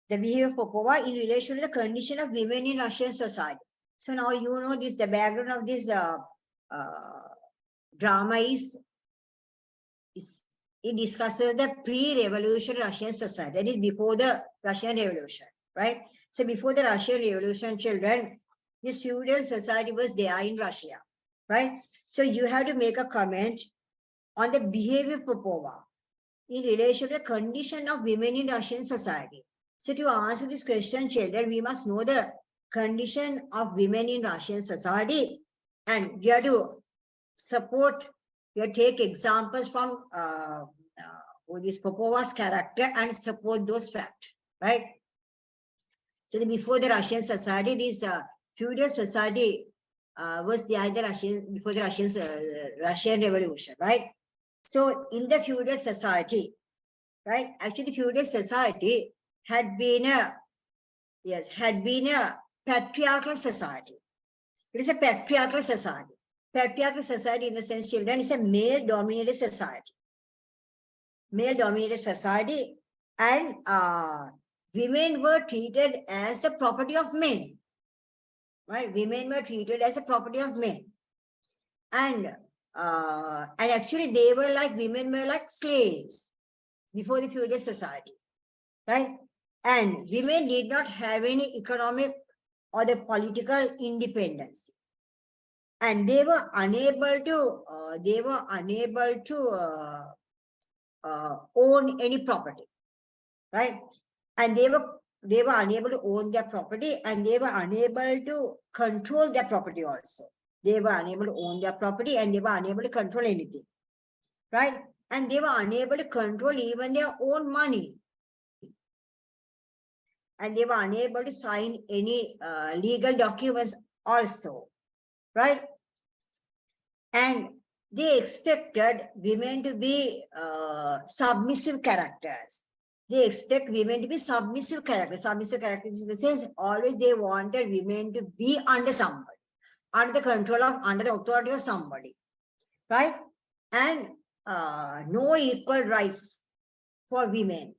S2: the behavior of Popova in relation to the condition of women in Russian society. So now you know this, the background of this drama is it discusses the pre-revolution Russian society, that is before the Russian Revolution, right? So before the Russian Revolution, children, This feudal society was there in Russia, right? So you have to make a comment on the behavior of Popova in relation to the condition of women in Russian society. So to answer this question, children, we must know the condition of women in Russian society, and we have to support, we have to take examples from this Popova's character and support those facts, right? So before the Russian society, this feudal society was the either Russian before the Russian Revolution, right? So in the feudal society, right? Actually, the feudal society had been a patriarchal society. It is a patriarchal society. Patriarchal society, in the sense, children, is a male-dominated society. Male-dominated society, and women were treated as the property of men. Right? Women were treated as a property of men, and actually they were like, women were like slaves before the feudal society, right? And women did not have any economic or the political independence, and they were unable to own any property, right? And they were unable to own their property, and they were unable to control their property also. They were unable to own their property, and they were unable to control anything, right? And they were unable to control even their own money. And they were unable to sign any legal documents also, right? And they expected women to be submissive characters. They expect women to be submissive characters. Submissive characters in the sense, always they wanted women to be under somebody, under the control of, under the authority of somebody, right? And no equal rights for women,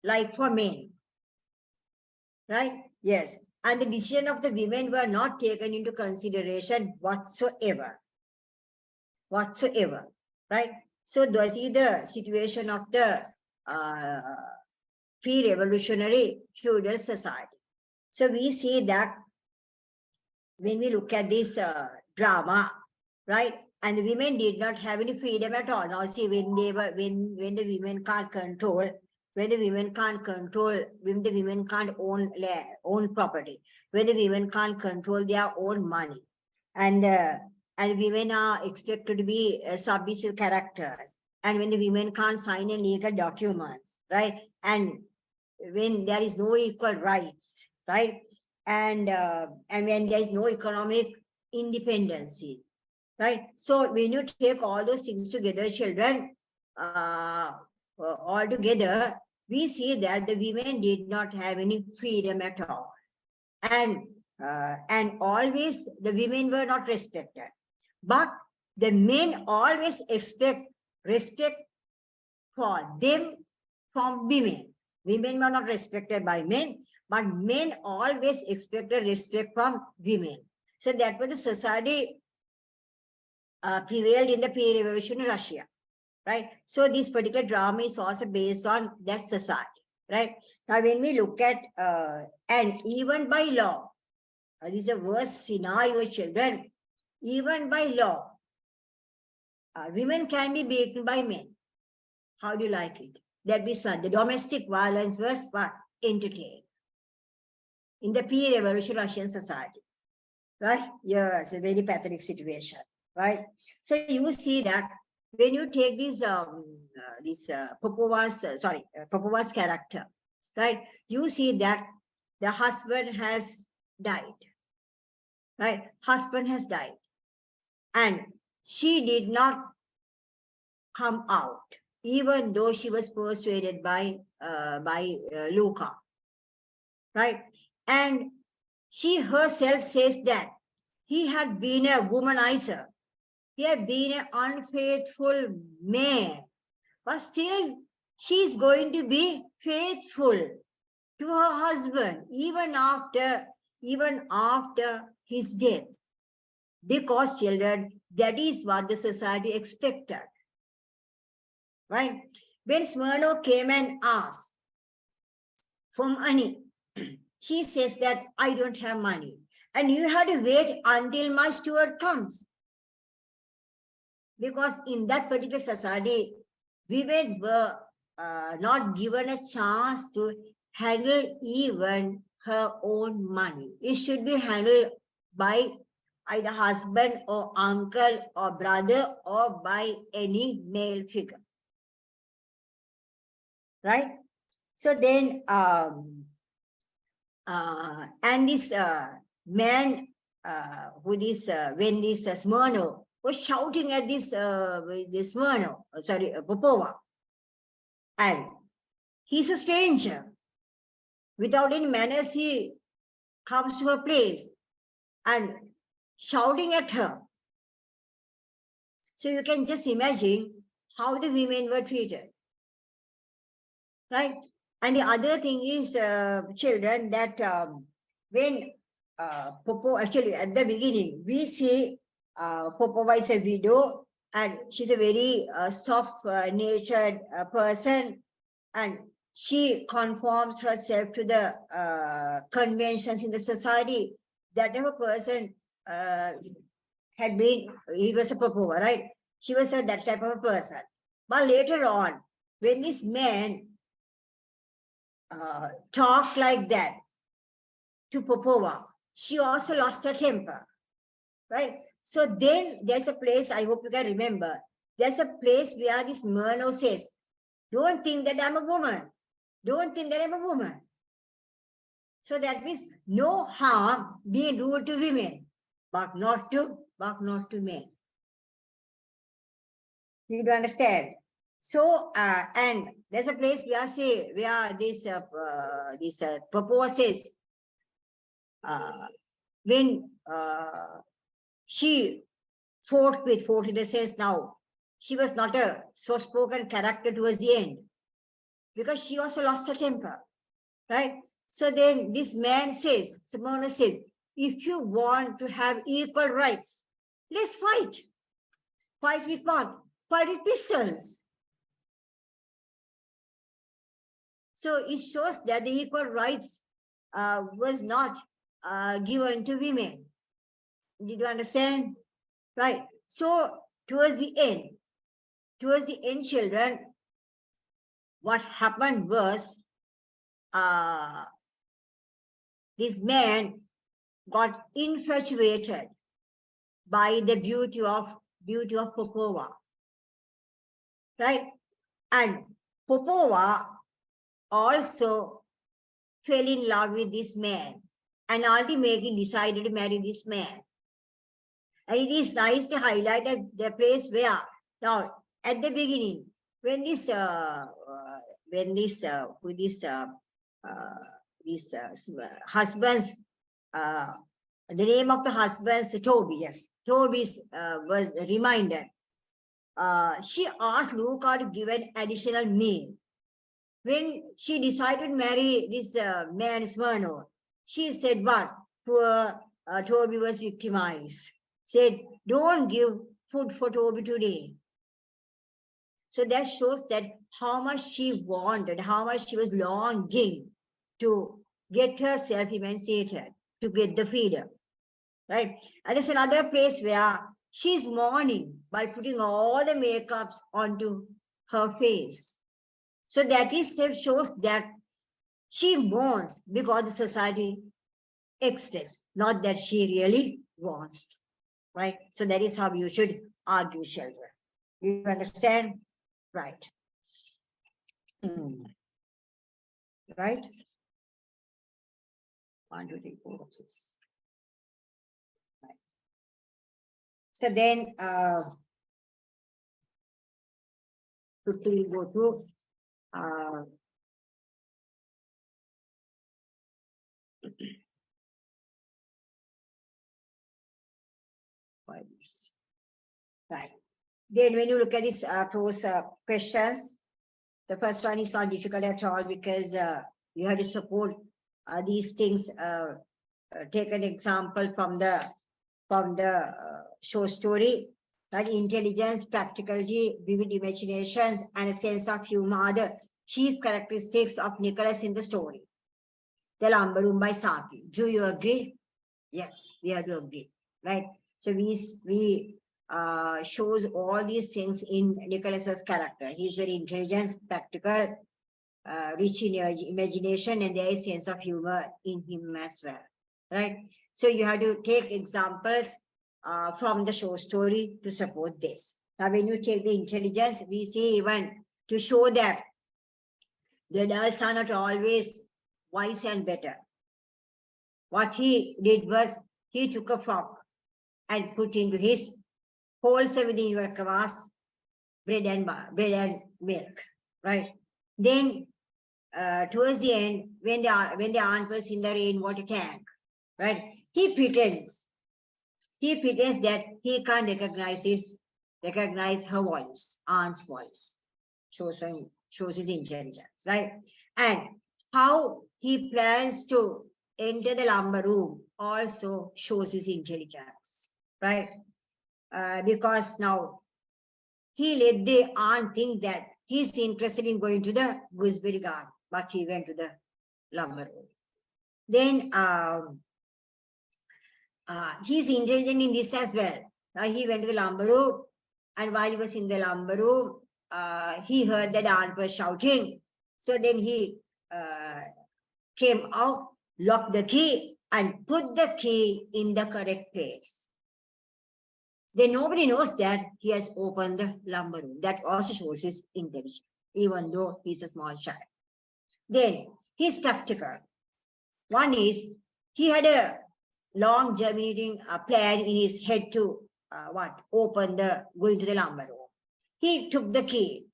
S2: like for men, right? Yes. And the decision of the women were not taken into consideration whatsoever, right? So that is the situation of the pre-revolutionary feudal society. So we see that when we look at this drama, right? And the women did not have any freedom at all. Now see, when the women can't control, when the women can't own property, when the women can't control their own money, and women are expected to be submissive characters, and when the women can't sign any legal documents, right? And when there is no equal rights, right? And when there is no economic independency, right? So when you take all those things together, children, all together, we see that the women did not have any freedom at all, and always the women were not respected. But the men always expect respect for them from women. Women were not respected by men, but men always expected respect from women. So that was the society prevailed in the pre-revolutionary Russia, right? So this particular drama is also based on that society, right? Now when we look at, and even by law, this is a worst scenario, children, even by law, women can be beaten by men. How do you like it? That means the domestic violence was entertained in the pre-revolutionary Russian society, right? Yes, a very pathetic situation, right? So you see that when you take Popova's character, right? You see that the husband has died, right? Husband has died, and she did not come out, even though she was persuaded by Luca, right? And she herself says that he had been a womanizer, he had been an unfaithful man, but still she is going to be faithful to her husband even after his death, because children, that is what the society expected. Right? When Smirnov came and asked for money, she says that I don't have money. And you have to wait until my steward comes. Because in that particular society, women were not given a chance to handle even her own money. It should be handled by either husband or uncle or brother or by any male figure. Right? So then, and this man, when this Smyrno was shouting at this Smyrno, Popova, and he's a stranger. Without any manners, he comes to her place and shouting at her. So you can just imagine how the women were treated. Right? And the other thing is, children, that when Popo, actually at the beginning, we see Popova is a widow and she's a very soft-natured person, and she conforms herself to the conventions in the society. That type of person had been, he was a Popova, right? She was that type of a person. But later on, when this man talked like that to Popova, she also lost her temper, right? So then there's a place, I hope you can remember, there's a place where this Myrno says, don't think that I'm a woman. Don't think that I'm a woman. So that means no harm being rude to women, but not to men. You do understand? So, and there's a place where this Popova says, when she fought in the sense now, she was not a soft-spoken character towards the end, because she also lost her temper, right? So then this man says, Simona says, if you want to have equal rights, let's fight. Fight with what? Fight with pistols. So it shows that the equal rights was not given to women. Did you understand? Right. So towards the end, children, what happened was this man got infatuated by the beauty of Popova, right? And Popova also fell in love with this man and ultimately decided to marry this man. And it is nice to highlight the place where, now at the beginning, when this husbands, the name of the husbands, Toby, yes, Toby was reminded. She asked Luca to give an additional meal. When she decided to marry this man, Smyrno, she said, what? Poor Toby was victimized. Said, don't give food for Toby today. So that shows that how much she wanted, how much she was longing to get herself emancipated, to get the freedom, right? And there's another place where she's mourning by putting all the makeups onto her face. So that is shows that she mourns because the society expects, not that she really wants to, right? So that is how you should argue, children. You understand? Right. Right? 1, 2, 3, 4, 5, 6. Right. So then, quickly go to right. Then when you look at these prose questions, the first one is not difficult at all, because you have to support these things. Take an example from the show story, like intelligence, practicality, vivid imaginations, and a sense of humor are the chief characteristics of Nicholas in the story. The Lumberroom by Saki. Do you agree? Yes, we have to agree, right? So we shows all these things in Nicholas's character. He's very intelligent, practical, rich in imagination, and there is sense of humor in him as well, right? So you have to take examples from the show story to support this. Now, when you take the intelligence, we see even to show that the adults are not always wise and better. What he did was he took a frog and put into his wholesome within your kvass bread and milk, right? Then towards the end, when the aunt was in the rainwater tank, right? He pretends that he can't recognize her voice, aunt's voice. Shows his intelligence, right? And how he plans to enter the lumber room also shows his intelligence, right? Because now he let the aunt think that he's interested in going to the gooseberry garden, but he went to the lumber room. Then he's intelligent in this as well. Now he went to the lumber room, and while he was in the lumber room, he heard that the aunt was shouting. So then he came out, locked the key, and put the key in the correct place. Then nobody knows that he has opened the lumber room. That also shows his intelligence, even though he's a small child. Then he's practical. One is he had a long germinating plan in his head to go into the lumber room. He took the key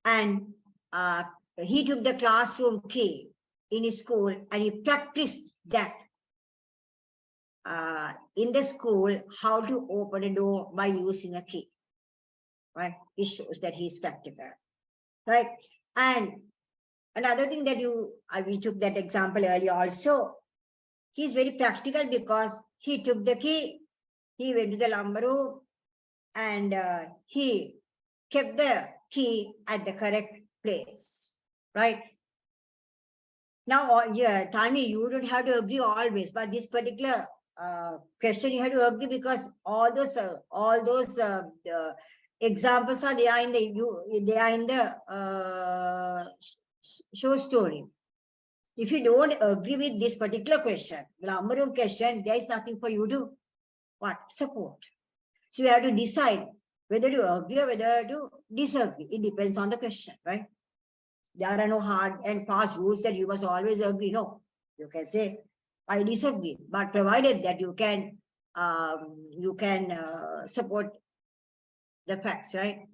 S2: and he took the classroom key in his school and he practiced that in the school how to open a door by using a key, right? It shows that he's practical, right? And another thing that we took that example earlier also, he's very practical because he took the key, he went to the lumber room, and he kept the key at the correct place, right? Now, yeah, Tani, you don't have to agree always, but this particular question you have to agree because all those examples are there in the show story. If you don't agree with this particular question, grammar room question, there is nothing for you to support. So you have to decide whether to agree or whether to disagree. It depends on the question, right? There are no hard and fast rules that you must always agree. No, you can say I disagree, but provided that you can support the facts, right?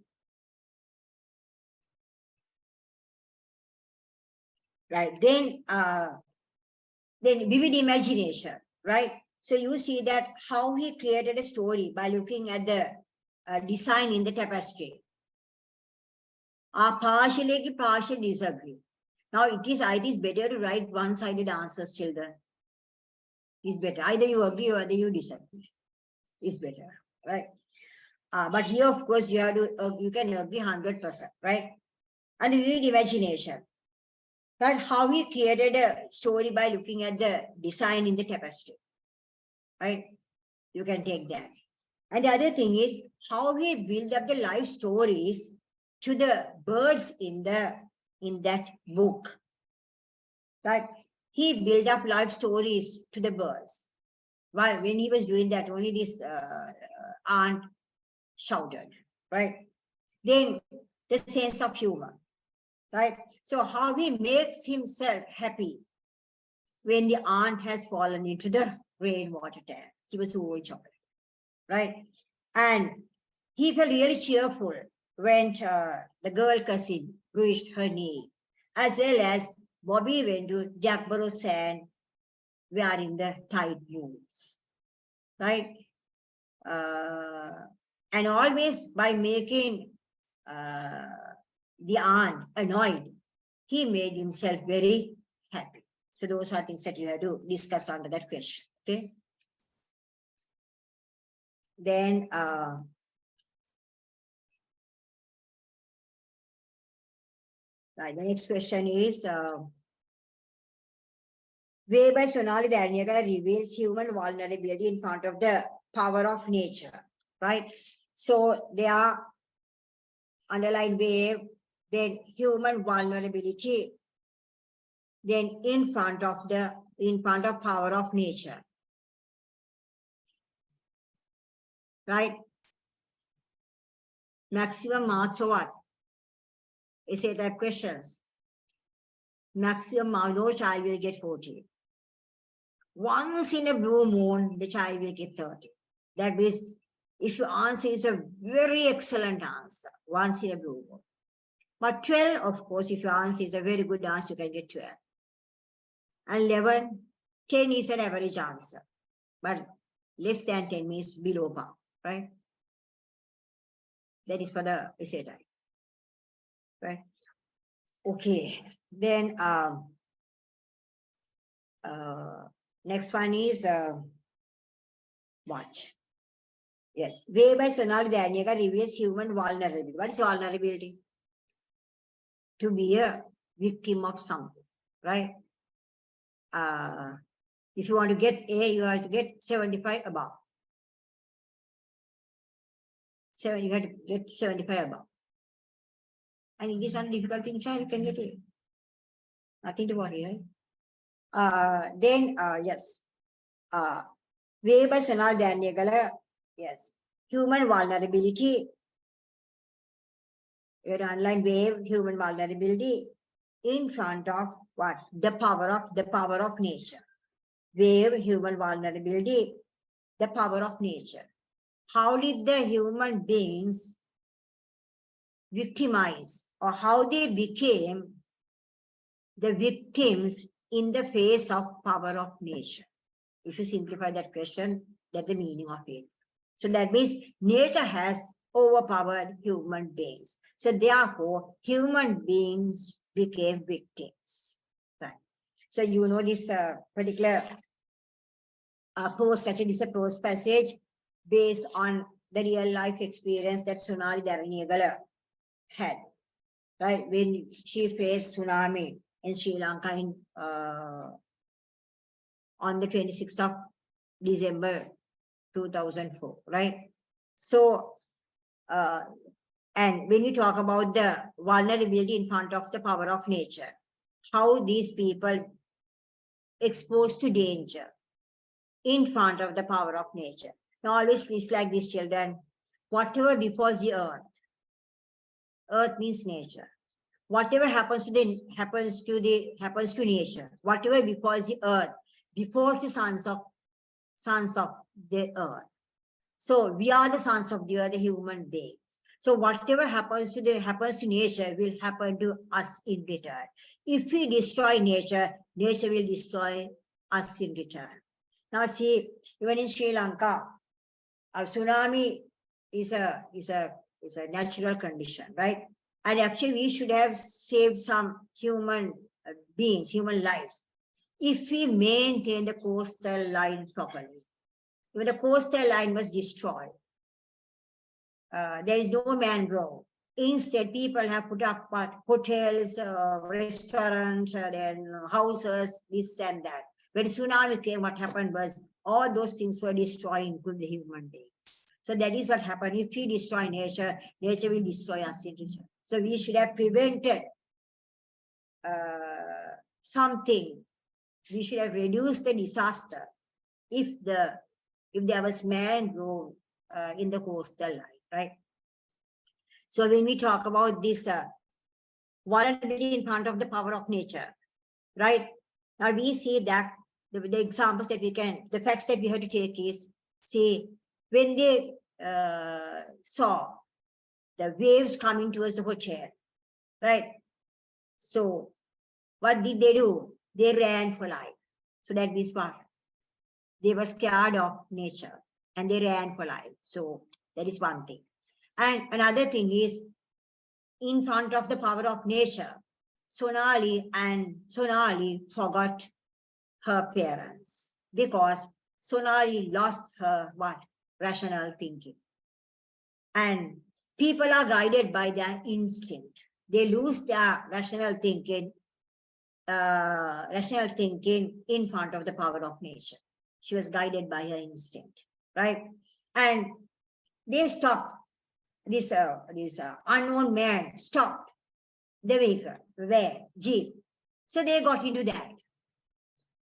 S2: Right. Then vivid imagination, right? So you see that how he created a story by looking at the design in the tapestry. Partially disagree. Now I think it's better to write one-sided answers, children. It's better. Either you agree or either you disagree. It's better, right? But here, of course, you have to you can agree 100%, right? And the vivid imagination, right? How he created a story by looking at the design in the tapestry, right? You can take that. And the other thing is how he built up the life stories to the birds in that book, right? He built up life stories to the birds. While when he was doing that, only this aunt shouted, right? Then the sense of humor, right? So how he makes himself happy when the aunt has fallen into the rainwater tank. He was overjoyed, right? And he felt really cheerful when the girl cousin bruised her knee, as well as Bobby went to Jackborough Sand wearing the tight boots, right? And always by making the aunt annoyed, he made himself very happy. So those are things that you have to discuss under that question, okay? Then right, the next question is, whereby Sonali Dharanyagala reveals human vulnerability in front of the power of nature, right? So they are underlined wave, then human vulnerability, then in front of power of nature, right? Maximum marks for what? Is it that questions? Maximum mark, no child will get 40. Once in a blue moon, the child will get 30. That means if your answer is a very excellent answer, once in a blue moon. But 12, of course, if your answer is a very good answer, you can get 12. And 11, 10 is an average answer. But less than 10 means below par, right? That is for the essay type, right? Okay, then next one is what? Yes, whereby Sonali Dharanyagala reveals human vulnerability. What is vulnerability? To be a victim of something, right? If you want to get A, you have to get 75 above. You have to get 75 above. And it is not a difficult thing, child, you can get it. Nothing to worry, right? Yes. Whereby Sonali Dharanyagala, yes. Human vulnerability. Your online wave, human vulnerability in front of what? The power of nature. Wave, human vulnerability, the power of nature. How did the human beings victimize, or how they became the victims in the face of power of nature? If you simplify that question, that's the meaning of it. So that means nature has overpowered human beings. So therefore, human beings became victims. Right. So you know this particular prose passage is a prose passage based on the real life experience that Sonali Dharanyagala had. Right, when she faced tsunami in Sri Lanka on the 26th of December 2004, right? So, and when you talk about the vulnerability in front of the power of nature, how these people exposed to danger in front of the power of nature. Now, always it's like these children, whatever befalls the earth means nature. Whatever happens to nature, whatever befalls the earth, befalls the sons of the earth. So we are the sons of the earth, the human beings. So whatever happens to nature will happen to us in return. If we destroy nature, nature will destroy us in return. Now see, even in Sri Lanka, a tsunami is a natural condition, right? And actually we should have saved some human beings, human lives, if we maintain the coastal line properly. When the coastal line was destroyed, there is no mangrove. Instead, people have put up hotels, restaurants, then houses, this and that. When tsunami came, what happened was all those things were destroyed, including the human beings. So that is what happened. If we destroy nature, nature will destroy us in return. So we should have prevented something. We should have reduced the disaster if there was mangrove in the coastal line, right? So when we talk about this vulnerability in front of the power of nature, right? Now we see that the examples that the facts that we have to take is, see, when they saw the waves coming towards the hotel, right? So what did they do? They ran for life. So that means what? They were scared of nature and they ran for life. So that is one thing. And another thing is, in front of the power of nature, Sonali forgot her parents because Sonali lost her what? Rational thinking. And people are guided by their instinct. They lose their rational thinking rational thinking in front of the power of nature. She was guided by her instinct, right? And they stopped. This unknown man stopped the vehicle, where? Jeep. So they got into that.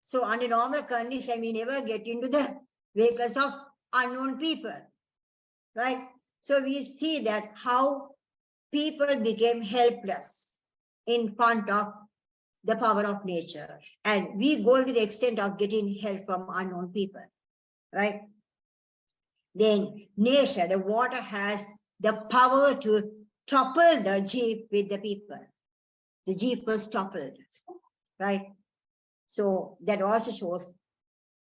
S2: So under normal condition, we never get into the vehicles of unknown people, right? So we see that how people became helpless in front of the power of nature. And we go to the extent of getting help from unknown people, right? Then nature, the water has the power to topple the jeep with the people. The jeep was toppled, right? So that also shows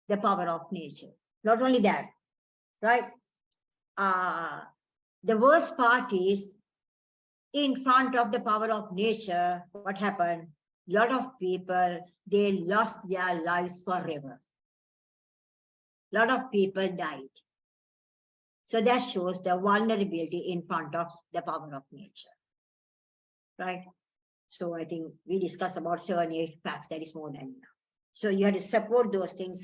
S2: the power of nature. Not only that, right? The worst part is, in front of the power of nature, what happened? A lot of people, they lost their lives forever. A lot of people died. So that shows the vulnerability in front of the power of nature, right? So I think we discussed about 7, 8 facts. That is more than enough. So you have to support those things,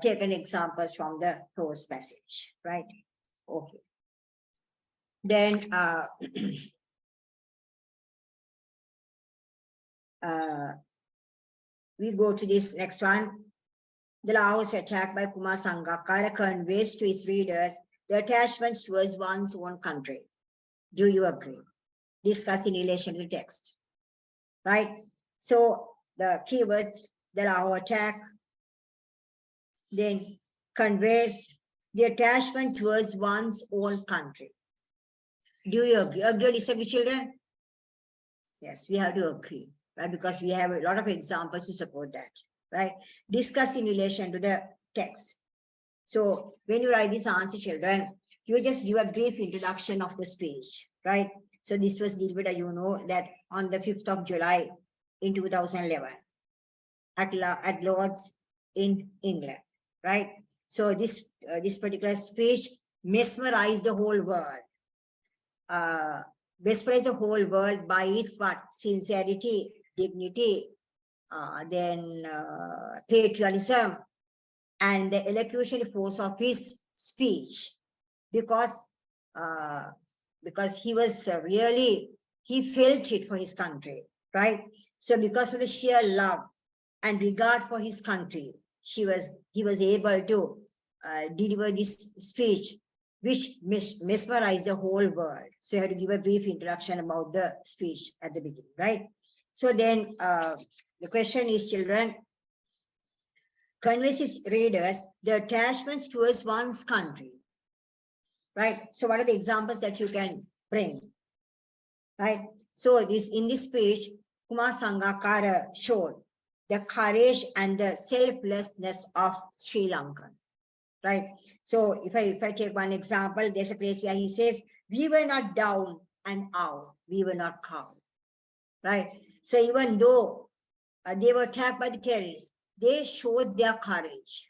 S2: taken examples from the prose passage, right? Okay. Then we go to this next one. The Laos attack by Kumar Sangakkara conveys to his readers the attachments towards one's own country. Do you agree? Discuss in relation to the text, right? So the keyword, the Laos attack, then conveys the attachment towards one's own country. Do you agree? Agree or disagree, children? Yes, we have to agree, right? Because we have a lot of examples to support that, right? Discuss in relation to the text. So when you write this answer, children, you just give a brief introduction of the speech, right? So this was delivered, you know, that on the 5th of July in 2011 at Lord's in England, right? So this particular speech mesmerized the whole world. Mesmerized the whole world by its what? Sincerity, dignity, then patriotism, and the elocution force of his speech, because he was really, he felt it for his country, right? So because of the sheer love and regard for his country, he was able to deliver this speech, which mesmerized the whole world. So you have to give a brief introduction about the speech at the beginning, right? So then the question is, children, conveys his readers the attachments towards one's country, right? So what are the examples that you can bring, right? So in this speech, Kumar Sangakkara showed the courage and the selflessness of Sri Lanka, right? So if I take one example, there's a place where he says, we were not down and out, we were not cowed, right? So even though they were attacked by the terrorists, they showed their courage.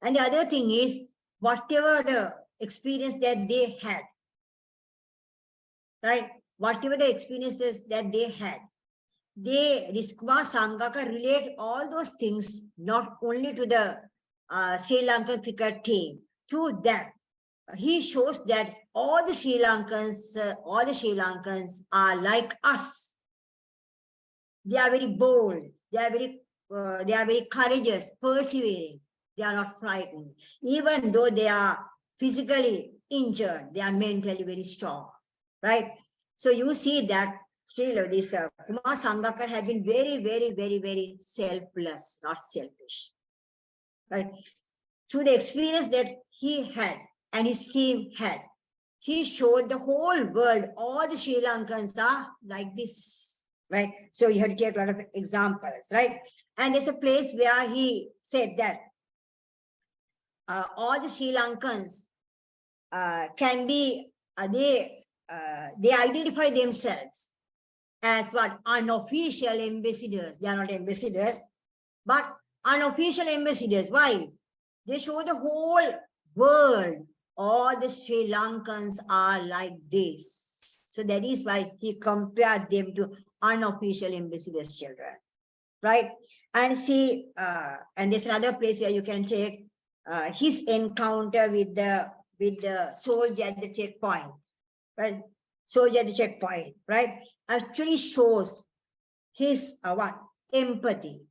S2: And the other thing is, whatever the experience that they had, right? Whatever the experiences that they had, this Kumar Sangakkara relate all those things not only to the Sri Lankan cricket team, to them. He shows that all the Sri Lankans are like us. They are very bold. They are very courageous, persevering. They are not frightened. Even though they are physically injured, they are mentally very strong, right? So you see that still this Kumar Sangakkara had been very, very, very, very selfless, not selfish, right? Through the experience that he had and his team had, he showed the whole world, all the Sri Lankans are like this, right? So you have to take a lot of examples, right? And there's a place where he said that all the Sri Lankans can be, they identify themselves as what? Unofficial ambassadors. They are not ambassadors, but unofficial ambassadors. Why? They show the whole world, all the Sri Lankans are like this. So that is why he compared them to unofficial ambassadors, children, right? And see, and there's another place where you can take his encounter with the soldier at the checkpoint, right? Soldier at the checkpoint, right? Actually shows his what? Empathy,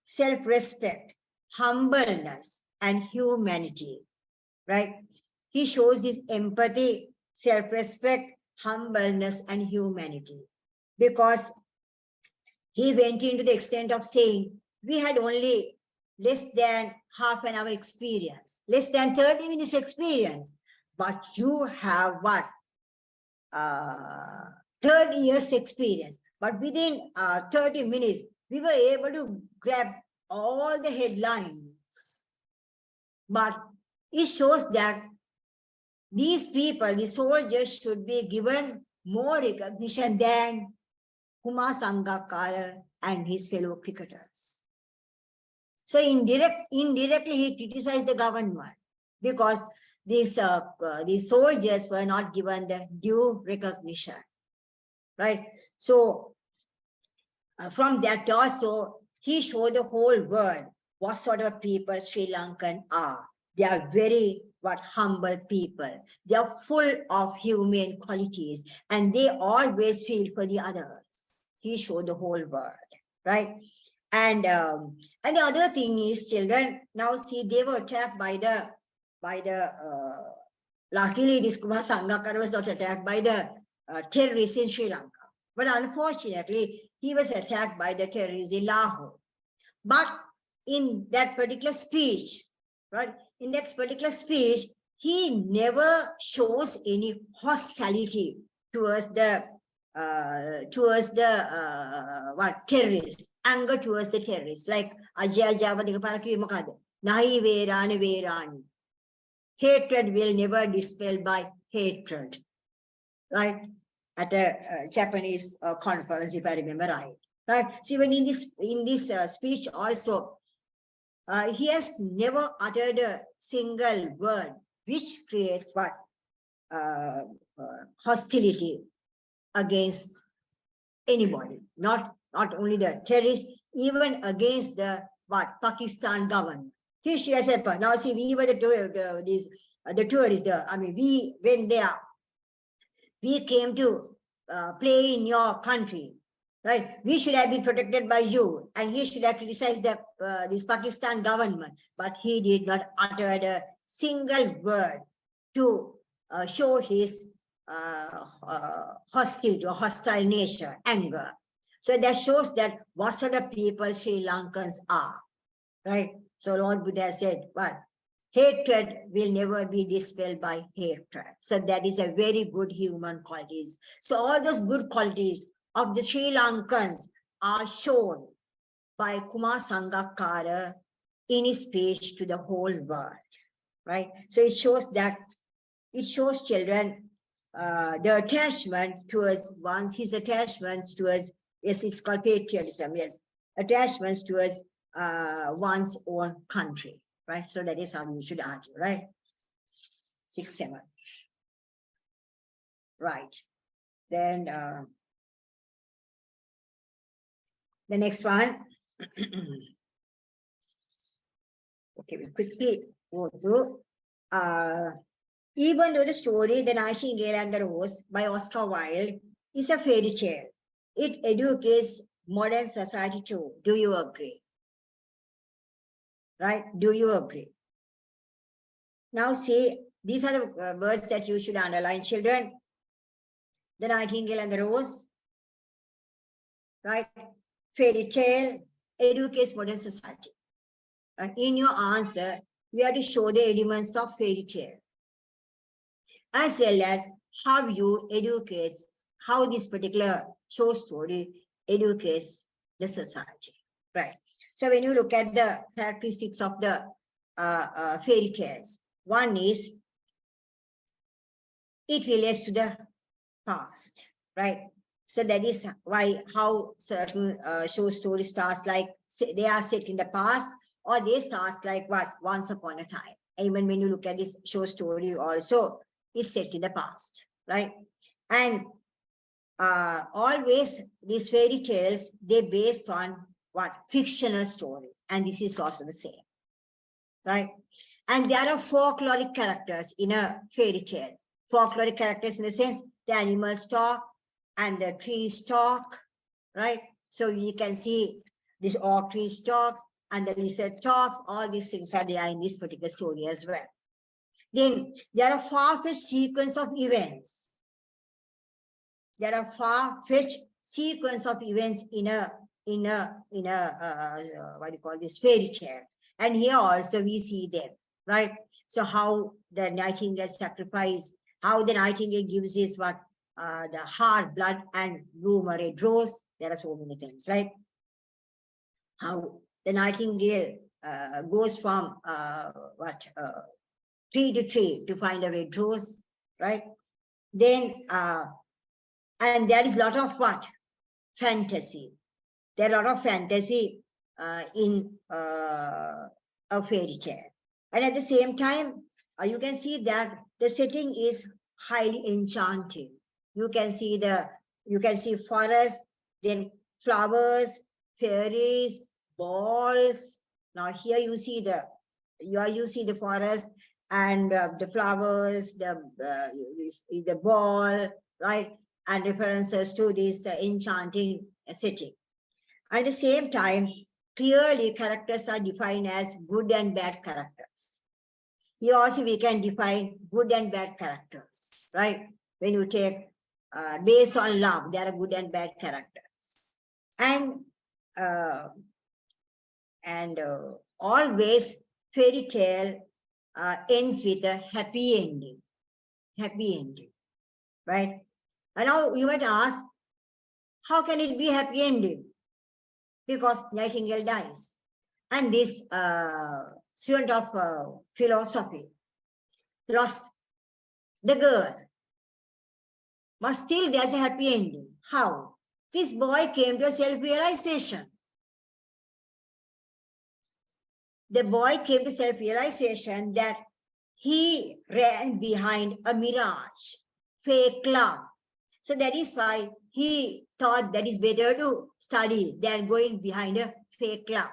S2: self-respect, humbleness, and humanity, right? He shows his empathy, self-respect, humbleness, and humanity, because he went into the extent of saying, we had only less than half an hour experience, less than 30 minutes experience, but you have what? 30 years experience. But within 30 minutes, we were able to grab all the headlines. But it shows that these people, the soldiers, should be given more recognition than Kumar Sangakkara and his fellow cricketers. So indirectly, he criticized the government because these soldiers were not given the due recognition, right? So from that also, he showed the whole world what sort of people Sri Lankan are. They are very humble people. They are full of human qualities, and they always feel for the others. He showed the whole world, right? And the other thing is, children, now see, they were attacked by the luckily this Kumar Sangakkara was not attacked by the terrorists in Sri Lanka, but unfortunately he was attacked by the terrorists in Lahore. But in that particular speech, right, in that particular speech, he never shows any hostility towards the terrorists, anger towards the terrorists, like Ajay Javadika Paraki Makada, Nahi Verani Verani. Hatred will never dispel by hatred, right? At a Japanese conference, if I remember right. Right? See, when in this speech also, he has never uttered a single word which creates what? Hostility against anybody, not only the terrorists, even against the Pakistan government. He should have said, now see, we were the tourists. I mean, we went there. We came to play in your country, right? We should have been protected by you, and he should have criticized this Pakistan government, but he did not utter a single word to show his hostility or hostile nature, anger. So that shows that what sort of people Sri Lankans are, right? So Lord Buddha said, what? Hatred will never be dispelled by hatred. So that is a very good human qualities. So all those good qualities of the Sri Lankans are shown by Kumar Sangakkara in his speech to the whole world, right? So it shows children the attachment towards his attachments towards, yes, it's called patriotism, yes, attachments towards one's own country, right? So that is how you should argue, right? 6, 7. Right. Then the next one. Okay, we'll quickly go through. Even though the story The Nightingale and the Rose by Oscar Wilde is a fairy tale, it educates modern society too. Do you agree? Right? Do you agree? Now see, these are the words that you should underline, children. The Nightingale and the Rose, right? Fairy tale, educates modern society. Right? In your answer, we have to show the elements of fairy tale, as well as how this particular show story educates the society, right? So when you look at the characteristics of the fairy tales, one is it relates to the past, right? So that is how certain show story starts, like they are set in the past, or they start like what? Once upon a time. Even when you look at this show story also, it's set in the past, right? And always these fairy tales, they based on what? Fictional story. And this is also the same, right? And there are folkloric characters in a fairy tale. Folkloric characters in the sense the animals talk and the trees talk, right? So you can see this oak tree talks and the lizard talks. All these things are there in this particular story as well. Then there are far-fetched sequence of events. There are far-fetched sequence of events in a what do you call this, fairy tale. And here also we see them, right? So how the nightingale sacrifice, how the nightingale gives his what, the heart, blood, and bloom a red rose. There are so many things, right? How the nightingale goes from tree to tree to find a red rose, right? Then, and there is a lot of what? Fantasy. There are a lot of fantasy in a fairy tale. And at the same time, you can see that the setting is highly enchanting. You can see forest, then flowers, fairies, balls. Now here you see the forest and the flowers, the ball, right? And references to this enchanting setting. At the same time, clearly characters are defined as good and bad characters. Here also we can define good and bad characters, right? When you take based on love, there are good and bad characters. And always fairy tale ends with a happy ending, right? And now you might ask, how can it be happy ending? Because Nightingale dies. And this student of philosophy lost the girl. But still there's a happy ending. How? This boy came to a self-realization. The boy came to self-realization that he ran behind a mirage, fake love. So that is why he thought that it's better to study than going behind a fake love.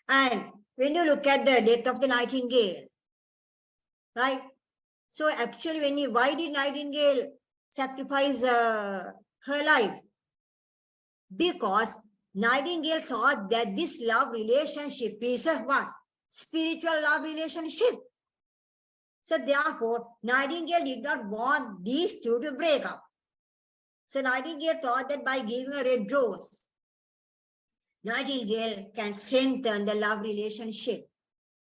S2: And when you look at the death of the Nightingale, right? So actually, why did Nightingale sacrifice her life? Because Nightingale thought that this love relationship is a what? Spiritual love relationship. So therefore, Nightingale did not want these two to break up. So Nightingale thought that by giving a red rose, Nightingale can strengthen the love relationship,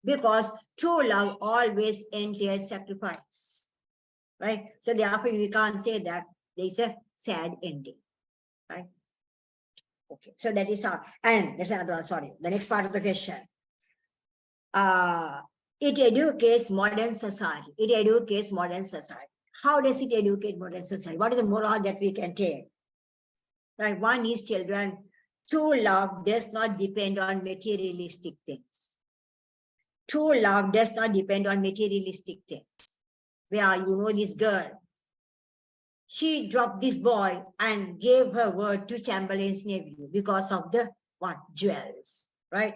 S2: because true love always entails sacrifice, right? So therefore, we can't say that there is a sad ending, right? Okay, so that is how, and there's another one, sorry, the next part of the question. It educates modern society. It educates modern society. How does it educate modern society? What is the moral that we can take? Right, one is, children, true love does not depend on materialistic things. True love does not depend on materialistic things. Where, you know, this girl, she dropped this boy and gave her word to Chamberlain's nephew because of the what? Jewels, right?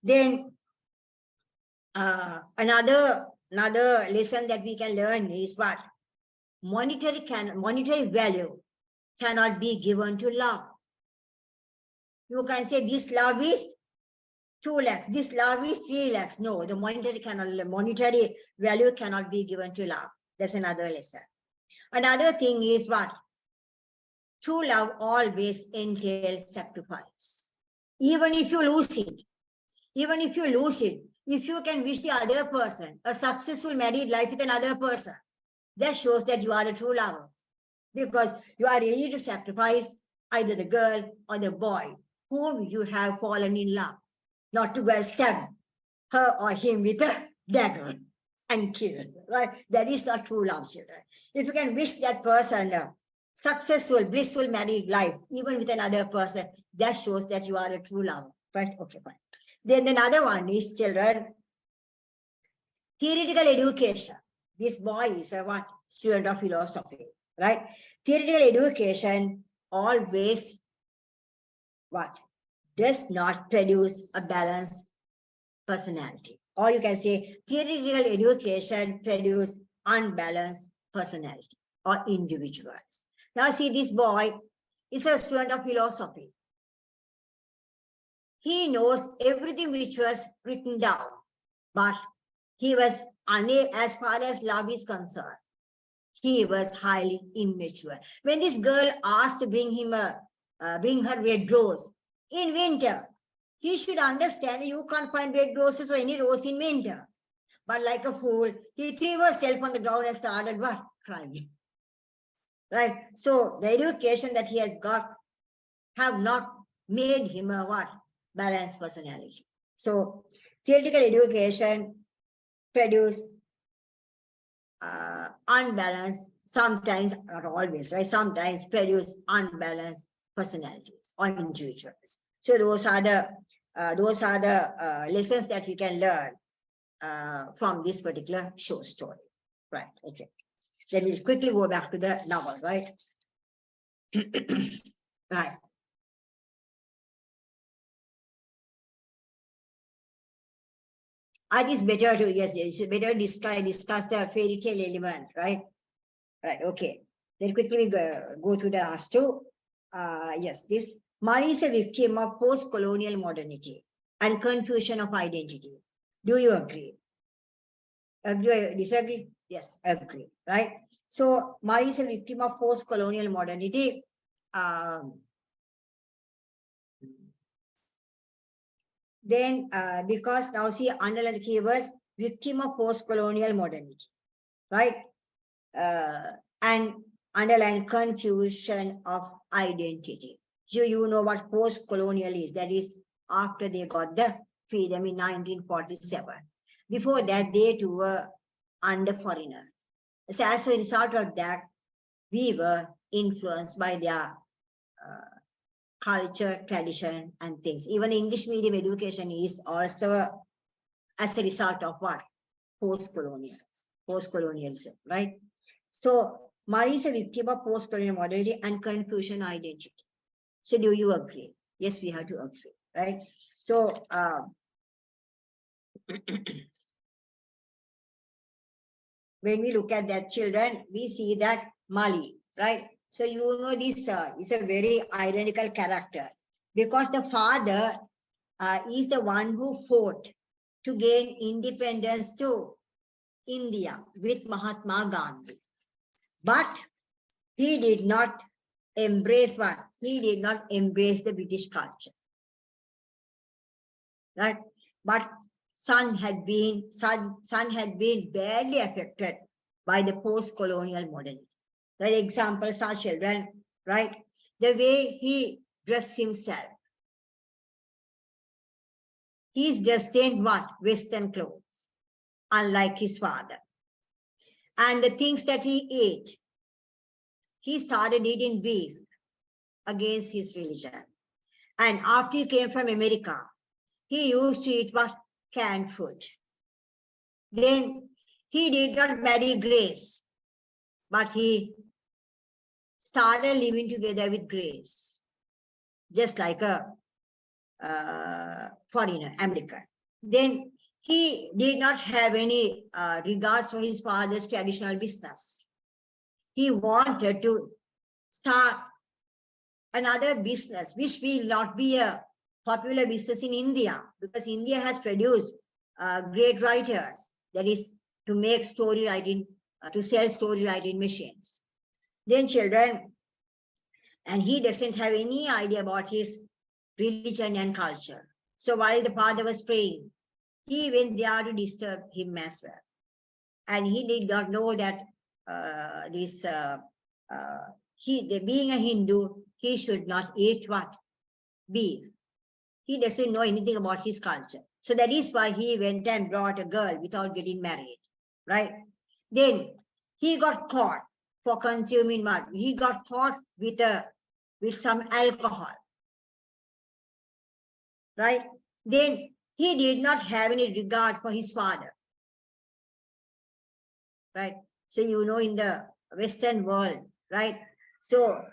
S2: Then another lesson that we can learn is what? Monetary value cannot be given to love. You can say this love is 2 lakhs, this love is 3 lakhs. No, the monetary value cannot be given to love. That's another lesson. Another thing is what? True love always entails sacrifice. Even if you lose it, if you can wish the other person a successful married life with another person, that shows that you are a true lover, because you are ready to sacrifice either the girl or the boy whom you have fallen in love, not to go and stab her or him with a dagger and kill, right? That is not true love, children. If you can wish that person a successful, blissful married life, even with another person, that shows that you are a true lover, right? Okay, fine. Then another one is, children, theoretical education. This boy is a what? Student of philosophy, right? Theoretical education always what? Does not produce a balanced personality. Or you can say theoretical education produce unbalanced personality or individuals. Now see, this boy is a student of philosophy. He knows everything which was written down, but he was unable, as far as love is concerned, he was highly immature. When this girl asked to bring her red rose in winter, he should understand that you can't find red roses or any rose in winter. But like a fool, he threw himself on the ground and started what? Crying. Right? So the education that he has got have not made him a what? Balanced personality. So theoretical education produce unbalanced, sometimes, not always, right? Sometimes produce unbalanced personalities or individuals. So those are the lessons that we can learn from this particular short story. Right, okay. Then we'll quickly go back to the novel, right? Right. It is better to, yes, it's better discuss the fairy tale element, right? Right, okay. Then quickly we go to the last two. Yes, this Mali is a victim of post-colonial modernity and confusion of identity. Do you agree? Agree, disagree? Yes, agree, right? So Mali is a victim of post-colonial modernity. Then because now see underline the keywords, victim of post-colonial modernity, right? And underline confusion of identity. So you know what post-colonial is. That is after they got the freedom in 1947. Before that, they too were under foreigners. So as a result of that, we were influenced by their culture, tradition, and things. Even English medium education is also as a result of what? Post-colonialism, right? So Mali is a victim of post-colonial modernity and confusion identity. So do you agree? Yes, we have to agree, right? So when we look at that children, we see that Mali, right? So you know this is a very identical character because the father is the one who fought to gain independence to India with Mahatma Gandhi. But he did not embrace what? He did not embrace the British culture. Right? But son had been badly affected by the post-colonial modernity. The examples are children, right? The way he dressed himself. He's dressed in what? Western clothes, unlike his father. And the things that he ate, he started eating beef against his religion. And after he came from America, he used to eat what? Canned food. Then he did not marry Grace, but he started living together with Grace, just like a foreigner, American. Then he did not have any regards for his father's traditional business. He wanted to start another business, which will not be a popular business in India, because India has produced great writers, that is to make story writing, to sell story writing machines. Then children, and he doesn't have any idea about his religion and culture. So while the father was praying, he went there to disturb him as well. And he did not know that being a Hindu, he should not eat what? Beef. He doesn't know anything about his culture. So that is why he went and brought a girl without getting married, right? Then he got caught for consuming what? He got caught with some alcohol, right? Then he did not have any regard for his father, right? So you know in the Western world, right? So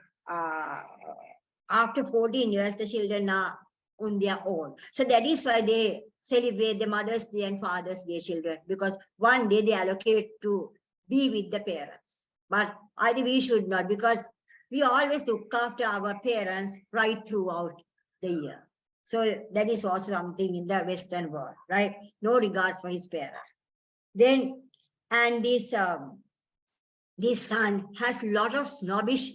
S2: after 14 years, the children are on their own. So that is why they celebrate the Mother's Day and Father's Day children, because one day they allocate to be with the parents. But I think we should not, because we always look after our parents right throughout the year. So that is also something in the Western world, right? No regards for his parents. Then, and this son has a lot of snobbish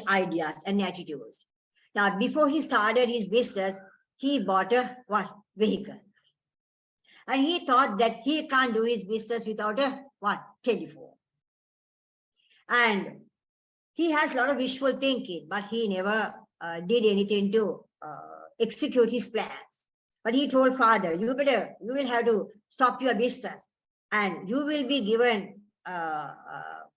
S2: ideas and attitudes. Now, before he started his business, he bought a vehicle. And he thought that he can't do his business without a telephone. And he has a lot of wishful thinking, but he never did anything to execute his plans. But he told father, you will have to stop your business, and you will be given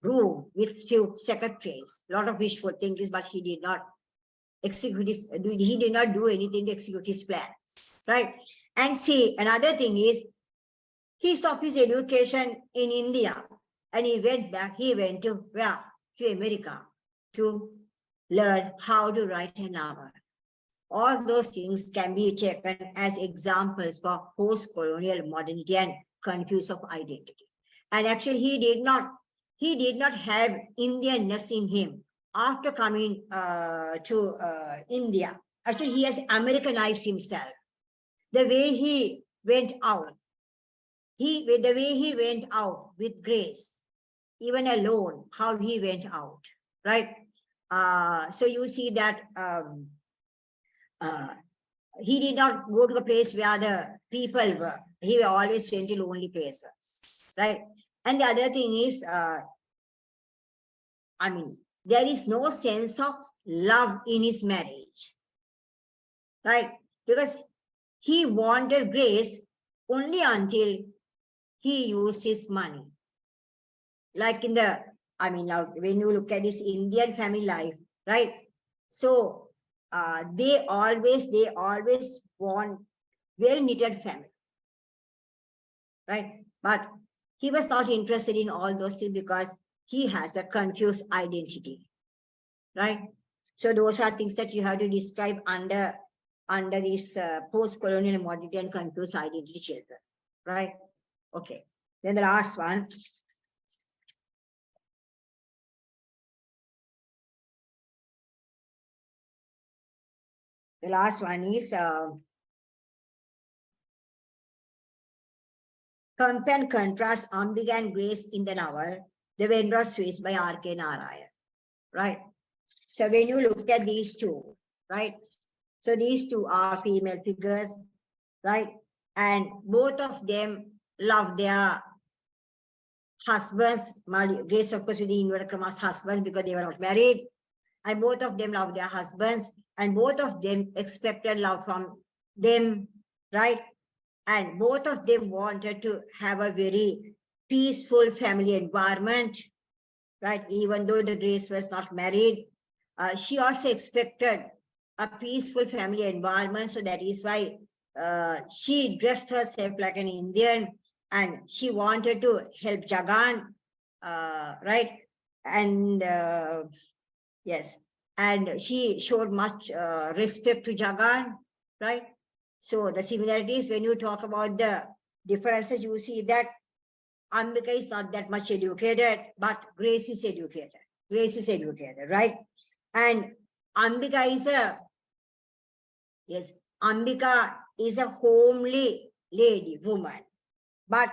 S2: room with few secretaries. A lot of wishful thinking, but he did not execute his, he did not do anything to execute his plans, right? And see, another thing is, he stopped his education in India, and he went back. He went to where? To America, to learn how to write a novel. All those things can be taken as examples for post-colonial modernity and confuse of identity. And actually, he did not have Indianness in him after coming to India. Actually, he has Americanized himself. The way he went out, the way he went out with grace, even alone, how he went out, right? So you see that he did not go to a place where the people were. He always went to lonely places, right? And the other thing is, I mean, there is no sense of love in his marriage, right? Because he wanted grace only until he used his money. Like in the, I mean, now when you look at this Indian family life, right? So they always want well-knitted family, right? But he was not interested in all those things because he has a confused identity, right? So those are things that you have to describe under this post-colonial modernity and confused identity children, right? Okay. Then the last one. The last one is compare and contrast Ambika and Grace in the novel The Vendor's Face by R.K. Narayan, right? So when you look at these two, right? So these two are female figures, right? And both of them love their husbands. Grace, of course, with the inverted commas husbands, because they were not married. And both of them love their husbands, and both of them expected love from them, right? And both of them wanted to have a very peaceful family environment, right? Even though the Grace was not married, she also expected a peaceful family environment. So that is why she dressed herself like an Indian, and she wanted to help Jagan, right? And yes, and she showed much respect to Jagan, right? So the similarities, when you talk about the differences, you see that Ambika is not that much educated, but Grace is educated. Grace is educated, right? And Ambika is Ambika is a homely lady, woman. But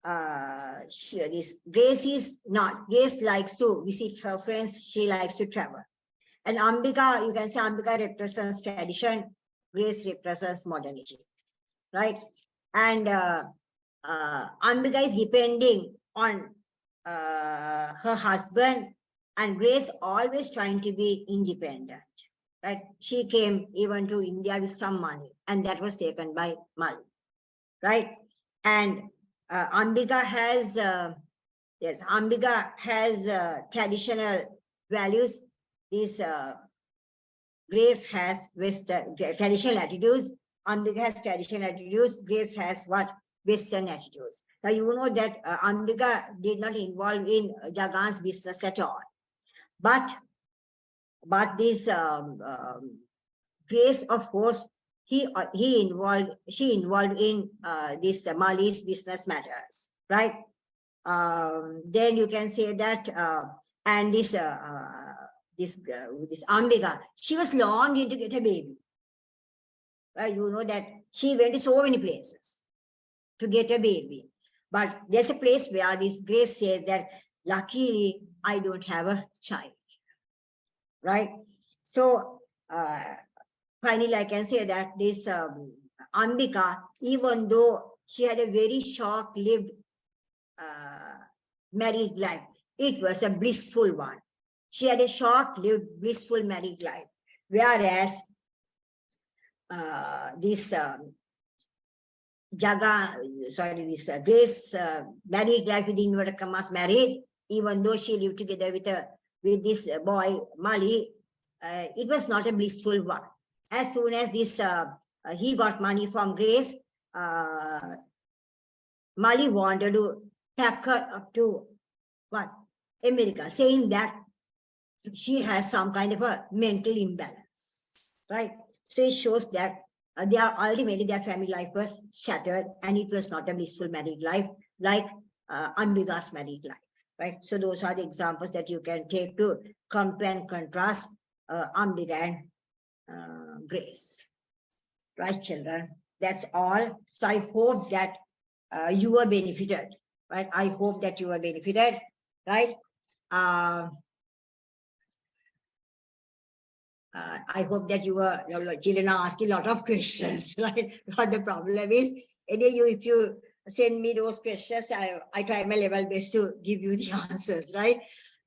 S2: Grace is not. Grace likes to visit her friends. She likes to travel. And Ambika, you can say Ambika represents tradition. Grace represents modernity, right? And Ambika is depending on her husband, and Grace always trying to be independent, right? She came even to India with some money, and that was taken by Mal, right? And Ambika has, Ambika has traditional values. This Grace has Western traditional attitudes. Ambika has traditional attitudes. Grace has what? Western attitudes. Now you know that Ambika did not involve in Jagan's business at all. But but this Grace, of course, she involved in this Mali's business matters, right? Then you can say that, and this Ambika, she was longing to get a baby, right? You know that she went to so many places to get a baby, but there's a place where this Grace said that, luckily, I don't have a child, right? So, finally, I can say that this Ambika, even though she had a very short-lived married life, it was a blissful one. She had a short-lived, blissful married life, whereas this Grace married life with inverted commas married, even though she lived together with this boy Mali, it was not a blissful one. As soon as this he got money from Grace, Mali wanted to pack her up to what? America, saying that she has some kind of a mental imbalance, right? So it shows that ultimately their family life was shattered, and it was not a blissful married life like Ambika's married life, right? So those are the examples that you can take to compare and contrast Ambika and Grace, right, children? That's all. So I hope that you were benefited, right? I hope that you were benefited, right? I hope that children are asking a lot of questions, right? But the problem is, if you send me those questions, I try my level best to give you the answers, right?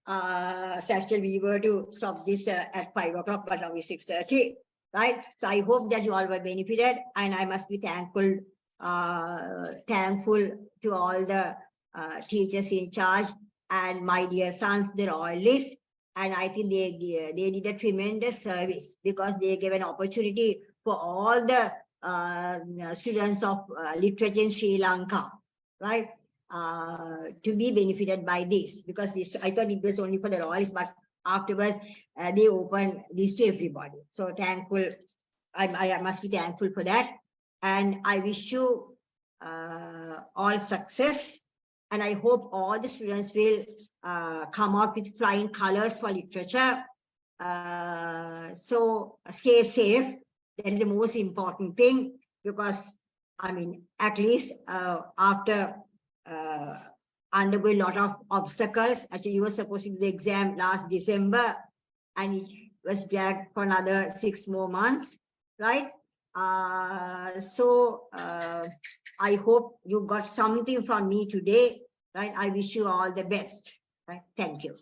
S2: So actually we were to stop this at 5 o'clock, but now it's 6:30, right? So I hope that you all were benefited, and I must be thankful to all the teachers in charge and my dear sons, the royalists. And I think they did a tremendous service, because they gave an opportunity for all the students of literature in Sri Lanka, right, to be benefited by this, because I thought it was only for the royalists, but afterwards they opened this to everybody. So thankful, I must be thankful for that, and I wish you all success. And I hope all the students will come out with flying colors for literature. So stay safe. That is the most important thing, because, I mean, at least after undergoing a lot of obstacles, actually you were supposed to do the exam last December, and it was dragged for another 6 more months, right? I hope you got something from me today, right? I wish you all the best, right? Thank you.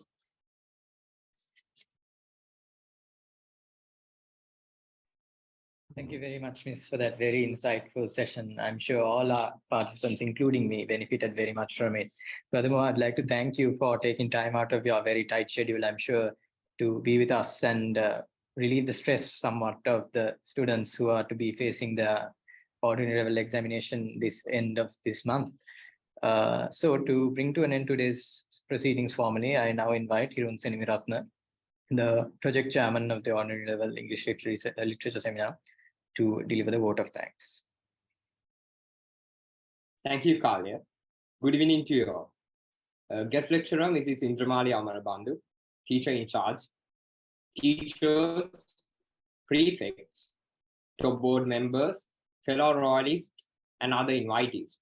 S1: Thank you very much, Miss, for that very insightful session. I'm sure all our participants, including me, benefited very much from it. Furthermore, I'd like to thank you for taking time out of your very tight schedule, I'm sure, to be with us and relieve the stress somewhat of the students who are to be facing the ordinary level examination this end of this month. So to bring to an end today's proceedings formally, I now invite Hirun Senimiratna, the project chairman of the ordinary level English literature seminar, to deliver the vote of thanks.
S3: Thank you, Kalia. Good evening to you all. Guest lecturer, Mrs.Indramali Amarabandu, teacher in charge, teachers, prefects, top board members, fellow royalists, and other invitees.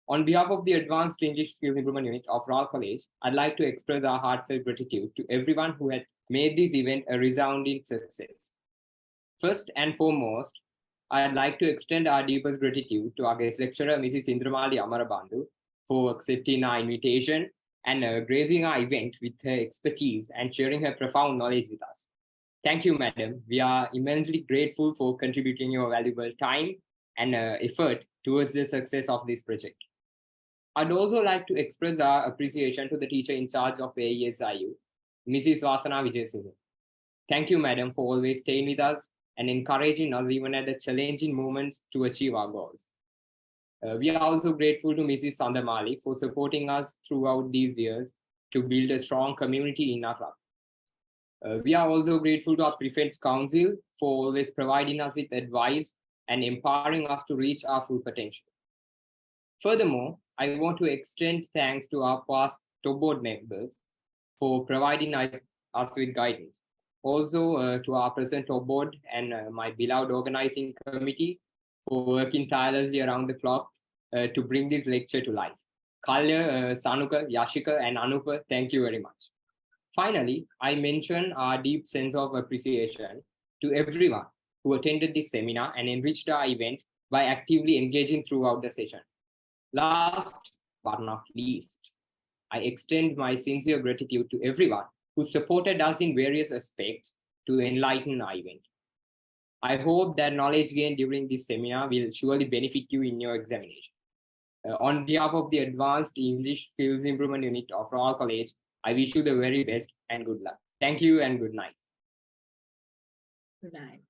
S3: On behalf of the Advanced English Skills Improvement Unit of Royal College, I'd like to express our heartfelt gratitude to everyone who had made this event a resounding success. First and foremost, I'd like to extend our deepest gratitude to our guest lecturer, Mrs.Indramali Amarabandu, for accepting our invitation and gracing our event with her expertise and sharing her profound knowledge with us. Thank you, madam. We are immensely grateful for contributing your valuable time and effort towards the success of this project. I'd also like to express our appreciation to the teacher in charge of AESIU, Mrs. Vasana Vijayasinghe. Thank you, madam, for always staying with us and encouraging us even at the challenging moments to achieve our goals. We are also grateful to Mrs. Indramali for supporting us throughout these years to build a strong community in our club. We are also grateful to our Prefects Council for always providing us with advice and empowering us to reach our full potential. Furthermore, I want to extend thanks to our past top board members for providing us with guidance. Also to our present top board and my beloved organizing committee for working tirelessly around the clock to bring this lecture to life. Kalya, Sanuka, Yashika, and Anupa, thank you very much. Finally, I mention our deep sense of appreciation to everyone who attended this seminar and enriched our event by actively engaging throughout the session. Last but not least, I extend my sincere gratitude to everyone who supported us in various aspects to enlighten our event. I hope that knowledge gained during this seminar will surely benefit you in your examination. On behalf of the Advanced English Skills Improvement Unit of Royal College, I wish you the very best and good luck. Thank you and good night.
S2: Good night.